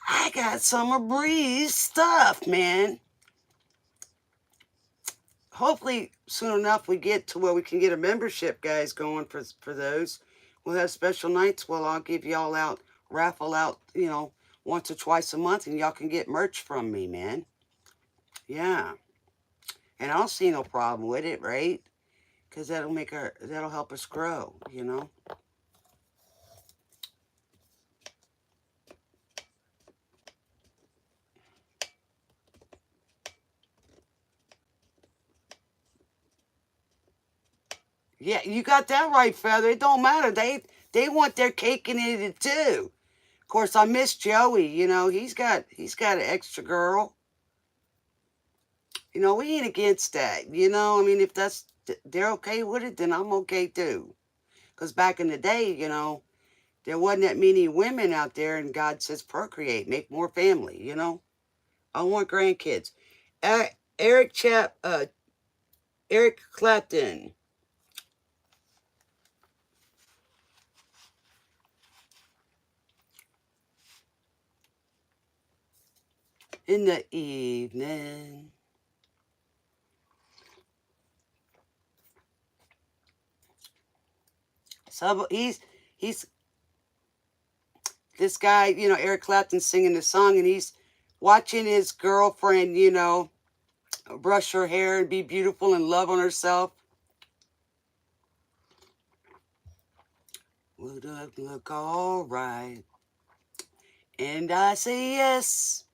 I got some of Brie's stuff, man. Hopefully, soon enough, we get to where we can get a membership, guys, going for those. We'll have special nights. Well, I'll give y'all out, raffle out, you know, once or twice a month, and y'all can get merch from me, man. Yeah. And I don't see no problem with it, right? Because that'll help us grow, you know? Yeah, you got that right, Feather. It don't matter. They They want their cake and eat it too. Of course, I miss Joey. You know, he's got an extra girl. You know, we ain't against that. You know, I mean, if they're okay with it, then I'm okay too. Because back in the day, you know, there wasn't that many women out there, and God says procreate, make more family. You know, I want grandkids. Eric Clapton. In the evening. So he's this guy, you know, Eric Clapton singing the song, and he's watching his girlfriend, you know, brush her hair and be beautiful and love on herself. Would I look all right? And I say yes.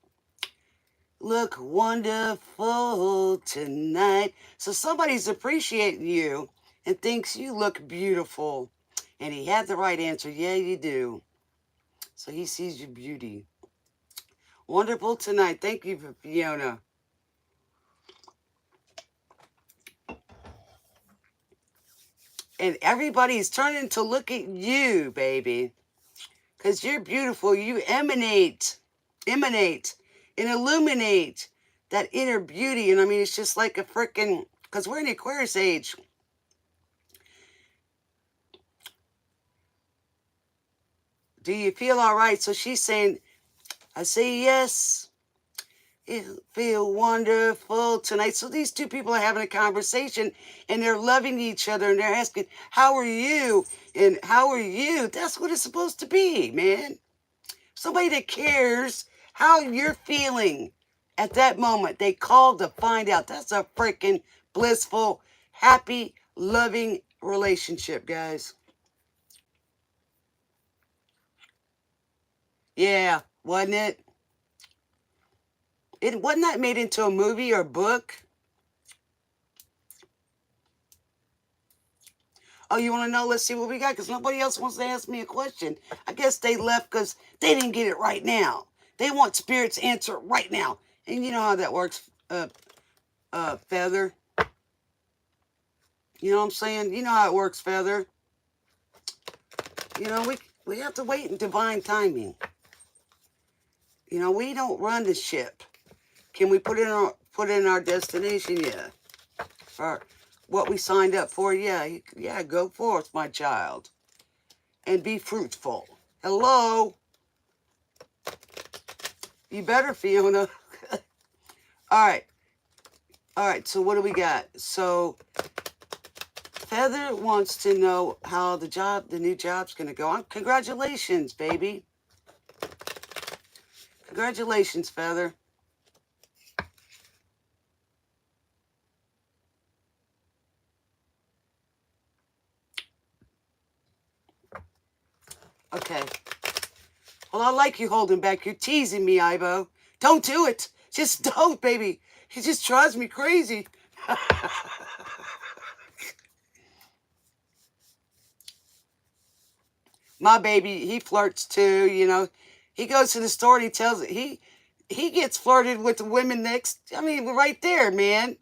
Look wonderful tonight. So somebody's appreciating you and thinks you look beautiful. And he had the right answer. Yeah, you do. So he sees your beauty. Wonderful tonight. Thank you, Fiona. And everybody's turning to look at you, baby. Because you're beautiful. You emanate, and illuminate that inner beauty. And I mean, it's just like a freaking, because we're in the Aquarius age. Do you feel all right? So she's saying, I say yes. It'll feel wonderful tonight. So these two people are having a conversation and they're loving each other and they're asking, how are you? And how are you? That's what it's supposed to be, man. Somebody that cares how you're feeling at that moment. They call to find out. That's a freaking blissful, happy, loving relationship, guys. Yeah, wasn't it? It wasn't that made into a movie or book? Oh, you want to know? Let's see what we got, because nobody else wants to ask me a question. I guess they left because they didn't get it right now. They want Spirit's answer right now. And you know how that works, Feather. You know what I'm saying? You know how it works, Feather. You know, we have to wait in divine timing. You know, we don't run the ship. Can we put in our destination? Yeah. For what we signed up for? Yeah. Yeah, go forth, my child. And be fruitful. Hello? You better, Fiona. All right. All right, so what do we got? So Feather wants to know how the new job's going to go on. Congratulations, baby. Congratulations, Feather. Okay. Well, I like you holding back. You're teasing me, Ibo. Don't do it. Just don't, baby. It just drives me crazy. My baby, he flirts too, you know. He goes to the store and he tells it. He gets flirted with the women next. I mean, we're right there, man.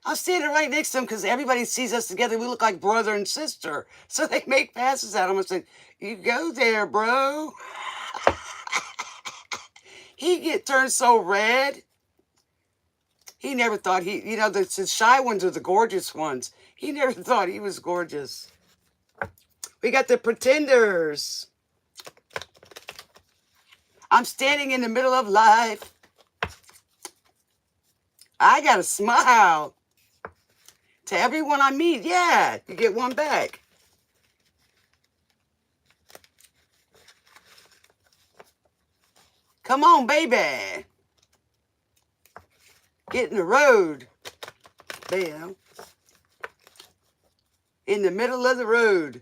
I'm standing right next to him because everybody sees us together. We look like brother and sister. So they make passes at him and say, you go there, bro. He turned so red. He never thought you know, the shy ones are the gorgeous ones. He never thought he was gorgeous. We got the pretenders. I'm standing in the middle of life. I got to smile. To everyone I meet, yeah, you get one back. Come on, baby. Get in the road. Bam. In the middle of the road.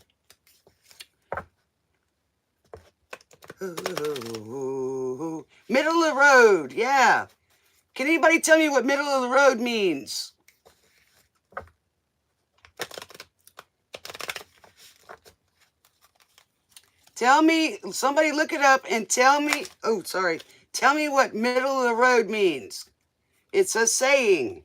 Ooh. Middle of the road, yeah. Can anybody tell me what middle of the road means? Tell me, somebody look it up and tell me, oh, sorry. Tell me what middle of the road means. It's a saying.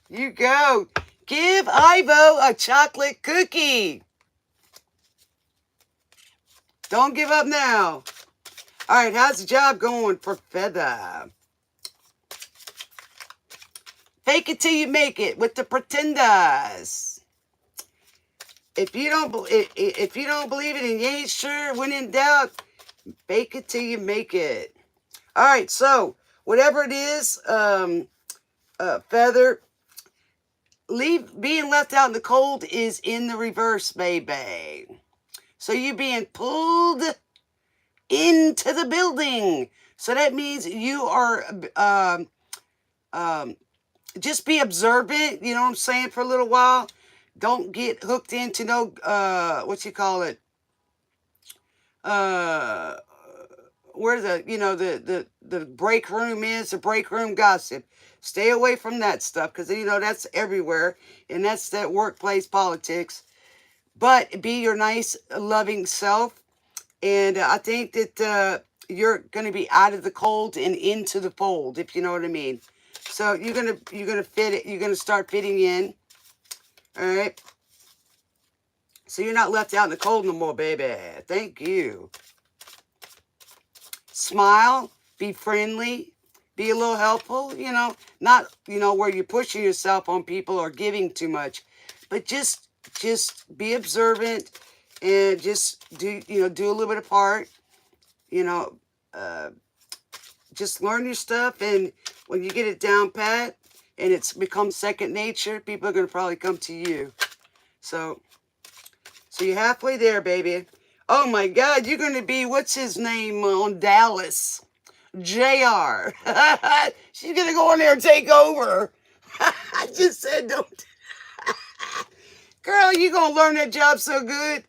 You go. Give Ivo a chocolate cookie. Don't give up now. All right, how's the job going for Feather? Fake it till you make it with the pretenders. If you don't believe it and you ain't sure, when in doubt, fake it till you make it. All right, so whatever it is, Feather, being left out in the cold is in the reverse, baby. So you being pulled into the building. So that means you are just be observant, you know what I'm saying, for a little while. Don't get hooked into no where the break room is, the break room gossip. Stay away from that stuff, because that's everywhere, and that's that workplace politics. But be your nice, loving self, and I think that you're going to be out of the cold and into the fold, if you know what I mean. So you're gonna fit it. You're gonna start fitting in. All right. So you're not left out in the cold no more, baby. Thank you. Smile. Be friendly. Be a little helpful. Not where you're pushing yourself on people or giving too much, but just be observant and just do a little bit of part. Just learn your stuff, and when you get it down pat and it's become second nature, people are going to probably come to you. So you're halfway there, baby. Oh my God, you're going to be, what's his name on Dallas? JR. She's going to go in there and take over. I just said don't. Girl, you're going to learn that job so good.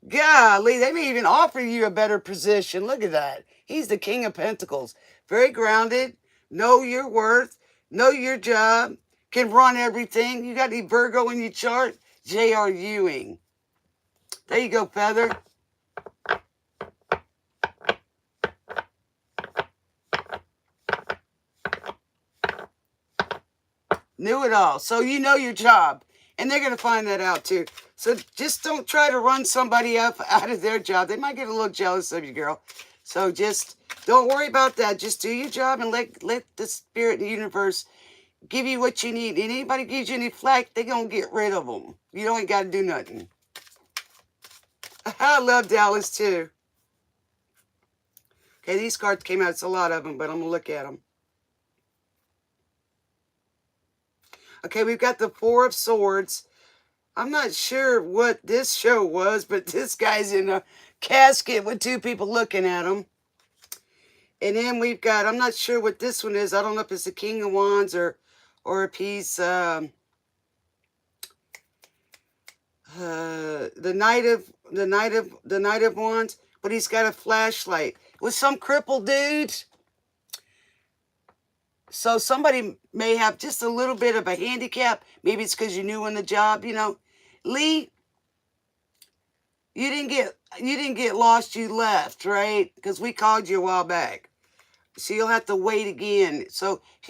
Golly, they may even offer you a better position. Look at that. He's the King of Pentacles. Very grounded. Know your worth. Know your job. Can run everything. You got any Virgo in your chart? J.R. Ewing. There you go, Feather. Knew it all. So you know your job. And they're going to find that out too. So just don't try to run somebody up out of their job. They might get a little jealous of you, girl. So just don't worry about that. Just do your job and let the spirit and the universe give you what you need. And anybody gives you any flack, they're going to get rid of them. You ain't got to do nothing. I love Dallas too. Okay, these cards came out. It's a lot of them, but I'm going to look at them. Okay, we've got the Four of Swords. I'm not sure what this show was, but this guy's in a casket with two people looking at him. And then we've got, I'm not sure what this one is. I don't know if it's the King of Wands or if he's the Knight of Wands, but he's got a flashlight with some crippled dude. So somebody may have just a little bit of a handicap. Maybe it's because you're new on the job, Lee, you didn't get lost, you left, right? Because we called you a while back. So you'll have to wait again. So if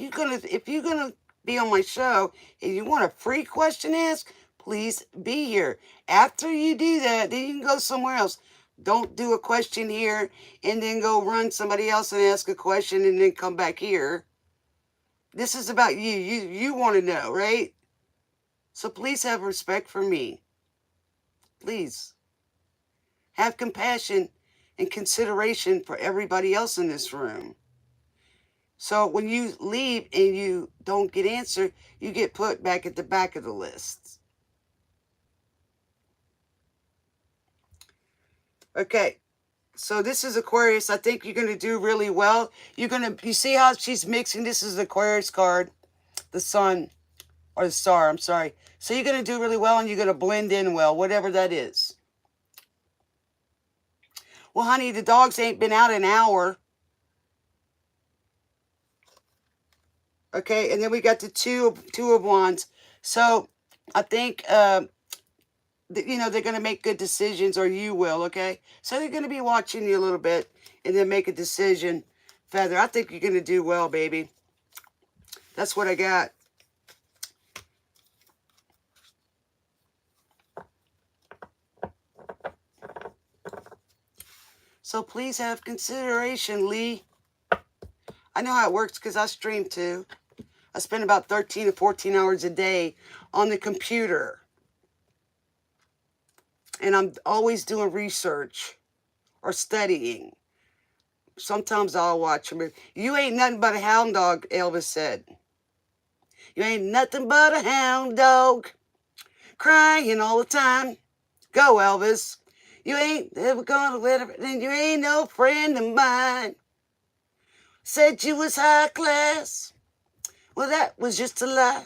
you're gonna be on my show and you want a free question asked, please be here. After you do that, then you can go somewhere else. Don't do a question here and then go run somebody else and ask a question and then come back here. This is about you. You want to know, right? So please have respect for me. Please. Have compassion and consideration for everybody else in this room. So when you leave and you don't get answered, you get put back at the back of the list. Okay. So this is Aquarius. I think you're going to do really well. You see how she's mixing? This is the Aquarius card, the sun, or the star, I'm sorry. So you're going to do really well, and you're going to blend in well, whatever that is. Well, honey, the dogs ain't been out an hour. Okay, and then we got the two of wands. So I think you know, they're going to make good decisions, or you will. Okay, so they're going to be watching you a little bit and then make a decision. Feather, I think you're going to do well, baby. That's what I got. So please have consideration, Lee. I know how it works because I stream too. I spend about 13 to 14 hours a day on the computer. And I'm always doing research or studying. Sometimes I'll watch them. You ain't nothing but a hound dog, Elvis said. You ain't nothing but a hound dog, crying all the time. Go, Elvis. You ain't ever gonna let her, and you ain't no friend of mine. Said you was high class. Well, that was just a lie.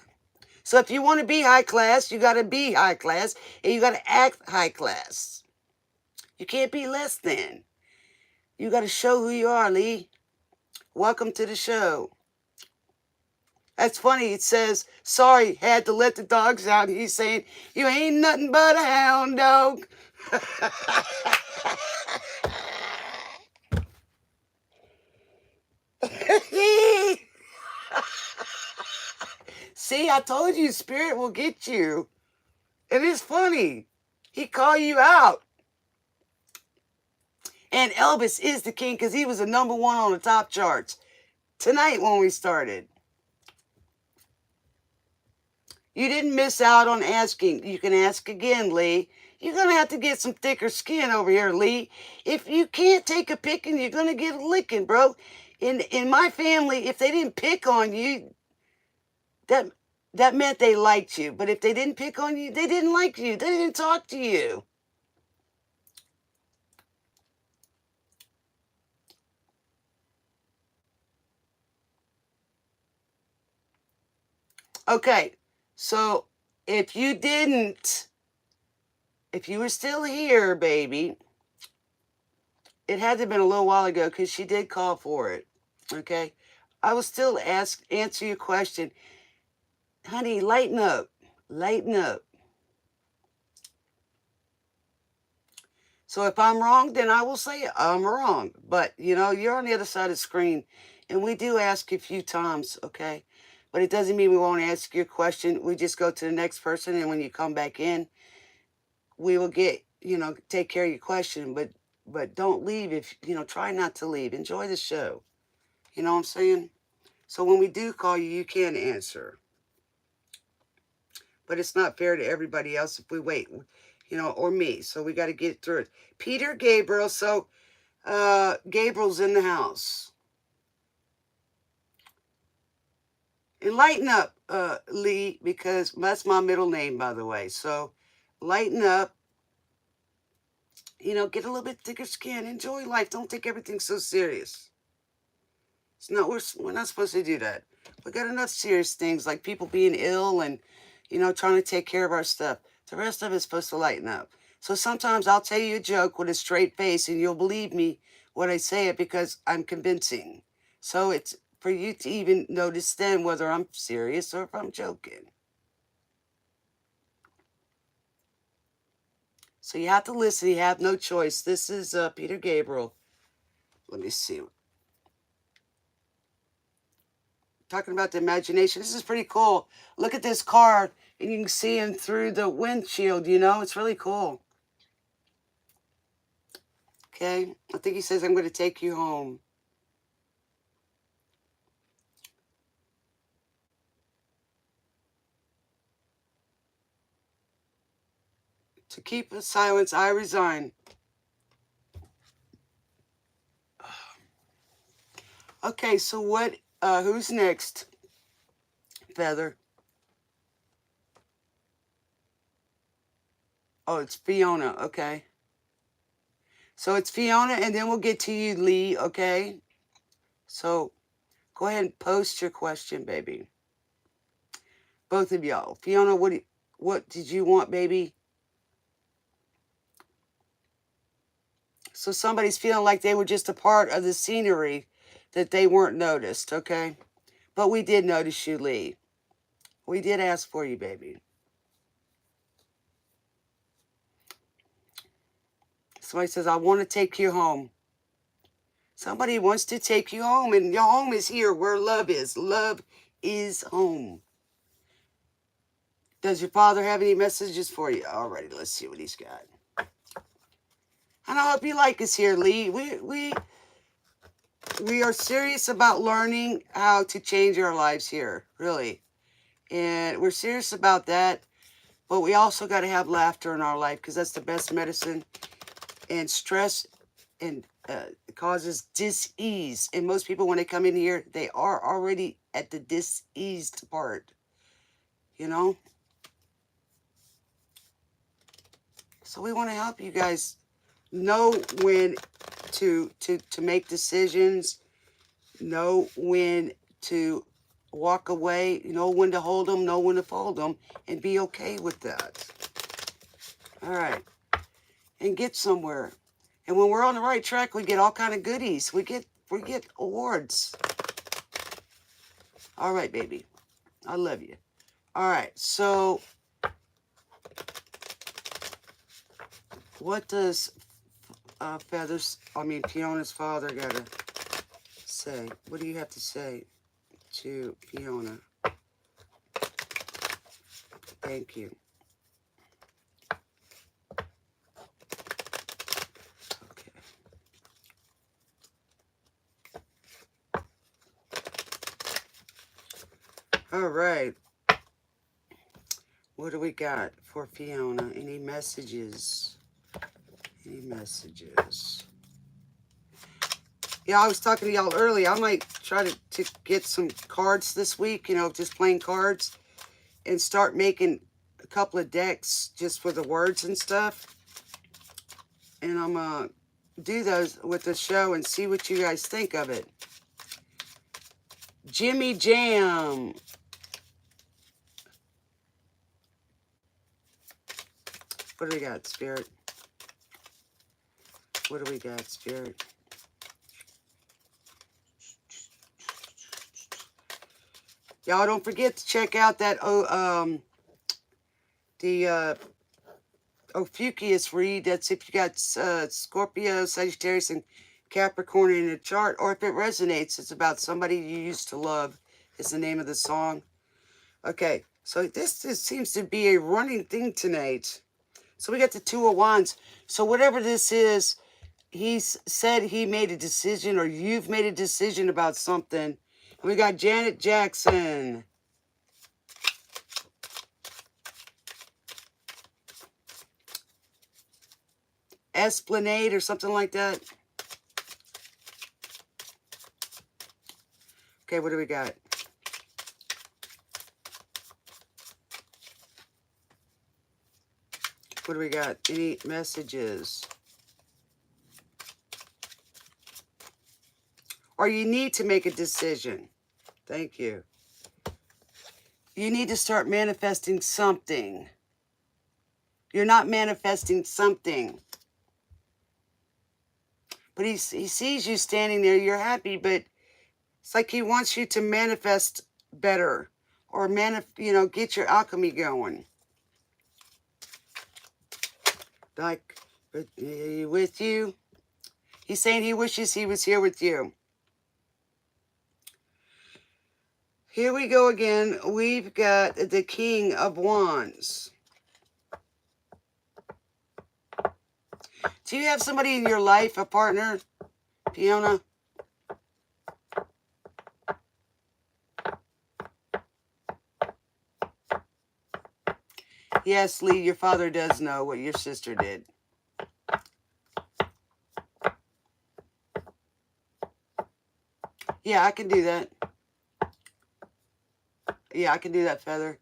So if you want to be high class, you got to be high class, and you got to act high class. You can't be less than. You got to show who you are, Lee. Welcome to the show. That's funny. It says, sorry, had to let the dogs out. He's saying, you ain't nothing but a hound dog. See, I told you, Spirit will get you. It is funny. He called you out. And Elvis is the king because he was the #1 on the top charts tonight when we started. You didn't miss out on asking. You can ask again, Lee. You're going to have to get some thicker skin over here, Lee. If you can't take a picking, you're going to get a licking, bro. In my family, if they didn't pick on you, that meant they liked you. But if they didn't pick on you, they didn't like you. They didn't talk to you. Okay, so if you were still here, baby, it had to have been a little while ago because she did call for it. Okay, I will still answer your question, honey. Lighten up, lighten up. So if I'm wrong, then I will say I'm wrong. But you know, you're on the other side of the screen, and we do ask a few times, okay? But it doesn't mean we won't ask your question. We just go to the next person, and when you come back in, we will get, you know, take care of your question. But don't leave. If you know, try not to leave. Enjoy the show. You know what I'm saying? So when we do call you, you can answer. But it's not fair to everybody else if we wait, you know, or me. So we got to get through it. Peter Gabriel. So Gabriel's in the house. And lighten up, Lee, because that's my middle name, by the way. So lighten up. You know, get a little bit thicker skin. Enjoy life. Don't take everything so serious. It's not, we're not supposed to do that. We got enough serious things like people being ill and, you know, trying to take care of our stuff. The rest of it's supposed to lighten up. So sometimes I'll tell you a joke with a straight face and you'll believe me when I say it because I'm convincing. So it's for you to even notice then whether I'm serious or if I'm joking. So you have to listen. You have no choice. This is Peter Gabriel. Let me see. Talking about the imagination. This is pretty cool. Look at this card, and you can see him through the windshield, you know? It's really cool. Okay? I think he says, I'm going to take you home. To keep the silence, I resign. Okay, so what, who's next? Feather. Oh, it's Fiona, okay. So it's Fiona, and then we'll get to you, Lee, okay? So go ahead and post your question, baby. Both of y'all. Fiona, what did you want, baby? So somebody's feeling like they were just a part of the scenery, that they weren't noticed, okay? But we did notice you, Lee. We did ask for you, baby. Somebody says, I want to take you home. Somebody wants to take you home, and your home is here where love is. Love is home. Does your father have any messages for you? Alrighty, let's see what he's got. And I hope you like us here, Lee. We are serious about learning how to change our lives here, really. And we're serious about that. But we also got to have laughter in our life because that's the best medicine. And stress and causes dis-ease. And most people, when they come in here, they are already at the dis-eased part. You know? So we want to help you guys know when to make decisions, know when to walk away, know when to hold them, know when to fold them, and be okay with that. All right. And get somewhere. And when we're on the right track, we get all kind of goodies. We get awards. All right, baby. I love you. All right. So what does Fiona's father got to say? What do you have to say to Fiona? Thank you. Okay. All right. What do we got for Fiona? Any messages? Any messages? Yeah, I was talking to y'all earlier. I might try to get some cards this week, just plain cards, and start making a couple of decks just for the words and stuff. And I'm going to do those with the show and see what you guys think of it. Jimmy Jam. What do we got, Spirit? What do we got, Spirit? Y'all don't forget to check out that Ophiuchus read. That's if you got Scorpio, Sagittarius, and Capricorn in the chart, or if it resonates, it's about somebody you used to love, is the name of the song. Okay, so this seems to be a running thing tonight. So we got the Two of Wands. So whatever this is, he's said he made a decision, or you've made a decision about something. And we got Janet Jackson. Esplanade or something like that. Okay, what do we got? What do we got? Any messages? Or you need to make a decision. Thank you. You need to start manifesting something. You're not manifesting something. But he sees you standing there. You're happy, but it's like he wants you to manifest better. Or, get your alchemy going. Like, with you. He's saying he wishes he was here with you. Here we go again. We've got the King of Wands. Do you have somebody in your life, a partner, Fiona? Yes, Lee, your father does know what your sister did. Yeah, I can do that. Yeah, I can do that, Feather.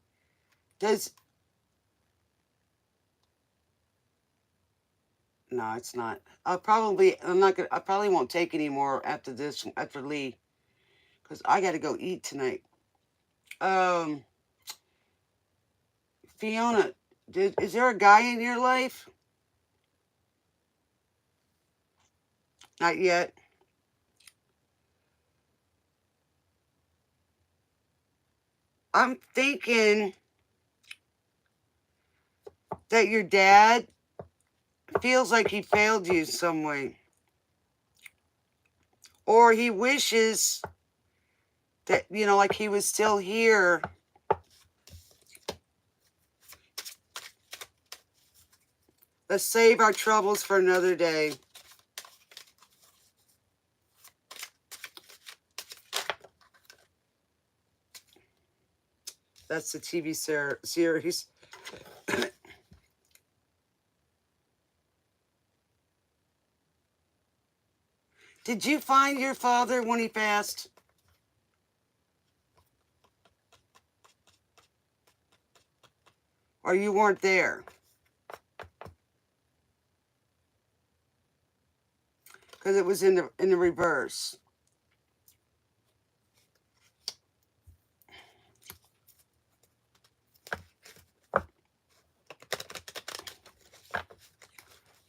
No, it's not. I probably won't take any more after this, after Lee. Because I got to go eat tonight. Fiona, is there a guy in your life? Not yet. I'm thinking that your dad feels like he failed you some way. Or he wishes that, you know, like he was still here. Let's save our troubles for another day. That's the TV series. Did you find your father when he passed? Or you weren't there? Because it was in the reverse.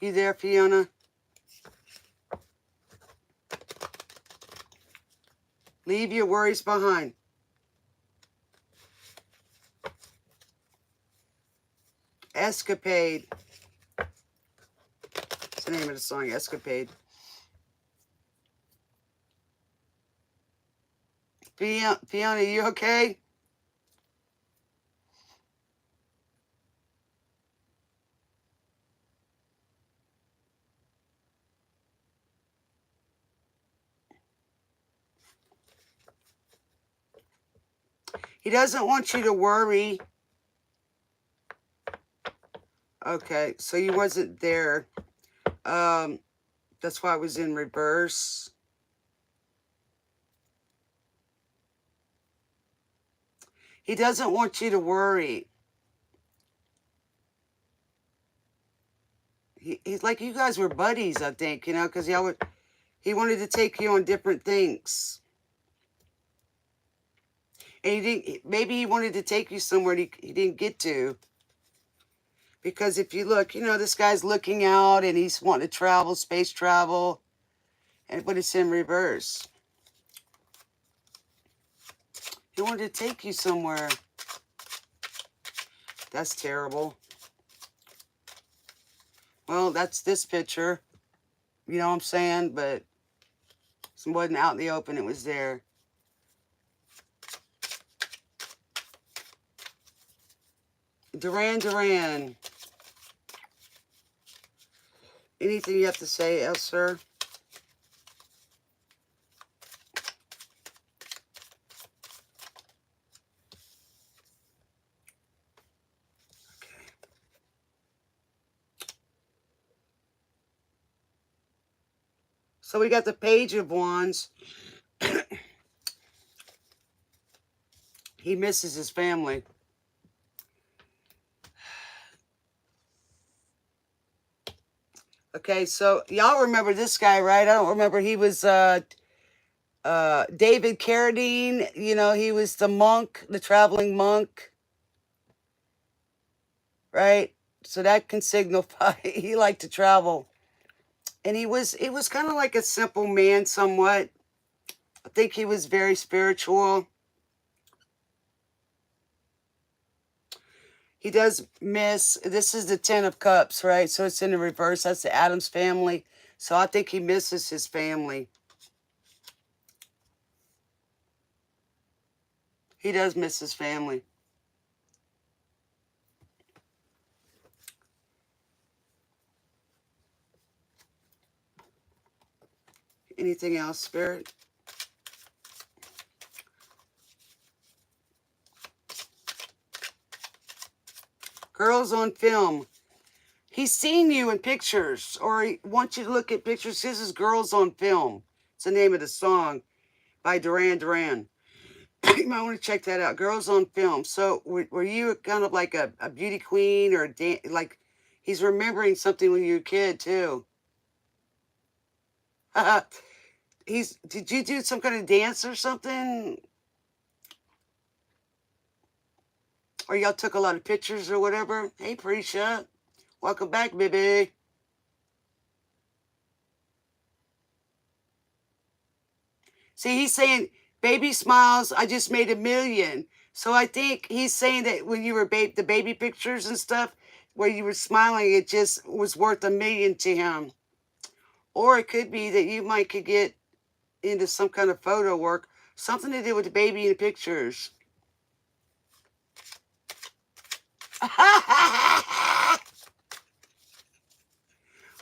You there, Fiona? Leave your worries behind. Escapade. That's the name of the song, Escapade. Fiona, you okay? He doesn't want you to worry. Okay, so you wasn't there. That's why I was in reverse. He doesn't want you to worry. He's like, you guys were buddies, I think, you know, because he wanted to take you on different things. And maybe he wanted to take you somewhere he didn't get to. Because if you look, you know, this guy's looking out and he's wanting to travel, space travel, but it's in reverse. He wanted to take you somewhere. That's terrible. Well, that's this picture. You know what I'm saying? But it wasn't out in the open. It was there. Duran Duran. Anything you have to say else, sir? Okay. So we got the Page of Wands. He misses his family. Okay, so y'all remember this guy, right? I don't remember. He was David Carradine. You know, he was the monk, the traveling monk. Right? So that can signify he liked to travel. And he was kind of like a simple man somewhat. I think he was very spiritual. He does miss, this is the Ten of Cups, right? So it's in the reverse. That's the Addams family. So I think he misses his family. He does miss his family. Anything else, Spirit? Girls on film. He's seen you in pictures, or he wants you to look at pictures. This is Girls on Film. It's the name of the song by Duran Duran. You might want to check that out. Girls on Film. So were you kind of like a beauty queen, or like he's remembering something when you were a kid too? Did you do some kind of dance or something? Or y'all took a lot of pictures or whatever? Hey, Prisha. Welcome back, baby. See, he's saying, baby smiles, I just made $1 million. So I think he's saying that when you were the baby pictures and stuff, where you were smiling, it just was worth $1 million to him. Or it could be that you might could get into some kind of photo work, something to do with the baby in the pictures.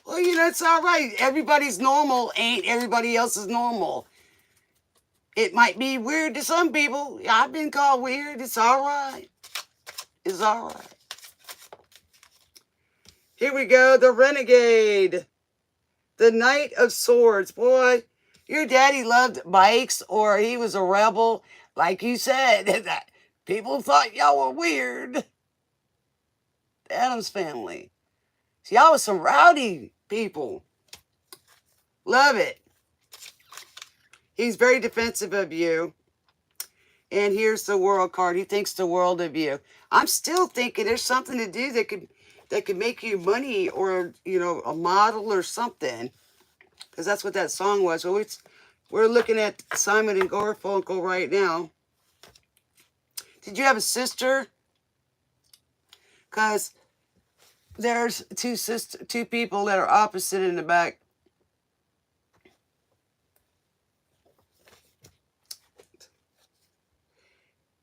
Well, it's all right. Everybody's normal ain't everybody else's normal. It might be weird to some people. I've been called weird. It's all right. It's all right. Here we go. The Renegade. The Knight of Swords. Boy, your daddy loved bikes, or he was a rebel. Like you said, that people thought y'all were weird. The Addams family. See, y'all was some rowdy people. Love it. He's very defensive of you. And here's the World card. He thinks the world of you. I'm still thinking there's something to do that could make you money, or a model or something, because that's what that song was. So we're looking at Simon and Garfunkel right now. Did you have a sister? Because there's two people that are opposite in the back.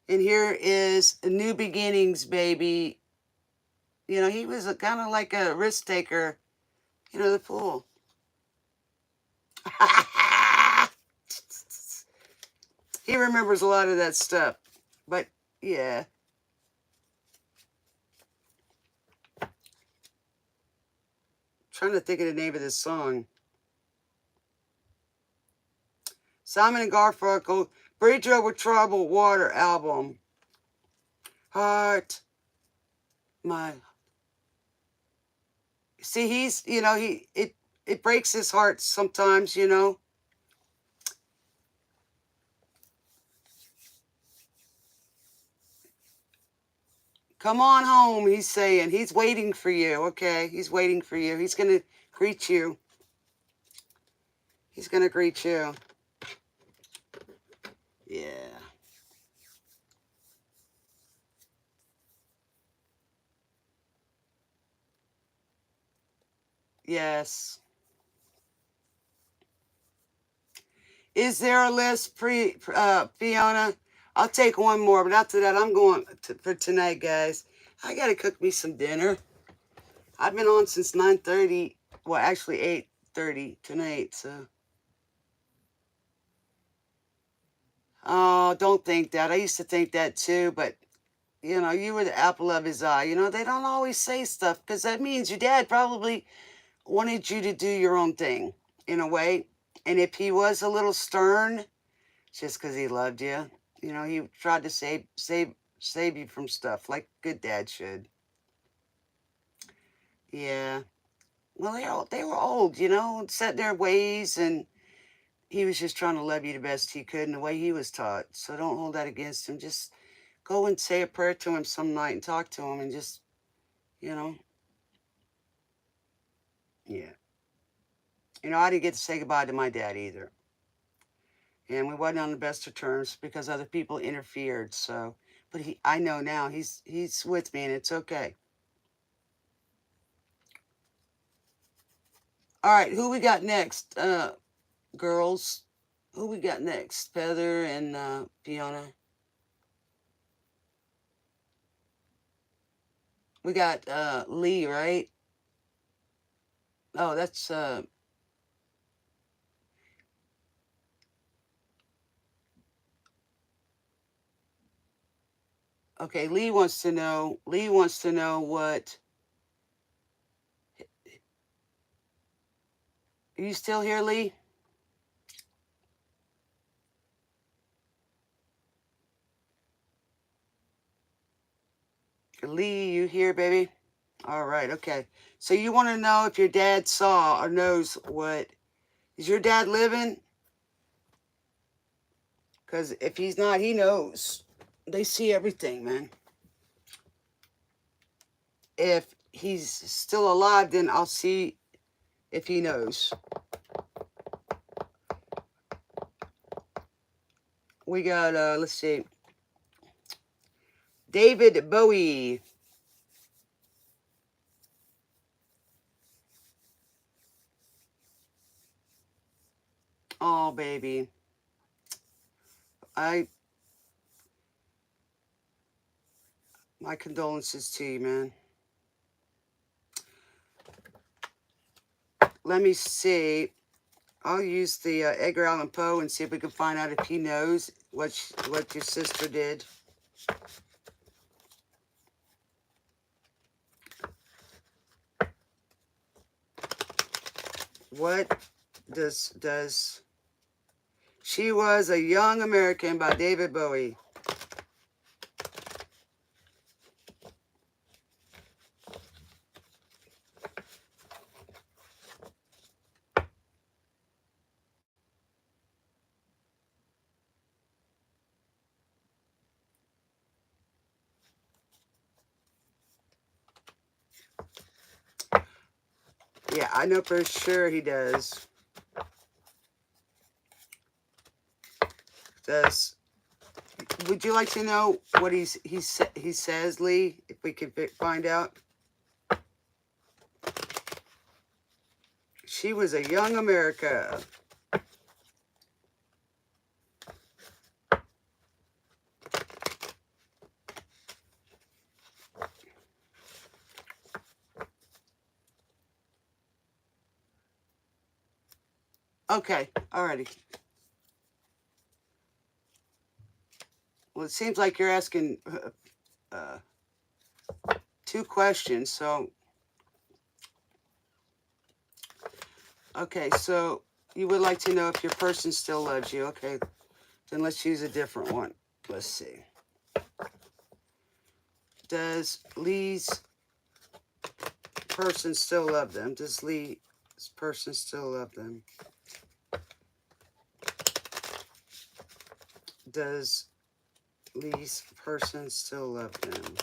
And here is New Beginnings, baby. He was kind of like a risk taker. The fool. He remembers a lot of that stuff. But, yeah. Trying to think of the name of this song. Simon and Garfunkel, Bridge Over Troubled Water album. Heart, my. See, he's, it breaks his heart sometimes, Come on home, he's saying. He's waiting for you, okay? He's waiting for you. He's going to greet you. He's going to greet you. Yeah. Yes. Is there a list, Fiona? I'll take one more, but after that, I'm going for tonight, guys. I got to cook me some dinner. I've been on since 9:30. Well, actually 8:30 tonight, so. Oh, don't think that. I used to think that too, but, you were the apple of his eye. They don't always say stuff, because that means your dad probably wanted you to do your own thing, in a way. And if he was a little stern, just because he loved you, he tried to save you from stuff, like good dad should. Yeah. Well, they were old, set in their ways, and he was just trying to love you the best he could in the way he was taught. So don't hold that against him. Just go and say a prayer to him some night and talk to him, and just, yeah. I didn't get to say goodbye to my dad either. And we wasn't on the best of terms because other people interfered. So, but I know now he's with me, and it's okay. All right, who we got next? Girls, who we got next? Feather and Fiona. We got Lee, right? Oh, that's okay. Lee wants to know what. Are you still here, Lee? Lee, you here, baby? All right, okay. So you want to know if your dad saw or knows what. Is your dad living? Because if he's not, he knows. They see everything, man. If he's still alive, then I'll see if he knows. We got, let's see. David Bowie. Oh, baby. My condolences to you, man. Let me see. I'll use the Edgar Allan Poe and see if we can find out if he knows what your sister did. What does She Was a Young American by David Bowie. Yeah, I know for sure he does. Would you like to know what he says, Lee? If we could find out. She was a young America. Okay, alrighty. Well, it seems like you're asking two questions, so... Okay, so you would like to know if your person still loves you. Okay, then let's use a different one. Let's see. Does Lee's person still love them? Does Lee's person still love them? Does Lee's person still love them?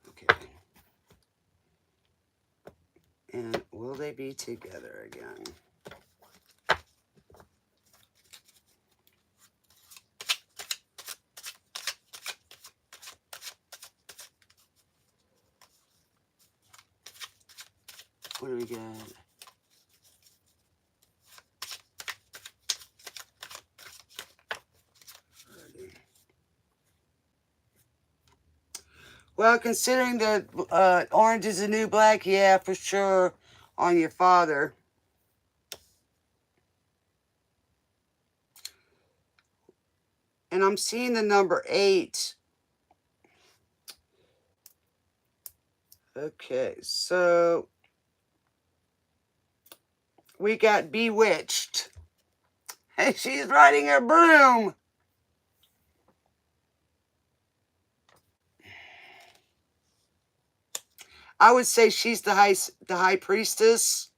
Okay. And will they be together again? What do we got? Well, considering that orange is the new black, yeah, for sure, on your father. And I'm seeing the number 8. Okay, so we got bewitched. And she's riding her broom. I would say she's the high priestess.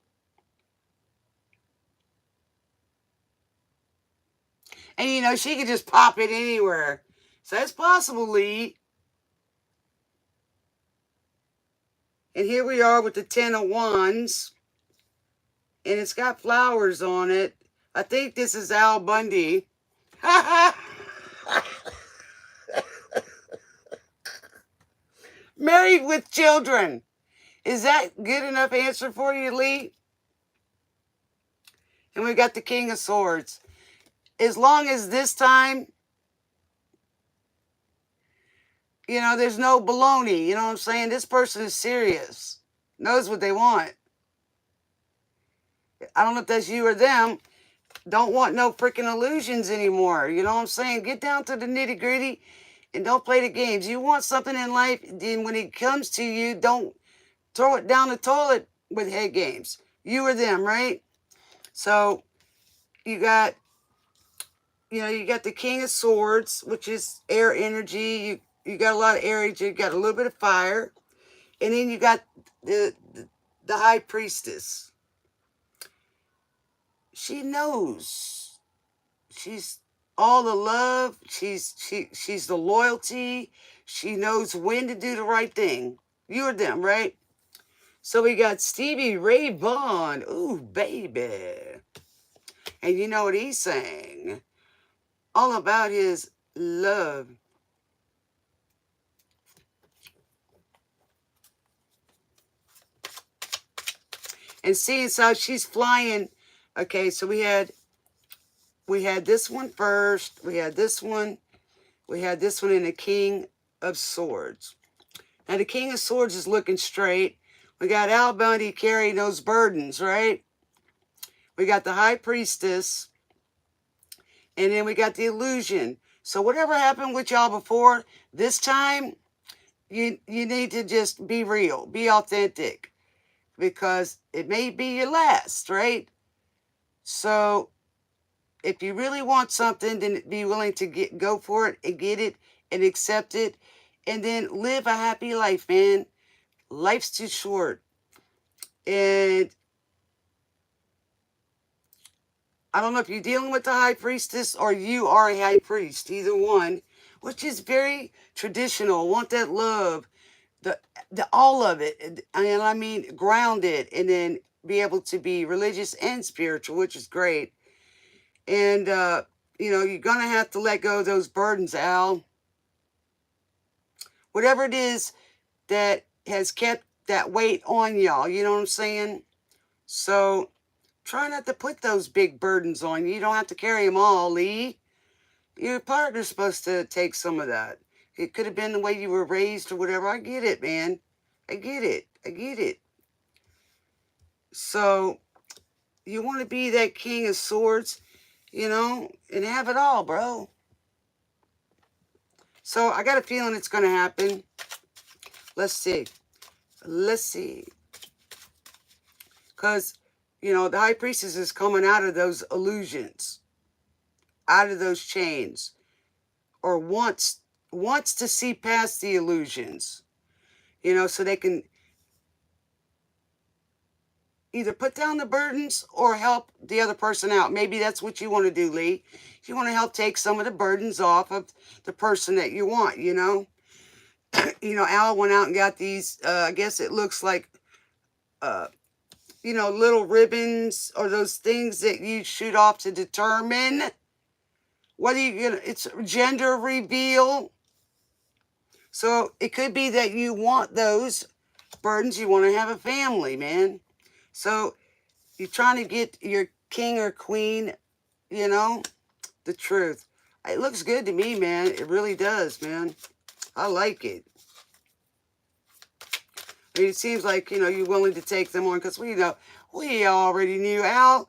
And, you know, she could just pop it anywhere. So that's possible, Lee. And here we are with the 10 of Wands. And it's got flowers on it. I think this is Al Bundy. Married with children. Is that good enough answer for you, Lee? And we got the King of Swords. As long as this time, you know, there's no baloney. You know what I'm saying? This person is serious. Knows what they want. I don't know if that's you or them. Don't want no freaking illusions anymore. You know what I'm saying? Get down to the nitty gritty and don't play the games. You want something in life, then when it comes to you, don't throw it down the toilet with head games. You or them, right? So you got, you know, you got the King of Swords, which is air energy. You got a lot of air energy. You got a little bit of fire. And then you got the High Priestess. She knows. She's all the love. She's the loyalty. She knows when to do the right thing. You or them, right? So we got Stevie Ray Vaughan. Ooh, baby. And you know what he's saying? All about his love. And seeing so she's flying. Okay, so we had this one first. We had this one. We had this one in the King of Swords. Now the King of Swords is looking straight. We got Al Bundy carrying those burdens, right? We got the High Priestess. And then we got the Illusion. So whatever happened with y'all before, this time, you need to just be real. Be authentic. Because it may be your last, right? So if you really want something, then be willing to go for it and get it and accept it. And then live a happy life, man. Life's too short. And I don't know if you're dealing with the High Priestess or you are a High Priest, either one, which is very traditional. Want that love, the all of it, and I mean grounded, and then be able to be religious and spiritual, which is great. And you're gonna have to let go of those burdens, Al. Whatever it is that has kept that weight on y'all, you know what I'm saying? So try not to put those big burdens on you. You don't have to carry them all, Lee. Your partner's supposed to take some of that. It could have been the way you were raised or whatever. I get it, man. I get it. I get it. So you want to be that King of Swords, and have it all, bro. So I got a feeling it's going to happen. Let's see. Let's see. Because, the High Priestess is coming out of those illusions, out of those chains, or wants to see past the illusions, so they can either put down the burdens or help the other person out. Maybe that's what you want to do, Lee. You want to help take some of the burdens off of the person that you want, Al went out and got these, I guess it looks like, little ribbons or those things that you shoot off to determine whether it's gender reveal. So it could be that you want those burdens. You want to have a family, man. So you're trying to get your king or queen, the truth. It looks good to me, man. It really does, man. I like it. I mean, it seems like, you're willing to take them on because we already knew Al.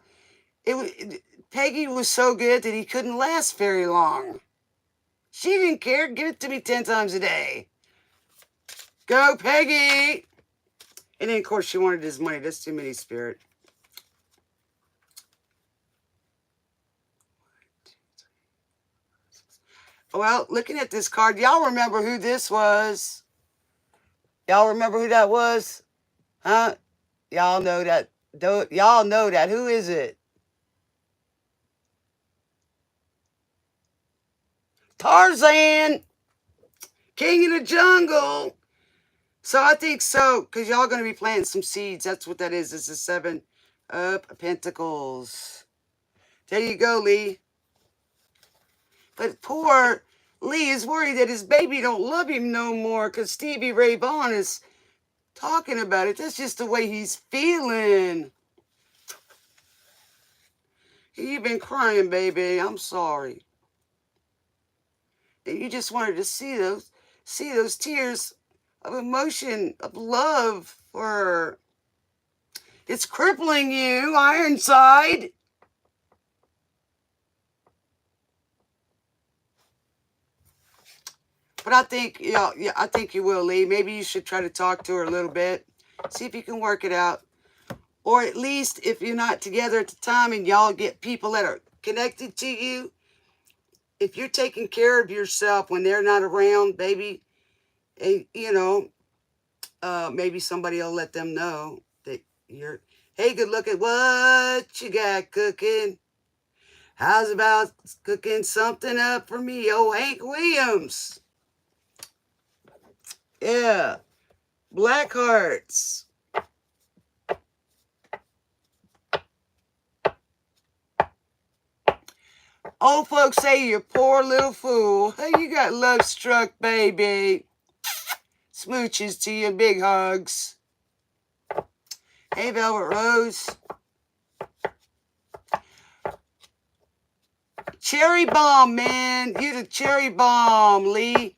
Peggy was so good that he couldn't last very long. She didn't care. Give it to me 10 times a day. Go, Peggy. And then, of course, she wanted his money. That's too many, Spirit. Well, looking at this card, y'all remember who this was? Y'all remember who that was? Huh? Y'all know that. Y'all know that. Who is it? Tarzan. King of the Jungle. So I think so, because y'all going to be planting some seeds. That's what that is. It's the 7 of Pentacles. There you go, Lee. But poor Lee is worried that his baby don't love him no more because Stevie Ray Vaughan is talking about it. That's just the way he's feeling. You've been crying, baby. I'm sorry. And you just wanted to see those tears of emotion, of love for her. It's crippling you, Ironside. But I think, I think you will, Lee. Maybe you should try to talk to her a little bit. See if you can work it out. Or at least if you're not together at the time and y'all get people that are connected to you, if you're taking care of yourself when they're not around, baby, and, maybe somebody will let them know that you're, hey, good looking, what you got cooking? How's about cooking something up for me, oh Hank Williams? Yeah, Black Hearts. Old folks say you poor little fool. Hey, you got love struck, baby. Smooches to you, big hugs. Hey, Velvet Rose. Cherry bomb, man. You the cherry bomb, Lee.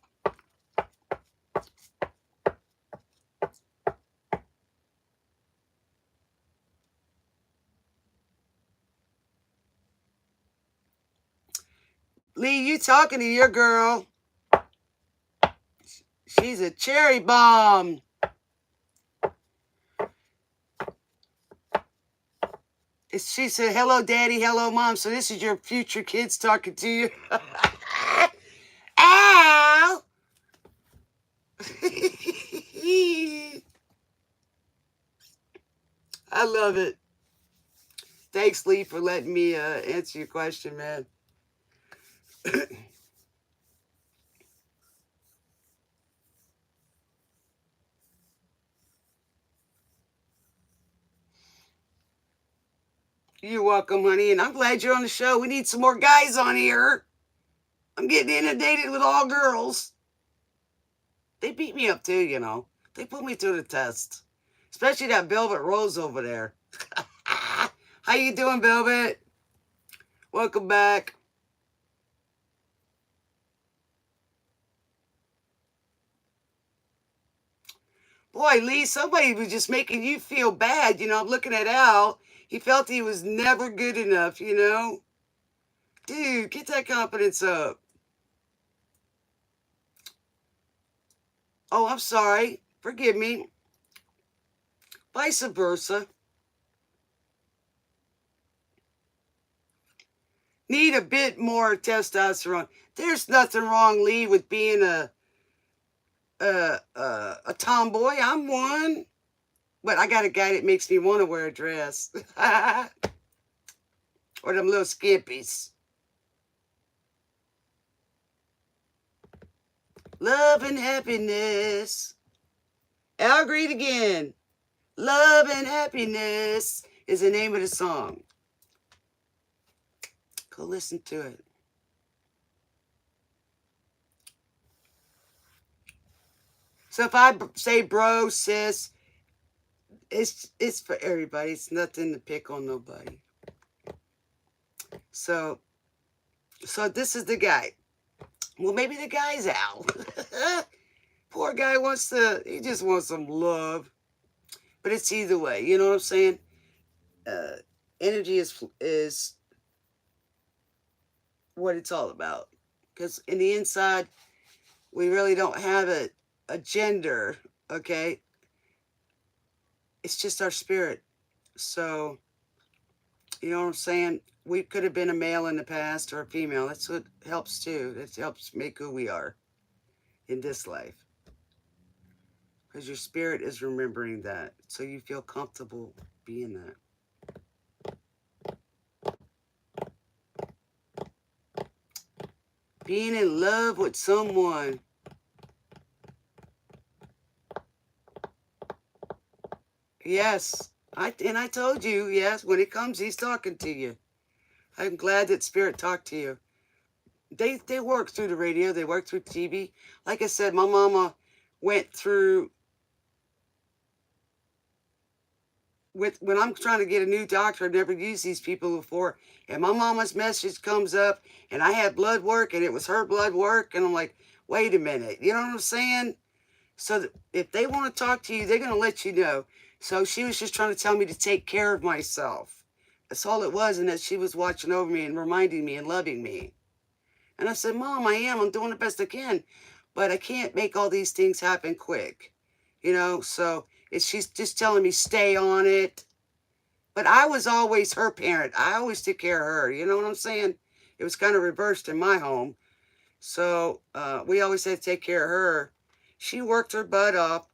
Lee, you talking to your girl. She's a cherry bomb. She said, hello, daddy, hello, mom. So this is your future kids talking to you. Ow! I love it. Thanks, Lee, for letting me answer your question, man. You're welcome, honey, and I'm glad you're on the show. We need some more guys on here. I'm getting inundated with all girls. They beat me up too, you know. They put me through the test. Especially that Velvet Rose over there. How you doing, Velvet? Welcome back. Boy, Lee, somebody was just making you feel bad. You know, I'm looking at Al. He felt he was never good enough, you know? Dude, get that confidence up. Oh, I'm sorry. Forgive me. Vice versa. Need a bit more testosterone. There's nothing wrong, Lee, with being a tomboy. I'm one. But I got a guy that makes me want to wear a dress. Or them little skimpies. Love and happiness. Al agreed again. Love and happiness is the name of the song. Go listen to it. So if I say bro, sis, it's for everybody. It's nothing to pick on nobody. So this is the guy. Well, maybe the guy's Al. Poor guy he just wants some love. But it's either way, you know what I'm saying? Energy is what it's all about. Because in the inside, we really don't have a gender, okay? It's just our spirit. So, you know what I'm saying? We could have been a male in the past or a female. That's what helps too. That helps make who we are in this life. Because your spirit is remembering that. So you feel comfortable being that. Being in love with someone. Yes. I told you, yes, when it comes, he's talking to you. I'm glad that Spirit talked to you. They work through the radio. They work through TV. Like I said, my mama went through when I'm trying to get a new doctor. I've never used these people before. And my mama's message comes up and I had blood work and it was her blood work. And I'm like, wait a minute. You know what I'm saying? So if they want to talk to you, they're going to let you know. So she was just trying to tell me to take care of myself. That's all it was. And that she was watching over me and reminding me and loving me. And I said, Mom, I am. I'm doing the best I can. But I can't make all these things happen quick. You know, so she's just telling me stay on it. But I was always her parent. I always took care of her. You know what I'm saying? It was kind of reversed in my home. So we always had to take care of her. She worked her butt off,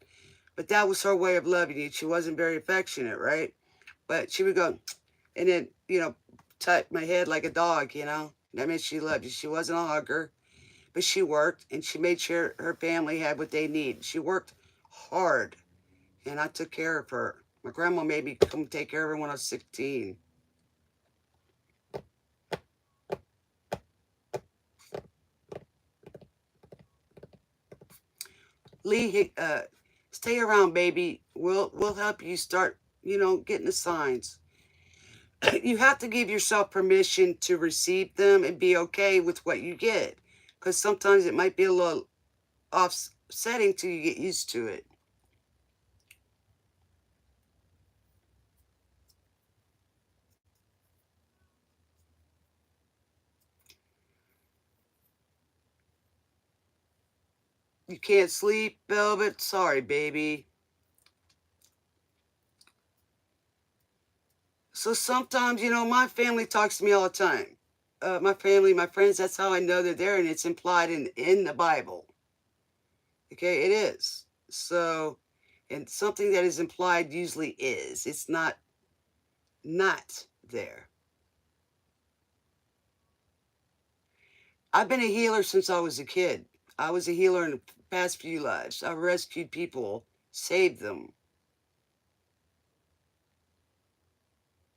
but that was her way of loving you. She wasn't very affectionate, right? But she would go, and then, you know, tap my head like a dog, you know? That meant she loved you. She wasn't a hugger, but she worked, and she made sure her family had what they need. She worked hard, and I took care of her. My grandma made me come take care of her when I was 16. Lee, stay around, baby. We'll help you start getting the signs. You have to give yourself permission to receive them and be okay with what you get. Because sometimes it might be a little offsetting till you get used to it. You can't sleep, Velvet? Sorry, baby. So sometimes, my family talks to me all the time. My family, my friends, that's how I know they're there, and it's implied in the Bible. Okay, it is. So, and something that is implied usually is. It's not there. I've been a healer since I was a kid. I was a healer in the past few lives. I rescued people, saved them.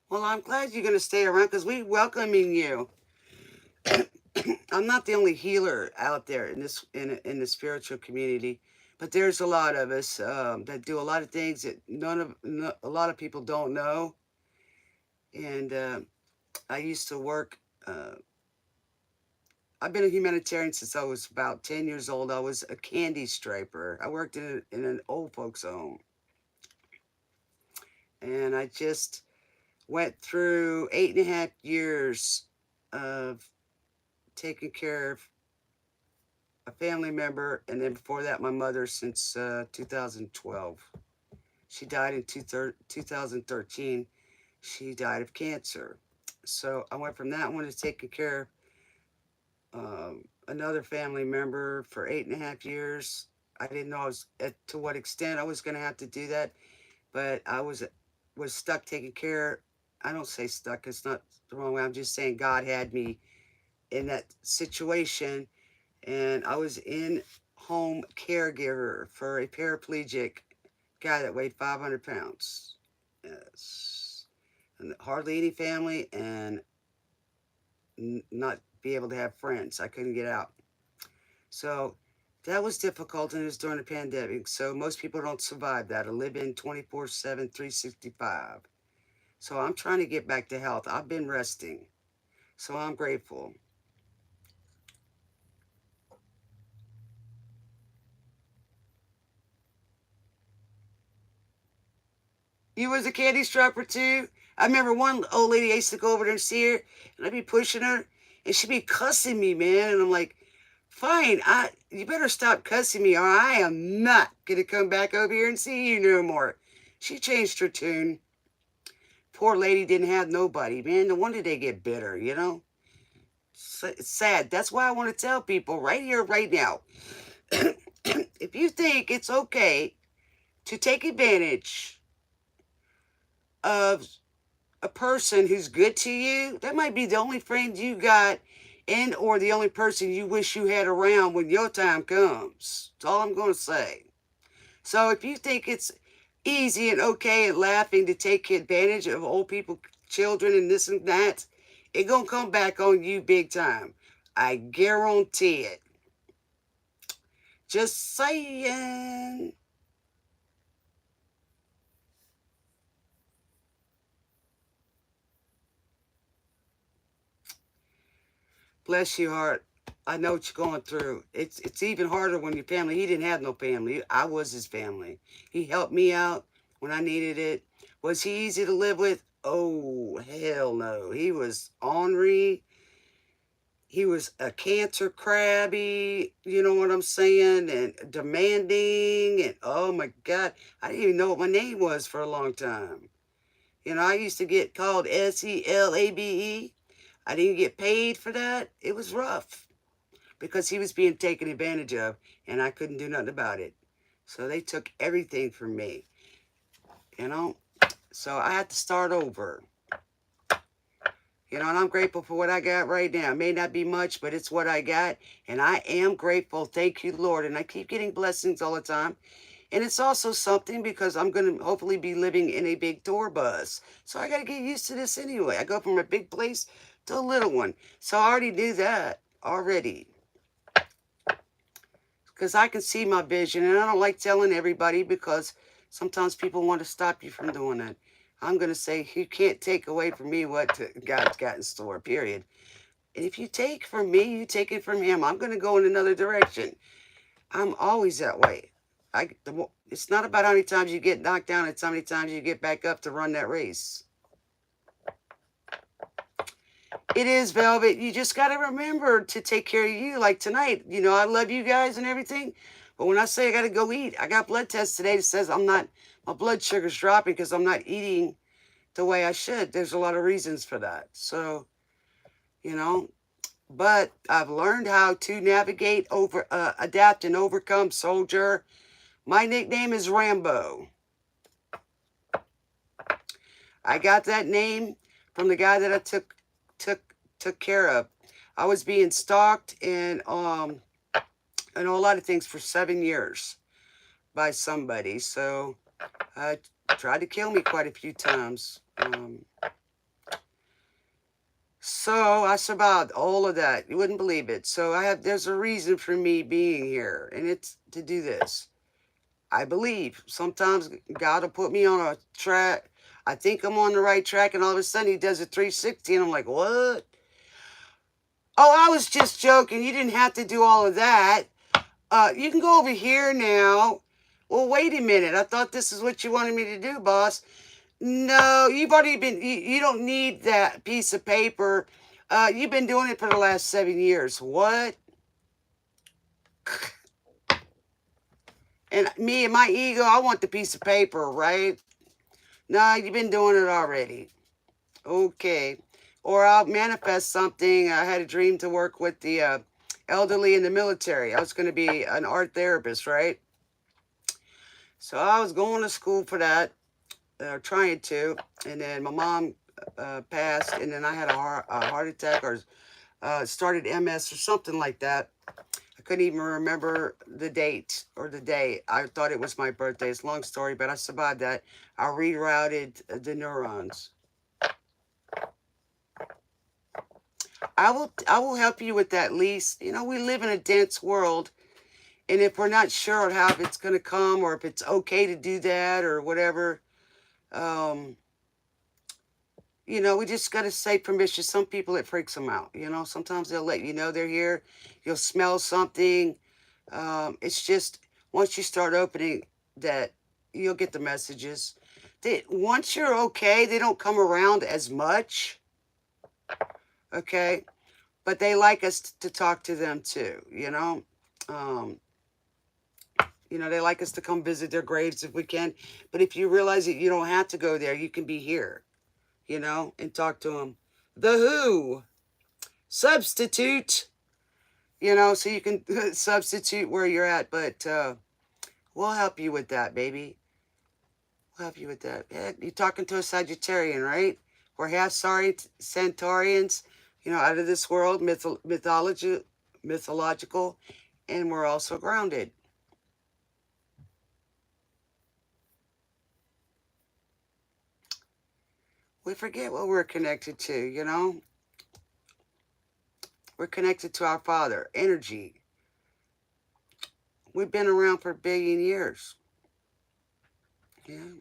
Well, I'm glad you're going to stay around because we're welcoming you. I'm not the only healer out there in the spiritual community, but there's a lot of us that do a lot of things that a lot of people don't know. And I used to work. I've been a humanitarian since I was about 10 years old. I was a candy striper. I worked in an old folks home, and I just went through 8.5 years of taking care of a family member, and then before that, my mother since 2012. She died in 2013. She died of cancer. So I went from that one to taking care of another family member for 8.5 years. I didn't know to what extent I was going to have to do that, but I was stuck taking care. I don't say stuck. It's not the wrong way. I'm just saying God had me in that situation, and I was in home caregiver for a paraplegic guy that weighed 500 pounds. Yes. And hardly any family, and not be able to have friends. I couldn't get out. So that was difficult, and it was during the pandemic. So most people don't survive that. I live in 24/7, 365. So I'm trying to get back to health. I've been resting. So I'm grateful. You was a candy strapper too? I remember one old lady, I used to go over there and see her, and I'd be pushing her, and she'd be cussing me, man. And I'm like, fine, you better stop cussing me, or I am not going to come back over here and see you no more. She changed her tune. Poor lady didn't have nobody, man. No wonder they get bitter. It's sad. That's why I want to tell people right here, right now. If you think it's okay to take advantage of a person who's good to you, that might be the only friend you got, and or the only person you wish you had around when your time comes. That's all I'm going to say. So if you think it's easy and okay and laughing to take advantage of old people, children, and this and that, it gonna come back on you big time. I guarantee it. Just saying. Bless your heart. I know what you're going through. It's even harder when your family. He didn't have no family. I was his family. He helped me out when I needed it. Was he easy to live with? Oh, hell no. He was ornery. He was a cancer crabby, you know what I'm saying, and demanding, and oh my God, I didn't even know what my name was for a long time. I used to get called SELABE. I didn't get paid for that. It was rough because he was being taken advantage of, and I couldn't do nothing about it. So they took everything from me, you know. So I had to start over. And I'm grateful for what I got right now. It may not be much, but it's what I got. And I am grateful. Thank you, Lord. And I keep getting blessings all the time. And it's also something because I'm going to hopefully be living in a big tour bus. So I got to get used to this anyway. I go from a big place to a little one. So I already knew that already. Because I can see my vision. And I don't like telling everybody because sometimes people want to stop you from doing that. I'm going to say, you can't take away from me what God's got in store, period. And if you take from me, you take it from him. I'm going to go in another direction. I'm always that way. It's not about how many times you get knocked down. It's how many times you get back up to run that race. It is, Velvet. You just got to remember to take care of you. Like tonight, you know, I love you guys and everything. But when I say I got to go eat, I got blood tests today that says my blood sugar's dropping because I'm not eating the way I should. There's a lot of reasons for that. So, you know, but I've learned how to navigate, adapt and overcome, soldier. My nickname is Rambo. I got that name from the guy that I took care of. I was being stalked and a lot of things for 7 years by somebody. So tried to kill me quite a few times. So I survived all of that. You wouldn't believe it. So there's a reason for me being here, and it's to do this. I believe sometimes God will put me on a track. I think I'm on the right track, and all of a sudden he does a 360, and I'm like, what? Oh, I was just joking. You didn't have to do all of that. You can go over here now. Well, wait a minute. I thought this is what you wanted me to do, boss. No, you've already been, you don't need that piece of paper. You've been doing it for the last 7 years. What? And me and my ego, I want the piece of paper, right? No, you've been doing it already. Okay. Or I'll manifest something. I had a dream to work with the elderly in the military. I was going to be an art therapist, right? So I was going to school for that, trying to. And then my mom passed, and then I had a heart attack or started MS or something like that. I couldn't even remember the date or the day. I thought it was my birthday. It's a long story, but I survived that. I rerouted the neurons. I will help you with that, Lise. You know, we live in a dense world, and if we're not sure how if it's going to come or if it's okay to do that or whatever, you know, we just got to say permission. Some people, it freaks them out. You know, sometimes they'll let you know they're here. You'll smell something. It's just once you start opening that, you'll get the messages. Once you're okay, they don't come around as much. Okay. But they like us to talk to them too, you know. You know, they like us to come visit their graves if we can. But if you realize that you don't have to go there, you can be here, you know, and talk to them. The Who. Substitute. You know, so you can substitute where you're at. But we'll help you with that, baby. We'll help you with that. Yeah, you're talking to a Sagittarian, right? We're half Centaurians, you know, out of this world, mythological, and we're also grounded. We forget what we're connected to, you know? We're connected to our Father, energy. We've been around for 1 billion years. Yeah.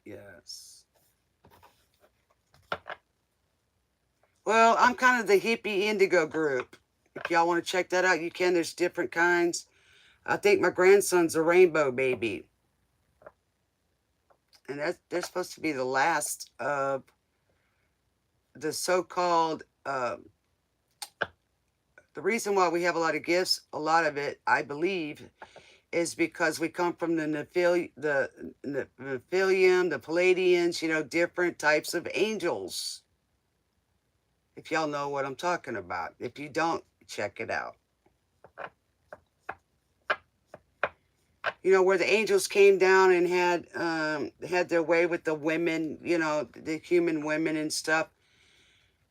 Yes. Well, I'm kind of the hippie indigo group. If y'all want to check that out, you can. There's different kinds. I think my grandson's a rainbow baby. And they're supposed to be the last of the so-called, the reason why we have a lot of gifts, a lot of it, I believe, is because we come from the Nephilium, the Palladians, you know, different types of angels. If y'all know what I'm talking about. If you don't, check it out. You know, where the angels came down and had their way with the women, you know, the human women and stuff.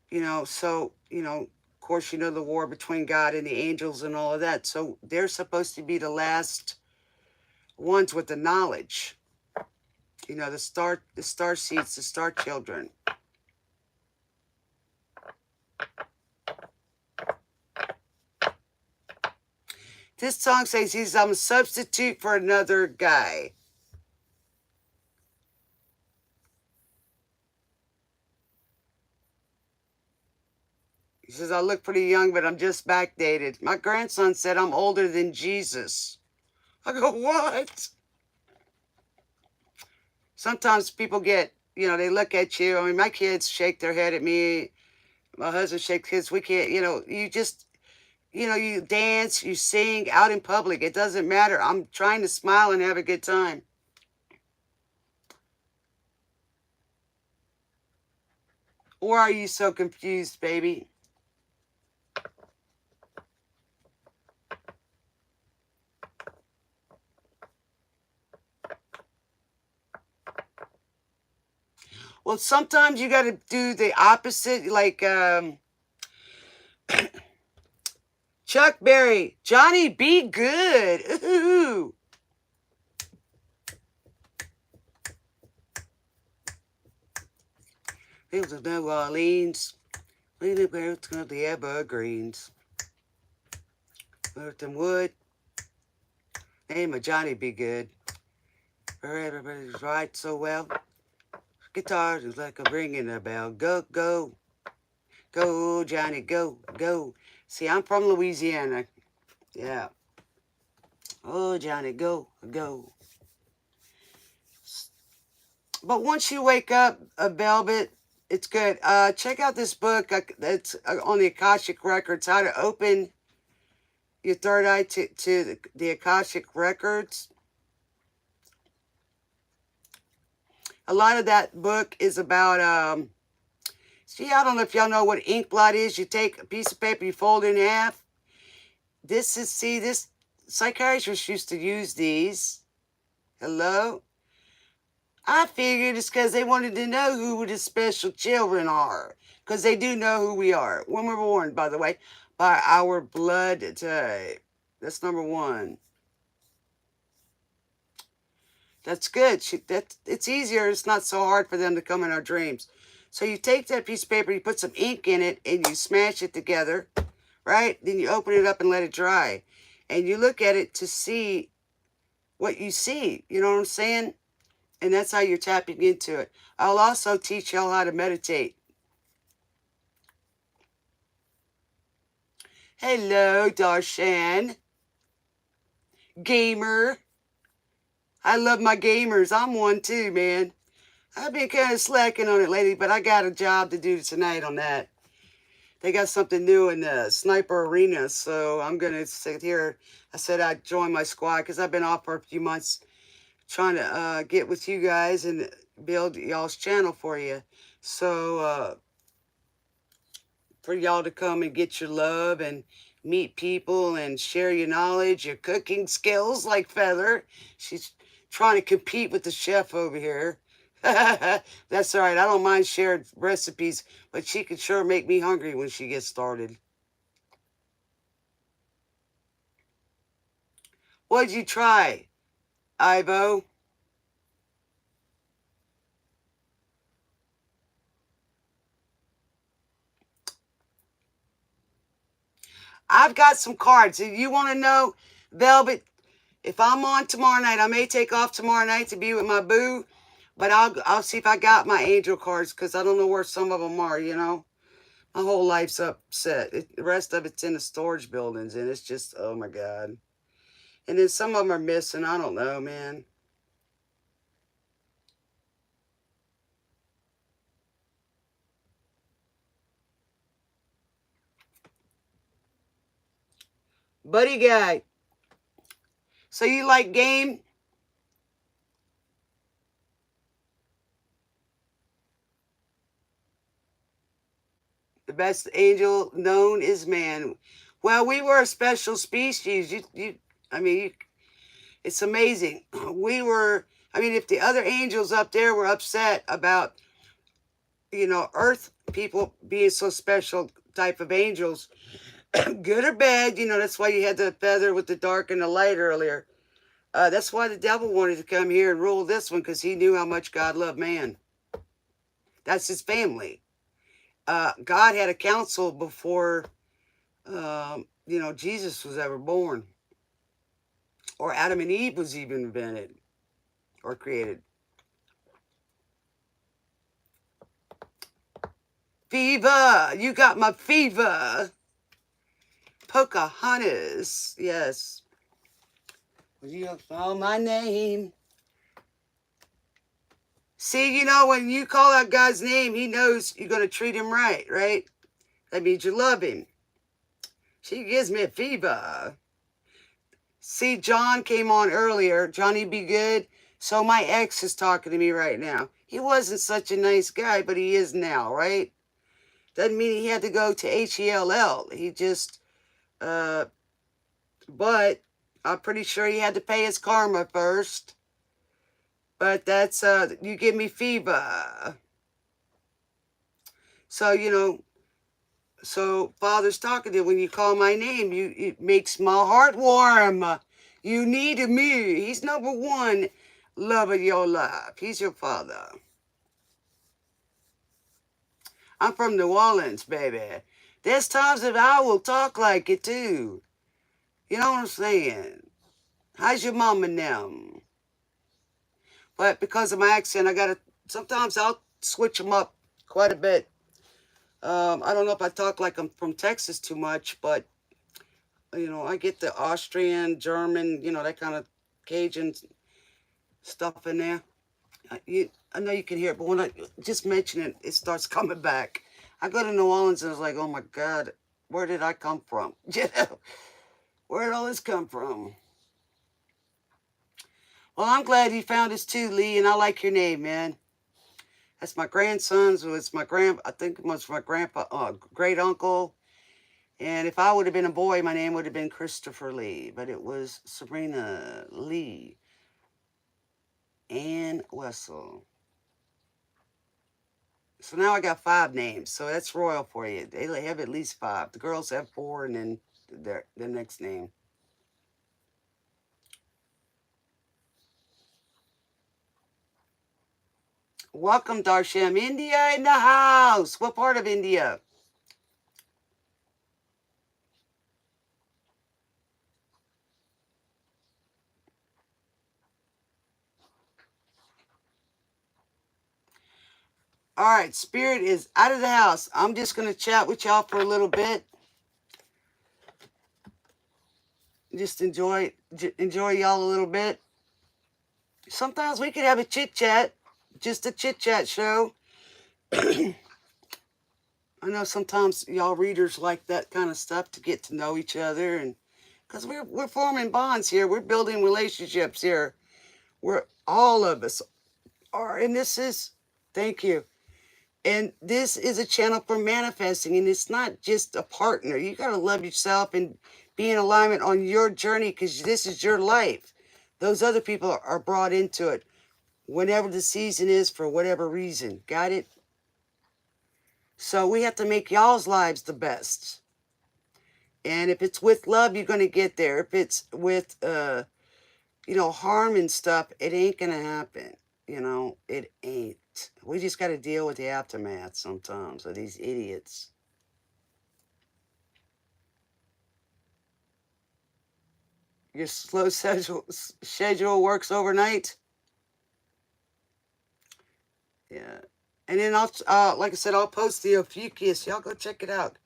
You know, so, you know, of course, you know, the war between God and the angels and all of that. So they're supposed to be the last ones with the knowledge. You know, the star seeds, the star children. This song says I'm a substitute for another guy. says, I look pretty young, but I'm just backdated. My grandson said I'm older than Jesus. I go, what? Sometimes people get, they look at you. I mean, my kids shake their head at me. My husband shakes his. We can't, you just, you dance, you sing out in public. It doesn't matter. I'm trying to smile and have a good time. Or are you so confused, baby? Well, sometimes you got to do the opposite, like Chuck Berry, Johnny, be good. Ooh. Fields of New Orleans, leading birds of the evergreens. Earth and wood, name of Johnny, be good. For everybody's right so well. Guitar is like a ringing a bell. Go, go, go, Johnny, go, go. See, I'm from Louisiana. Yeah. Oh, Johnny, go, go. But once you wake up, Velvet, it's good. Check out this book. It's on the Akashic Records. How to open your third eye to the Akashic Records. A lot of that book is about, see, I don't know if y'all know what ink blot is. You take a piece of paper, you fold it in half. This psychiatrists used to use these. Hello? I figured it's because they wanted to know who the special children are. Because they do know who we are. When we're born, by the way, by our blood type. That's number one. That's good. It's easier. It's not so hard for them to come in our dreams. So you take that piece of paper, you put some ink in it, and you smash it together, right? Then you open it up and let it dry. And you look at it to see what you see. You know what I'm saying? And that's how you're tapping into it. I'll also teach y'all how to meditate. Hello, Darshan. Gamer. I love my gamers. I'm one too, man. I've been kind of slacking on it lately, but I got a job to do tonight on that. They got something new in the Sniper Arena, so I'm going to sit here. I said I'd join my squad because I've been off for a few months trying to get with you guys and build y'all's channel for you. So for y'all to come and get your love and meet people and share your knowledge, your cooking skills, like Feather. She's trying to compete with the chef over here. That's all right. I don't mind sharing recipes, but she can sure make me hungry when she gets started. What'd you try, Ivo? I've got some cards. If you want to know, Velvet, if I'm on tomorrow night, I may take off tomorrow night to be with my boo, but I'll see if I got my angel cards because I don't know where some of them are, My whole life's upset. The rest of it's in the storage buildings, and it's just, oh my God. And then some of them are missing. I don't know, man. Buddy guy. So you like game? The best angel known is man. Well, we were a special species. It's amazing. If the other angels up there were upset about, Earth people being so special type of angels, good or bad, that's why you had the feather with the dark and the light earlier. That's why the devil wanted to come here and rule this one, because he knew how much God loved man. That's his family. God had a council before, Jesus was ever born. Or Adam and Eve was even invented or created. Fever. You got my fever. Pocahontas. Yes. Will you call my name? See, you know, when you call that guy's name, he knows you're going to treat him right, right? That means you love him. She gives me a fever. See, John came on earlier. Johnny Be Good. So my ex is talking to me right now. He wasn't such a nice guy, but he is now, right? Doesn't mean he had to go to H-E-L-L. He just, but I'm pretty sure he had to pay his karma first. But that's, you give me fever. So, you know, so Father's talking to you. When you call my name, it makes my heart warm. You need me. He's number one love of your life. He's your father. I'm from New Orleans, baby. There's times that I will talk like it, too. You know what I'm saying? How's your mom and them? But because of my accent, sometimes I'll switch them up quite a bit. I don't know if I talk like I'm from Texas too much, but, you know, I get the Austrian, German, you know, that kind of Cajun stuff in there. I know you can hear it, but when I just mention it, it starts coming back. I go to New Orleans and I was like, oh my God, where did I come from? You know, where did all this come from? Well, I'm glad you found us too, Lee, and I like your name, man. That's my grandson's. It's my I think it was my grandpa, great uncle. And if I would have been a boy, my name would have been Christopher Lee, but it was Serena Lee Ann Wessel. So now I got 5 names. So that's royal for you. They have at least 5. The girls have 4, and then their next name. Welcome, Darsham. India in the house. What part of India? All right, Spirit is out of the house. I'm just going to chat with y'all for a little bit. Just enjoy y'all a little bit. Sometimes we could have a chit-chat. Just a chit-chat show. I know sometimes y'all readers like that kind of stuff to get to know each other, and because we're forming bonds here. We're building relationships here. We're all of us are, and this is, thank you. And this is a channel for manifesting, and it's not just a partner. You got to love yourself and be in alignment on your journey, because this is your life. Those other people are brought into it whenever the season is for whatever reason. Got it? So we have to make y'all's lives the best. And if it's with love, you're going to get there. If it's with, you know, harm and stuff, it ain't going to happen. You know, it ain't. We just got to deal with the aftermath sometimes of these idiots. Your slow schedule works overnight? Yeah. And then I'll, like I said, I'll post the Ophiuchus. Y'all go check it out.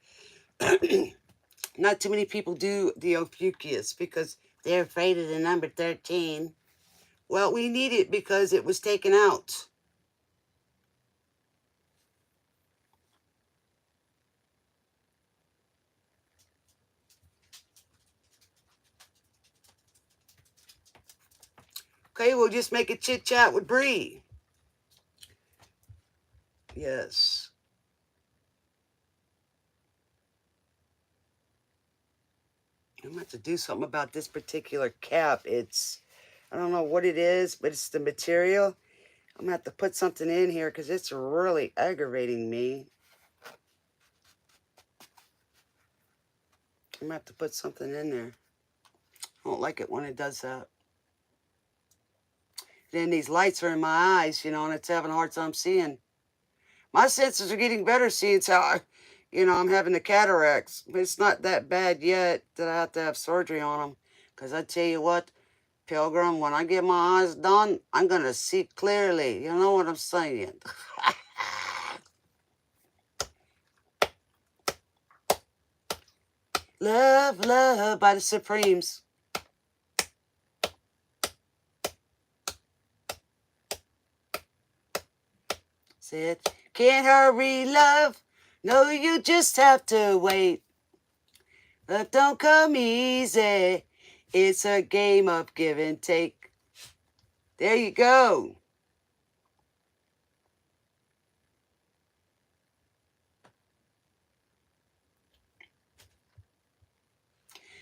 Not too many people do the Ophiuchus because they're afraid of the number 13. Well, we need it because it was taken out. Okay, we'll just make a chit-chat with Brie. Yes. I'm going to have to do something about this particular cap. I don't know what it is, but it's the material. I'm going to have to put something in here because it's really aggravating me. I'm going to have to put something in there. I don't like it when it does that. Then these lights are in my eyes, you know, and it's having a hard time seeing. My senses are getting better seeing how, I'm having the cataracts. But it's not that bad yet that I have to have surgery on them. Because I tell you what, Pilgrim, when I get my eyes done, I'm going to see clearly. You know what I'm saying? Love, Love by the Supremes. Said, can't hurry, love. No, you just have to wait. Love don't come easy. It's a game of give and take. There you go.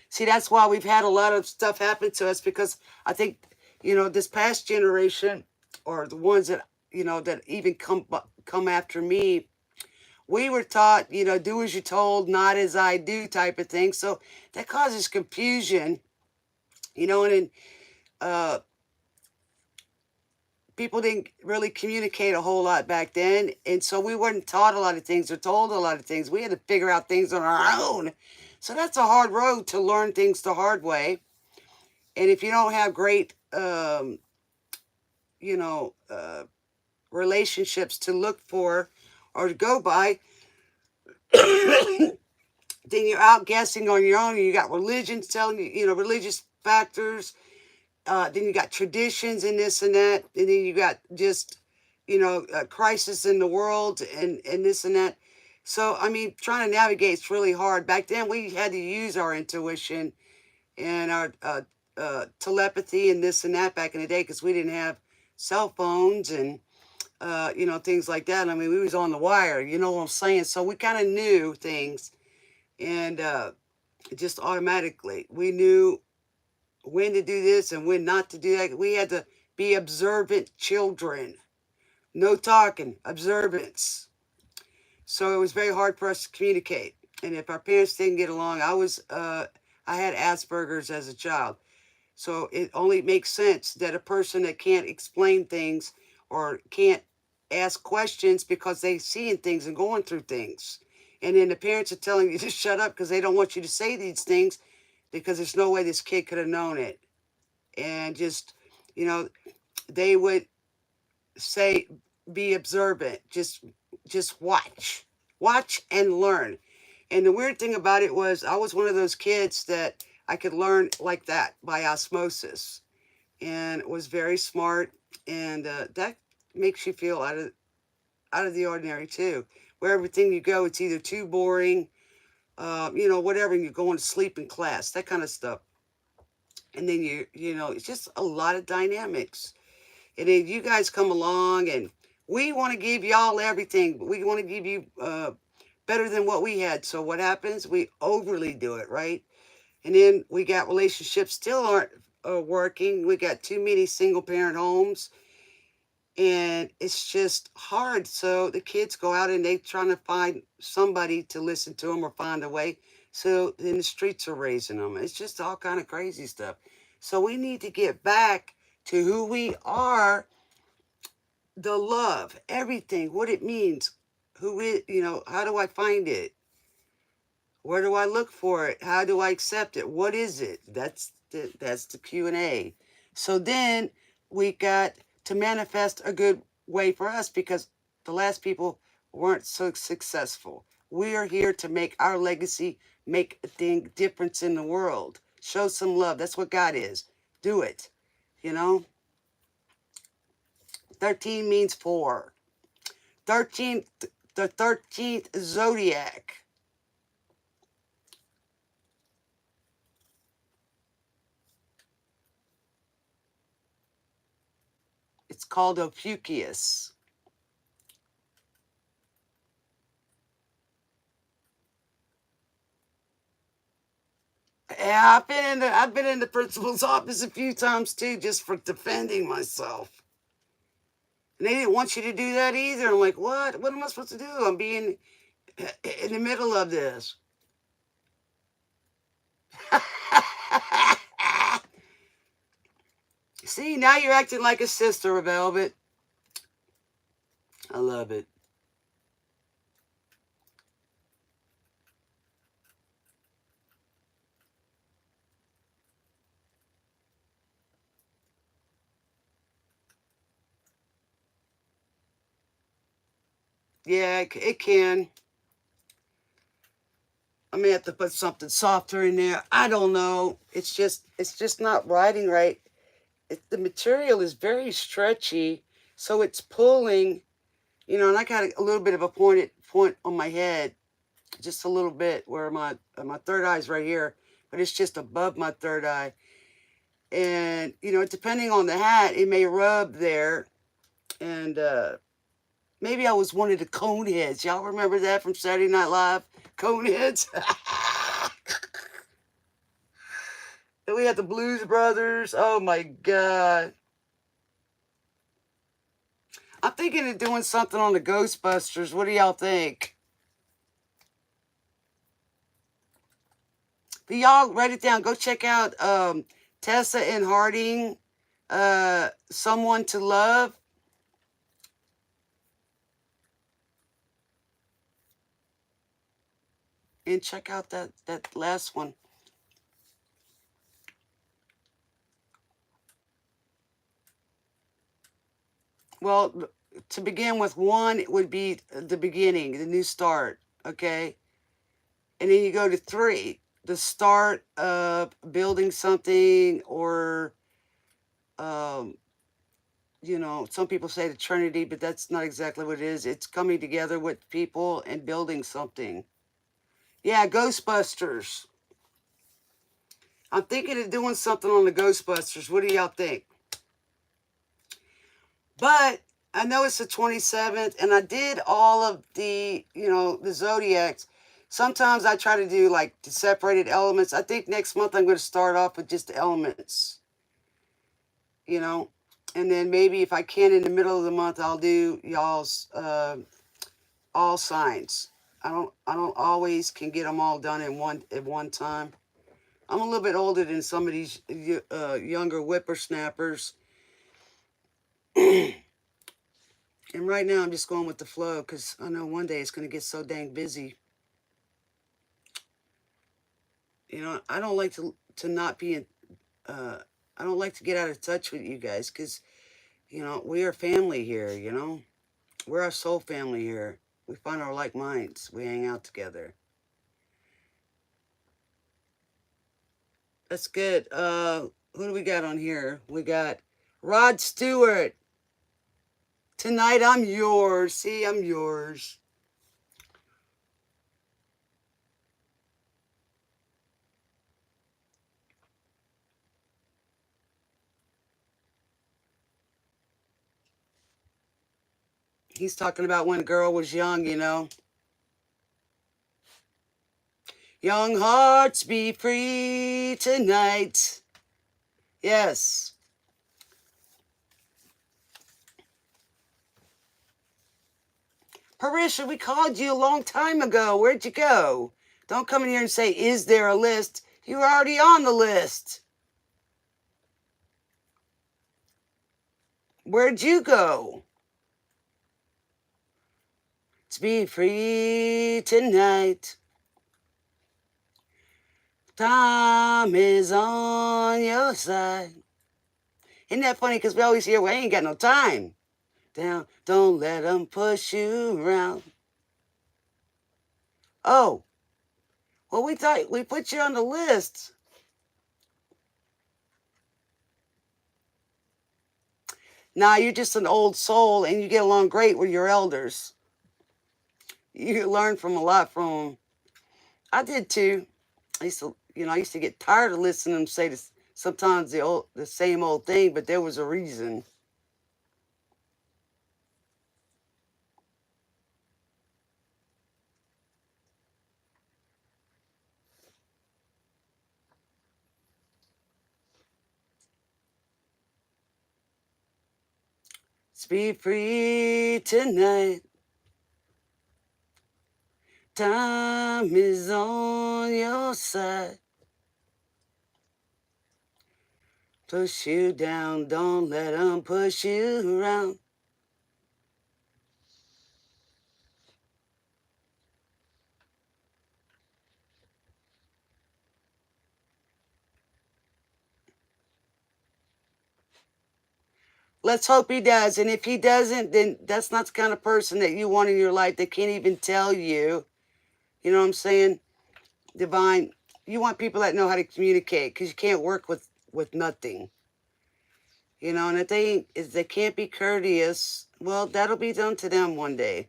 See, that's why we've had a lot of stuff happen to us, because I think, this past generation, or the ones that, that even come after me, we were taught, do as you're told, not as I do type of thing. So that causes confusion, and then people didn't really communicate a whole lot back then. And so we weren't taught a lot of things or told a lot of things. We had to figure out things on our own. So that's a hard road to learn things the hard way. And if you don't have great, relationships to look for or to go by, then you're out guessing on your own. You got religions telling you, religious factors. Then you got traditions and this and that. And then you got just, crisis in the world and this and that. So, I mean, trying to navigate is really hard. Back then, we had to use our intuition and our telepathy and this and that back in the day, because we didn't have cell phones and, things like that. I mean, we was on the wire, you know what I'm saying? So we kind of knew things, and just automatically we knew when to do this and when not to do that. We had to be observant children. No talking, observance. So it was very hard for us to communicate. And if our parents didn't get along, I had Asperger's as a child. So it only makes sense that a person that can't explain things or can't ask questions because they seeing things and going through things. And then the parents are telling you to shut up because they don't want you to say these things, because there's no way this kid could have known it. And just, they would say, be observant, just watch and learn. And the weird thing about it was, I was one of those kids that I could learn like that by osmosis, and was very smart. And that makes you feel out of the ordinary too, where everything you go, it's either too boring, whatever, and you're going to sleep in class, that kind of stuff. And then it's just a lot of dynamics. And then you guys come along, and we want to give y'all everything, but we want to give you better than what we had. So what happens? We overly do it, right? And then we got relationships still aren't working. We got too many single parent homes, and it's just hard. So the kids go out and they trying to find somebody to listen to them or find a way. So then the streets are raising them. It's just all kind of crazy stuff. So we need to get back to who we are, the love, everything, what it means, who is, how do I find it? Where do I look for it? How do I accept it? What is it? That's the Q&A. So then we got to manifest a good way for us, because the last people weren't so successful. We are here to make our legacy, make a difference in the world. Show some love. That's what God is. Do it. 13 means 4. 13th, the 13th zodiac. It's called Ophiuchus. Yeah, I've been in the principal's office a few times too, just for defending myself. And they didn't want you to do that either. I'm like, what? What am I supposed to do? I'm being in the middle of this. See, now you're acting like a sister, Velvet. I love it. Yeah, it can. I may have to put something softer in there. I don't know. It's just not riding right. The material is very stretchy, so it's pulling, you know, and I got a little bit of a point on my head, just a little bit where my third eye is right here, but it's just above my third eye. And, you know, depending on the hat, it may rub there. And maybe I was one of the cone heads. Y'all remember that from Saturday Night Live? Cone heads? Then we had the Blues Brothers. Oh my God. I'm thinking of doing something on the Ghostbusters. What do y'all think? But y'all write it down. Go check out Tessa and Harding, Someone to Love. And check out that last one. Well, to begin with, one, it would be the beginning, the new start, okay? And then you go to 3, the start of building something, or, you know, some people say the Trinity, but that's not exactly what it is. It's coming together with people and building something. Yeah, Ghostbusters. I'm thinking of doing something on the Ghostbusters. What do y'all think? But I know it's the 27th, and I did all of the, you know, the zodiacs. Sometimes I try to do like the separated elements. I think next month I'm going to start off with just the elements, you know, and then maybe if I can in the middle of the month, I'll do y'all's all signs. I don't always can get them all done at one time. I'm a little bit older than some of these younger whippersnappers. And right now I'm just going with the flow because I know one day it's going to get so dang busy. You know, I don't like to not be in, I don't like to get out of touch with you guys because, you know, we are family here, you know. We're our soul family here. We find our like minds. We hang out together. That's good. Who do we got on here? We got Rod Stewart. Tonight I'm yours. See, I'm yours. He's talking about when a girl was young, you know. Young hearts be free tonight. Yes. Parisha, we called you a long time ago. Where'd you go? Don't come in here and say, is there a list? You were already on the list. Where'd you go? To be free tonight. Time is on your side. Isn't that funny? Because we always hear, well, I ain't got no time. Down, don't let them push you around. Oh, well, we thought we put you on the list. Nah, you're just an old soul and you get along great with your elders. You learn from a lot from them. I did too. I used to get tired of listening to them say this, sometimes the same old thing, but there was a reason. Be free tonight. Time is on your side. Push you down, don't let them push you around. Let's hope he does. And if he doesn't, then that's not the kind of person that you want in your life that can't even tell you. You know what I'm saying? Divine, you want people that know how to communicate, because you can't work with nothing. You know, and if they can't be courteous, well, that'll be done to them one day.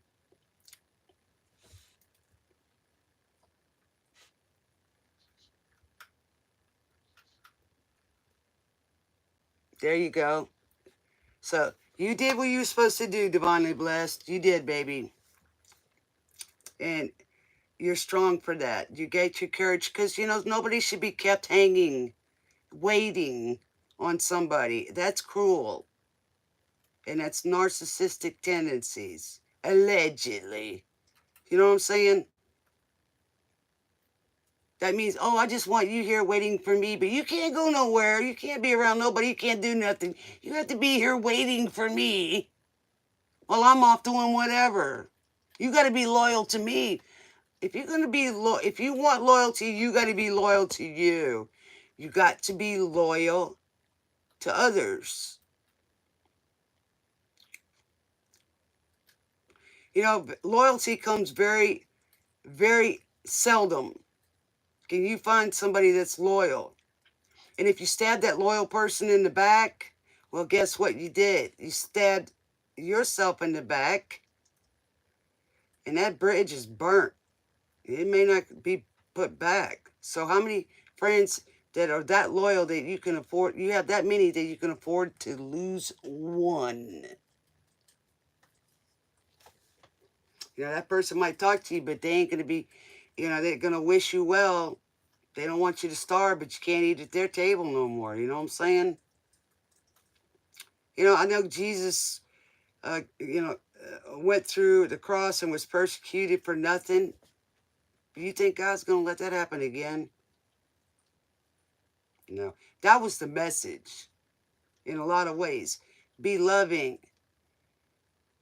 There you go. So you did what you were supposed to do, divinely blessed. You did, baby. And you're strong for that. You get your courage, because, you know, nobody should be kept hanging, waiting on somebody. That's cruel. And that's narcissistic tendencies, allegedly. You know what I'm saying? That means, oh, I just want you here waiting for me, but you can't go nowhere. You can't be around nobody. You can't do nothing. You have to be here waiting for me while I'm off doing whatever. You got to be loyal to me. If you're going to be if you want loyalty, you got to be loyal to you. You got to be loyal to others. You know, loyalty comes very, very seldom. Can you find somebody that's loyal? And if you stab that loyal person in the back, well, guess what you did? You stabbed yourself in the back, and that bridge is burnt. It may not be put back. So how many friends that are that loyal that you can afford, you have that many that you can afford to lose one? You know, that person might talk to you, but they ain't going to be, you know, they're going to wish you well. They don't want you to starve, but you can't eat at their table no more. You know what I'm saying? You know, I know Jesus, went through the cross and was persecuted for nothing. Do you think God's going to let that happen again? No. That was the message in a lot of ways. Be loving,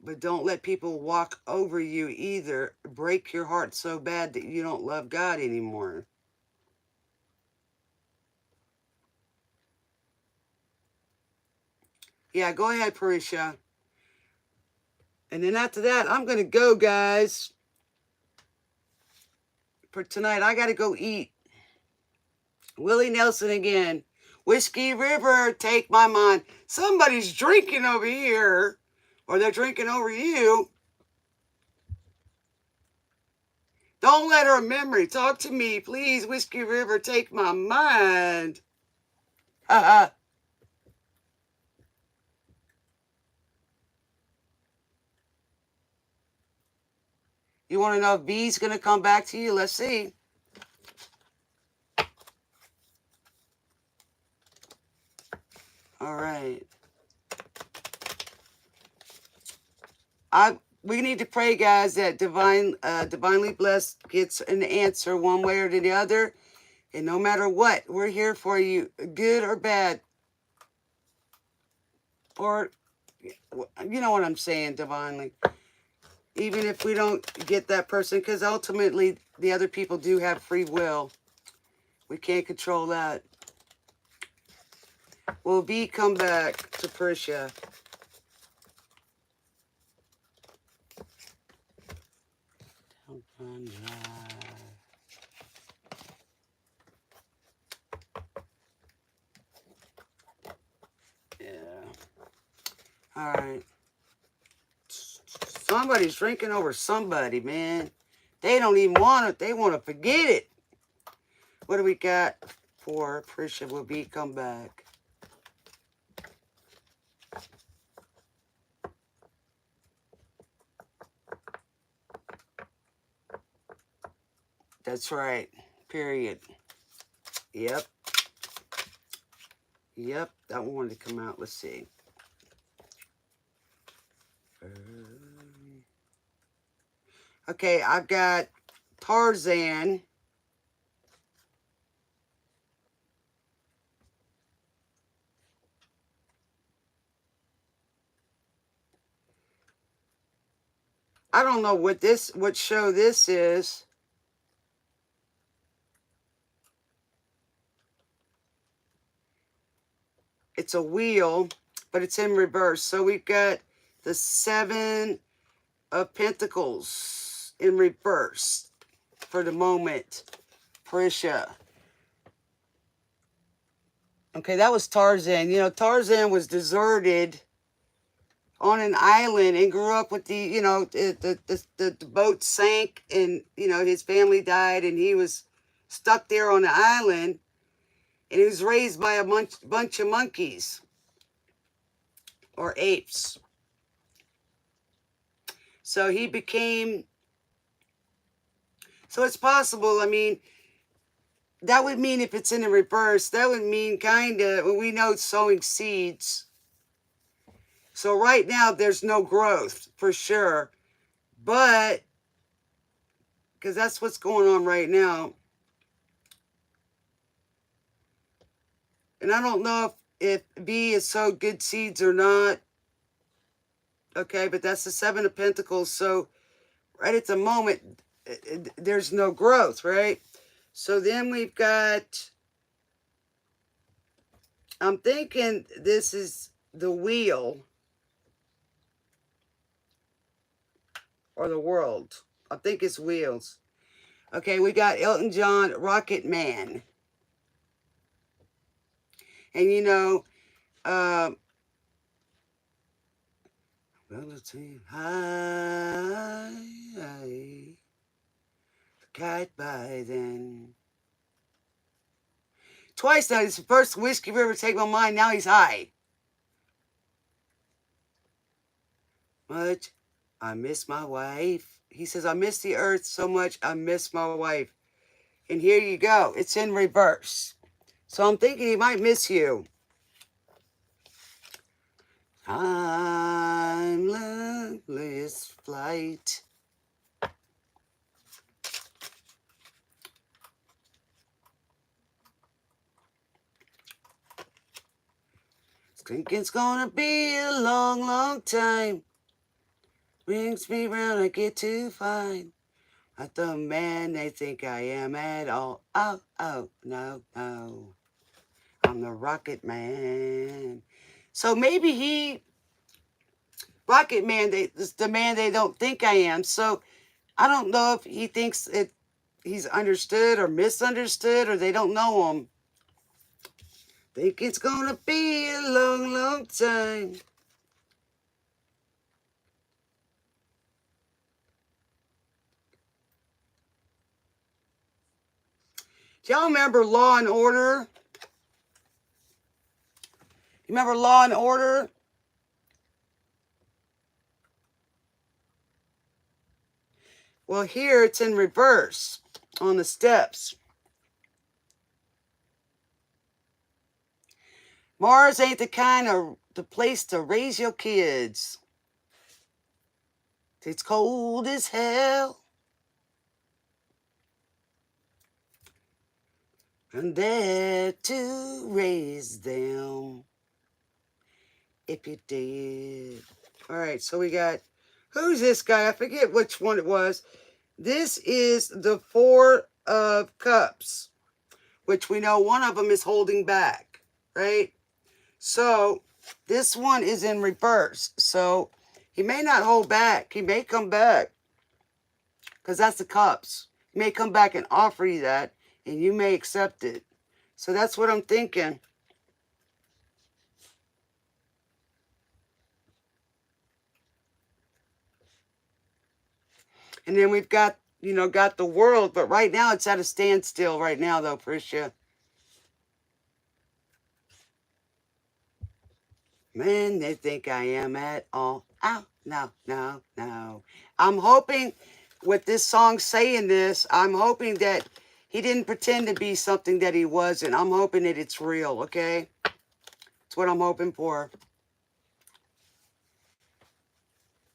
but don't let people walk over you either. Break your heart so bad that you don't love God anymore. Yeah, go ahead, Parisha. And then after that, I'm going to go, guys. For tonight, I got to go eat. Willie Nelson again. Whiskey River, take my mind. Somebody's drinking over here. Or they're drinking over you. Don't let her memory talk to me, please. Whiskey River, take my mind. You want to know if V's going to come back to you? Let's see. All right. We need to pray, guys, that divinely blessed gets an answer one way or the other. And no matter what, we're here for you, good or bad. Or, you know what I'm saying, divinely. Even if we don't get that person, because ultimately the other people do have free will. We can't control that. Will V come back to Persia? Yeah. All right. Somebody's drinking over somebody, man. They don't even want it. They want to forget it. What do we got for Prisha? Will be come back? That's right. Period. Yep. Yep. That one wanted to come out. Let's see. Okay, I've got Tarzan. I don't know what show this is. It's a wheel, but it's in reverse. So we've got the 7 of Pentacles in reverse for the moment. Prisha. Okay, that was Tarzan. You know, Tarzan was deserted on an island and grew up with the, you know, the boat sank and, you know, his family died and he was stuck there on the island and he was raised by a bunch of monkeys or apes. So he became, so it's possible, I mean, that would mean if it's in the reverse, that would mean kind of, well, we know sowing seeds. So right now there's no growth for sure, but because that's what's going on right now. And I don't know if B is sowed good seeds or not. Okay, but that's the Seven of Pentacles. So right at the moment, there's no growth, right? So then we've got, I'm thinking this is the wheel or the world. I think it's wheels. Okay, we got Elton John, Rocket Man. And you know, relative high, kite by then. Twice now, it's the first whiskey river take my mind, now he's high. Much, I miss my wife. He says, I miss the earth so much, I miss my wife. And here you go, it's in reverse. So I'm thinking he might miss you. Timeless flight. Think it's gonna be a long, long time. Brings me round, I get to find not the man they think I am at all. Oh, oh, no, no. I'm the Rocket Man. So maybe he, Rocket Man, is the man they don't think I am. So I don't know if he thinks he's understood or misunderstood or they don't know him. Think it's gonna be a long, long time. Do y'all remember Law and Order? You remember Law and Order? Well, here it's in reverse on the steps. Mars ain't the place to raise your kids. It's cold as hell. And there to raise them. If you did. All right, so we got, who's this guy? I forget which one it was. This is the Four of Cups, which we know one of them is holding back, right? So this one is in reverse. So he may not hold back. He may come back because that's the cups. He may come back and offer you that and you may accept it. So that's what I'm thinking. And then we've got, you know, got the world. But right now it's at a standstill right now though, Prisha. Man, they think I am at all. Oh, no, no, no. I'm hoping with this song saying this, I'm hoping that he didn't pretend to be something that he wasn't. I'm hoping that it's real, okay? That's what I'm hoping for.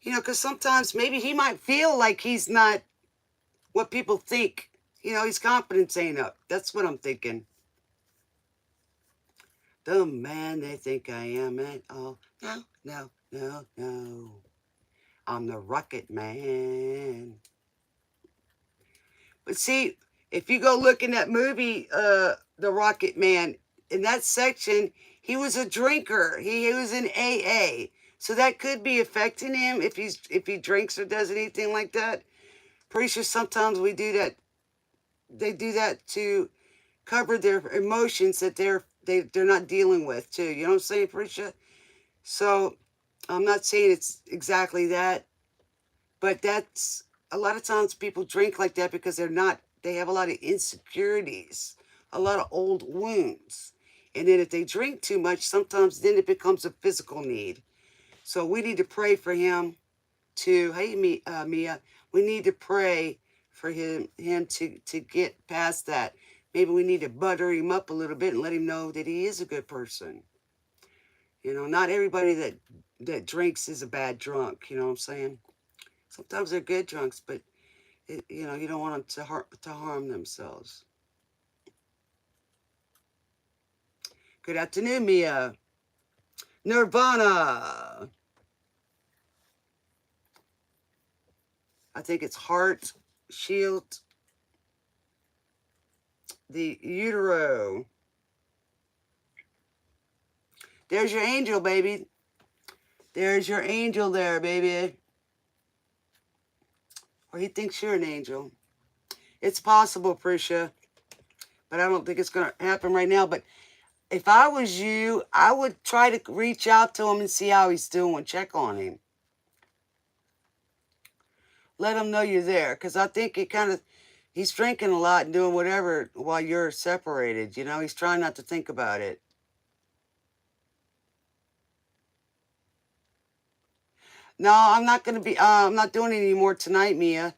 You know, because sometimes maybe he might feel like he's not what people think. You know, his confidence ain't up. That's what I'm thinking. The man they think I am at all. No, no, no, no. I'm the Rocket Man. But see, if you go look in that movie, The Rocket Man, in that section, he was a drinker. He was in AA. So that could be affecting him if he drinks or does anything like that. Pretty sure sometimes we do that. they do that to cover their emotions that they're not dealing with too. You know what I'm saying, Patricia? So I'm not saying it's exactly that, but that's a lot of times people drink like that because they have a lot of insecurities, a lot of old wounds. And then if they drink too much, sometimes then it becomes a physical need. So we need to pray for him to, hey, Mia, we need to pray for him to get past that. Maybe we need to butter him up a little bit and let him know that he is a good person. You know, not everybody that drinks is a bad drunk. You know what I'm saying? Sometimes they're good drunks, but you know, you don't want them to harm themselves. Good afternoon, Mia. Nirvana. I think it's heart, shield, the utero. There's your angel, baby. There's your angel there, baby. Or he thinks you're an angel. It's possible, Prisha, but I don't think it's going to happen right now. But if I was you, I would try to reach out to him and see how he's doing. Check on him. Let him know you're there, because I think he's drinking a lot and doing whatever while you're separated. You know, he's trying not to think about it. No, I'm not going to be, I'm not doing it anymore tonight, Mia.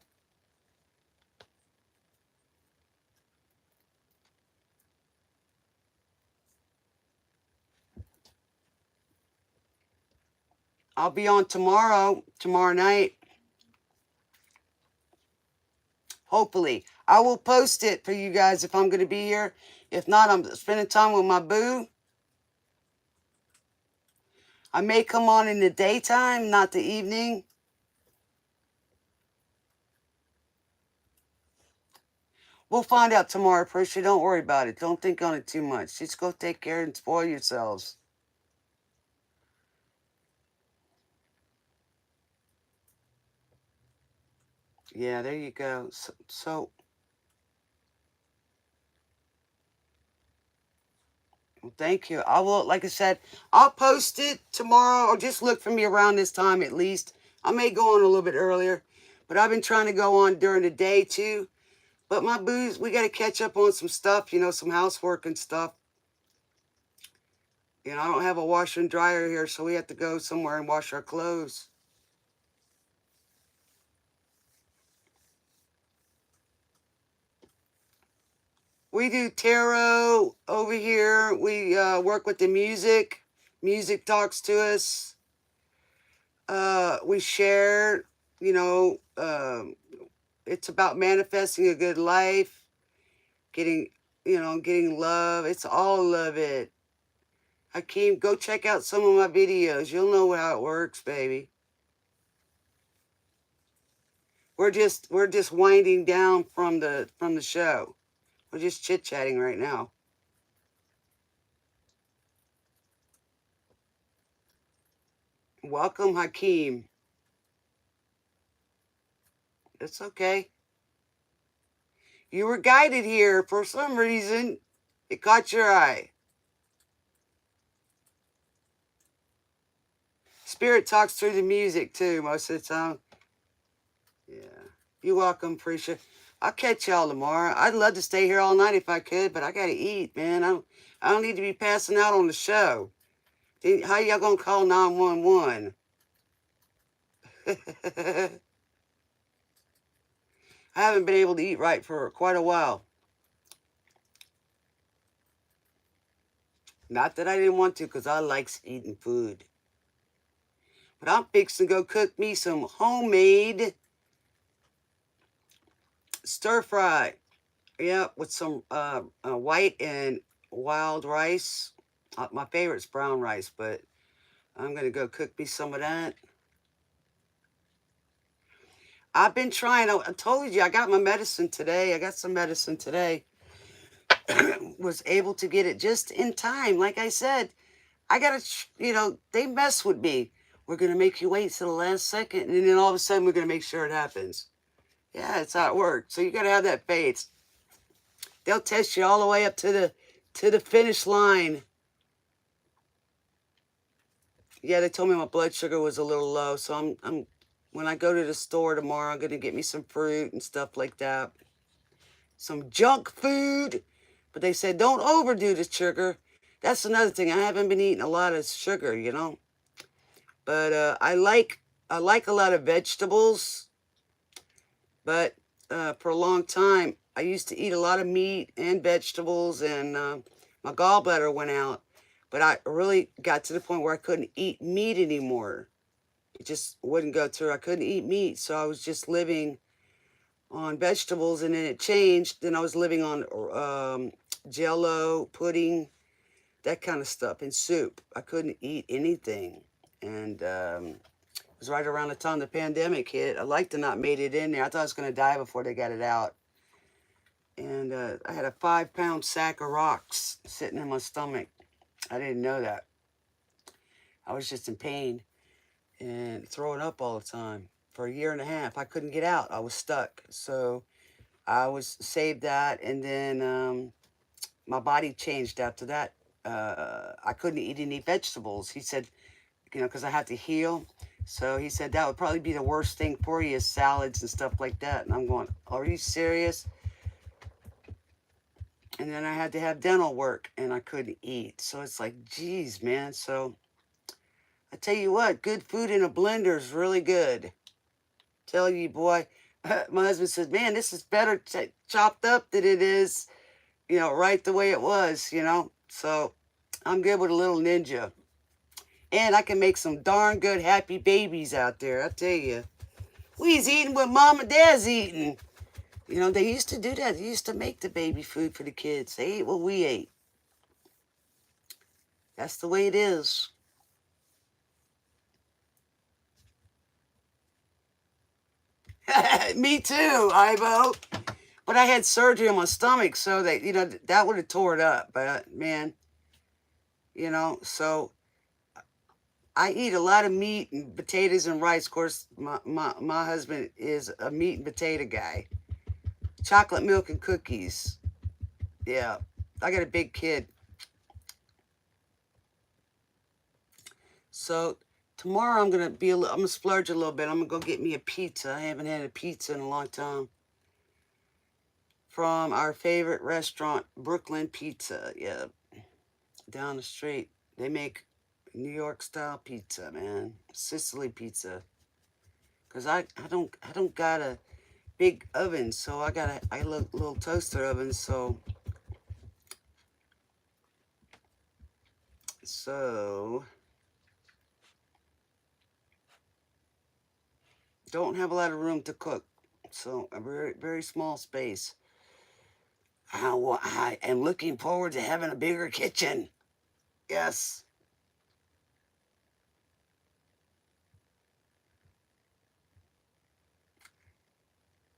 I'll be on tomorrow night. Hopefully. I will post it for you guys if I'm going to be here. If not, I'm spending time with my boo. I may come on in the daytime, not the evening. We'll find out tomorrow, Prisha. Don't worry about it. Don't think on it too much. Just go take care and spoil yourselves. Yeah, there you go. So thank you. I will, like I said, I'll post it tomorrow, or just look for me around this time at least. I may go on a little bit earlier, but I've been trying to go on during the day too. But my booze, we got to catch up on some stuff, you know, some housework and stuff. You know, I don't have a washer and dryer here, so we have to go somewhere and wash our clothes. We do tarot over here. We work with the music. Music talks to us. We share, you know, it's about manifesting a good life, getting, you know, getting love. It's all of it. Hakeem, go check out some of my videos. You'll know how it works, baby. We're just winding down from the show. We're just chit-chatting right now. Welcome, Hakeem. It's okay. You were guided here for some reason. It caught your eye. Spirit talks through the music too most of the time. Yeah. You're welcome, Prisha. I'll catch y'all tomorrow. I'd love to stay here all night if I could, but I gotta eat, man. I don't need to be passing out on the show. How y'all gonna call 911? I haven't been able to eat right for quite a while. Not that I didn't want to, because I like eating food. But I'm fixing to go cook me some homemade stir fry. Yeah, with some white and wild rice. My favorite's brown rice, but I'm going to go cook me some of that. I've been trying. I told you, I got my medicine today. I got some medicine today. Was able to get it just in time. Like I said, I got to, you know, they mess with me. We're going to make you wait till the last second, and then all of a sudden we're going to make sure it happens. Yeah, that's how it works. So you got to have that faith. They'll test you all the way up to the finish line. Yeah, they told me my blood sugar was a little low, so I'm when I go to the store tomorrow, I'm gonna get me some fruit and stuff like that. Some junk food. But they said don't overdo the sugar. That's another thing. I haven't been eating a lot of sugar, you know. But I like a lot of vegetables. But for a long time, I used to eat a lot of meat and vegetables, and my gallbladder went out. But I really got to the point where I couldn't eat meat anymore. It just wouldn't go through. I couldn't eat meat, so I was just living on vegetables, and then it changed. Then I was living on Jell-O, pudding, that kind of stuff, and soup. I couldn't eat anything, and it was right around the time the pandemic hit. I liked to not made it in there. I thought I was going to die before they got it out. And I had a 5-pound sack of rocks sitting in my stomach. I didn't know that. I was just in pain and throwing up all the time for a year and a half. I couldn't get out. I was stuck. So I was saved that, and then my body changed after that. I couldn't eat any vegetables. He said, because I had to heal. So he said that would probably be the worst thing for you is salads and stuff like that. And I'm going, are you serious? And then I had to have dental work, and I couldn't eat. So it's like, geez, man. So I tell you what, good food in a blender is really good. Tell you, boy. My husband says, man, this is better chopped up than it is, right the way it was, So I'm good with a little ninja. And I can make some darn good happy babies out there, I tell you. We's eating what mom and dad's eating. They used to do that. They used to make the baby food for the kids. They ate what we ate. That's the way it is. Me too, Ivo. But I had surgery on my stomach, so that would have tore it up. But, man, so I eat a lot of meat and potatoes and rice. Of course, my husband is a meat and potato guy. Chocolate milk and cookies. Yeah, I got a big kid. So tomorrow I'm gonna splurge a little bit. I'm gonna go get me a pizza. I haven't had a pizza in a long time. From our favorite restaurant, Brooklyn Pizza. Yeah, down the street. They make New York style pizza, man. Sicily pizza. Cause I don't got a big oven, so I got a little toaster oven, so don't have a lot of room to cook, so a very, very small space. I am looking forward to having a bigger kitchen. Yes.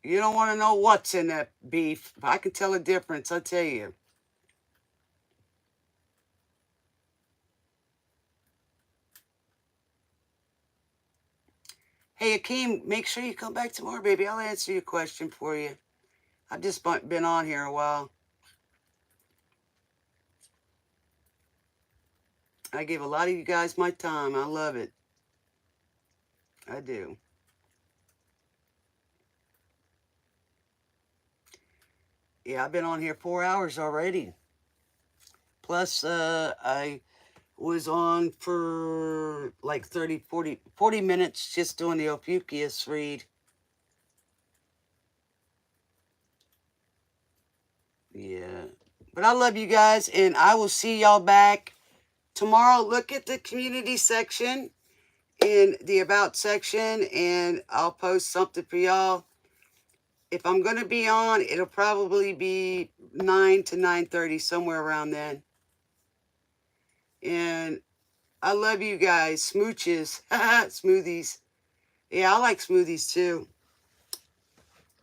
You don't want to know what's in that beef. I can tell the difference, I tell you. Hey, Akeem, make sure you come back tomorrow, baby. I'll answer your question for you. I've just been on here a while. I give a lot of you guys my time. I love it. I do. Yeah, I've been on here 4 hours already. Plus, I was on for like 40 minutes just doing the Ophiuchus read. Yeah. But I love you guys, and I will see y'all back tomorrow. Look at the community section in the About section, and I'll post something for y'all. If I'm going to be on, it'll probably be 9 to 9:30, somewhere around then. And I love you guys. Smooches. Smoothies. Yeah, I like smoothies too.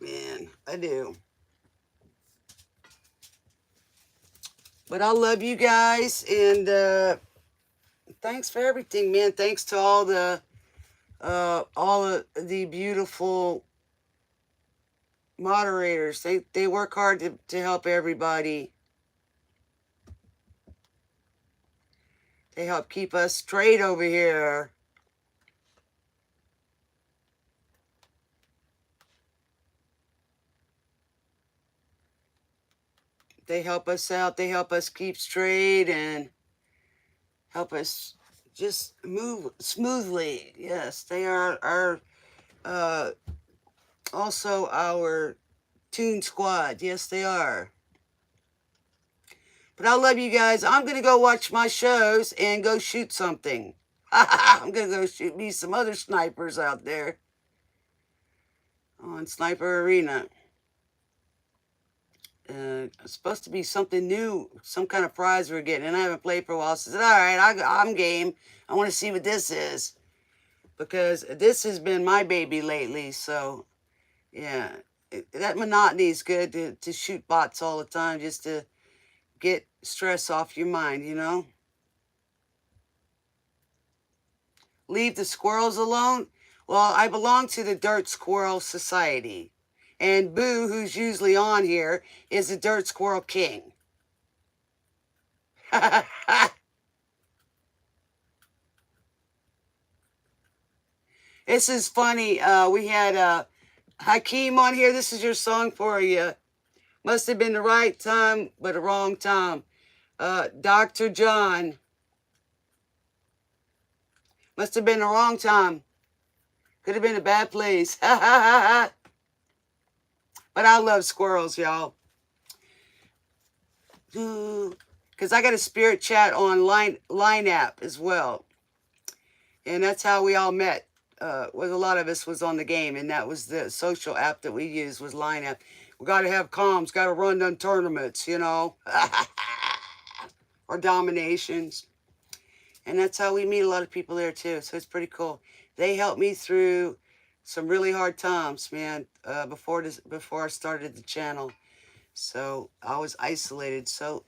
Man, I do. But I love you guys, and thanks for everything, man. Thanks to all of the beautiful moderators. They work hard to help everybody. They help keep us straight over here. They help us out. They help us keep straight and help us just move smoothly. Yes, they are also our Tune Squad. Yes, they are. But I love you guys. I'm going to go watch my shows and go shoot something. I'm going to go shoot me some other snipers out there on Sniper Arena. It's supposed to be something new, some kind of prize we're getting, and I haven't played for a while. So I said, all right, I'm game. I want to see what this is, because this has been my baby lately. So, yeah, that monotony is good to shoot bots all the time, just to get stress off your mind, you know? Leave the squirrels alone? Well, I belong to the Dirt Squirrel Society. And Boo, who's usually on here, is the Dirt Squirrel King. This is funny. We had Hakeem on here. This is your song for you. Must have been the right time, but the wrong time. Dr. John. Must have been the wrong time. Could have been a bad place. But I love squirrels, y'all. Because I got a Spirit Chat on line app as well. And that's how we all met. With a lot of us was on the game, and that was the social app that we used, was line app. We got to have comms, got to run them tournaments, you know, or dominations. And that's how we meet a lot of people there too. So it's pretty cool. They helped me through some really hard times, man, before I started the channel. So I was isolated. So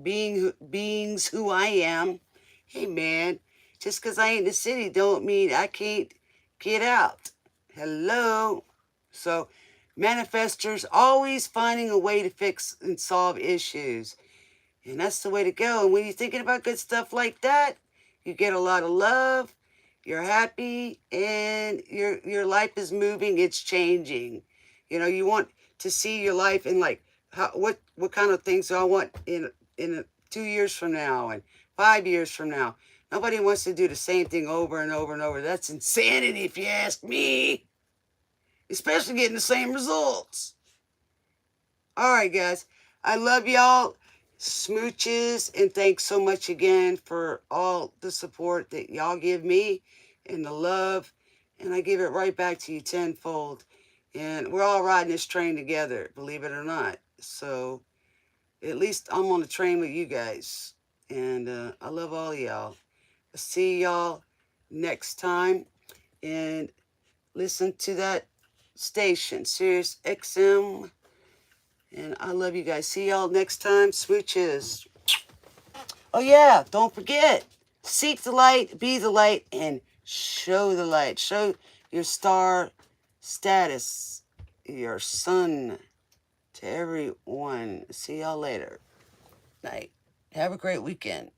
beings who I am, hey man, just because I ain't in the city don't mean I can't get out. Hello. So manifestors always finding a way to fix and solve issues. And that's the way to go. And when you're thinking about good stuff like that, you get a lot of love, you're happy, and your life is moving, it's changing. You know, you want to see your life in like, what kind of things do I want in 2 years from now and 5 years from now. Nobody wants to do the same thing over and over and over. That's insanity if you ask me. Especially getting the same results. All right, guys. I love y'all. Smooches, and thanks so much again for all the support that y'all give me and the love, and I give it right back to you tenfold. And we're all riding this train together, believe it or not. So at least I'm on the train with you guys, and I love all y'all. See y'all next time, and listen to that station, Sirius XM. And I love you guys. See y'all next time. Smooches. Oh, yeah. Don't forget. Seek the light, be the light, and show the light. Show your star status, your sun to everyone. See y'all later. Night. Have a great weekend.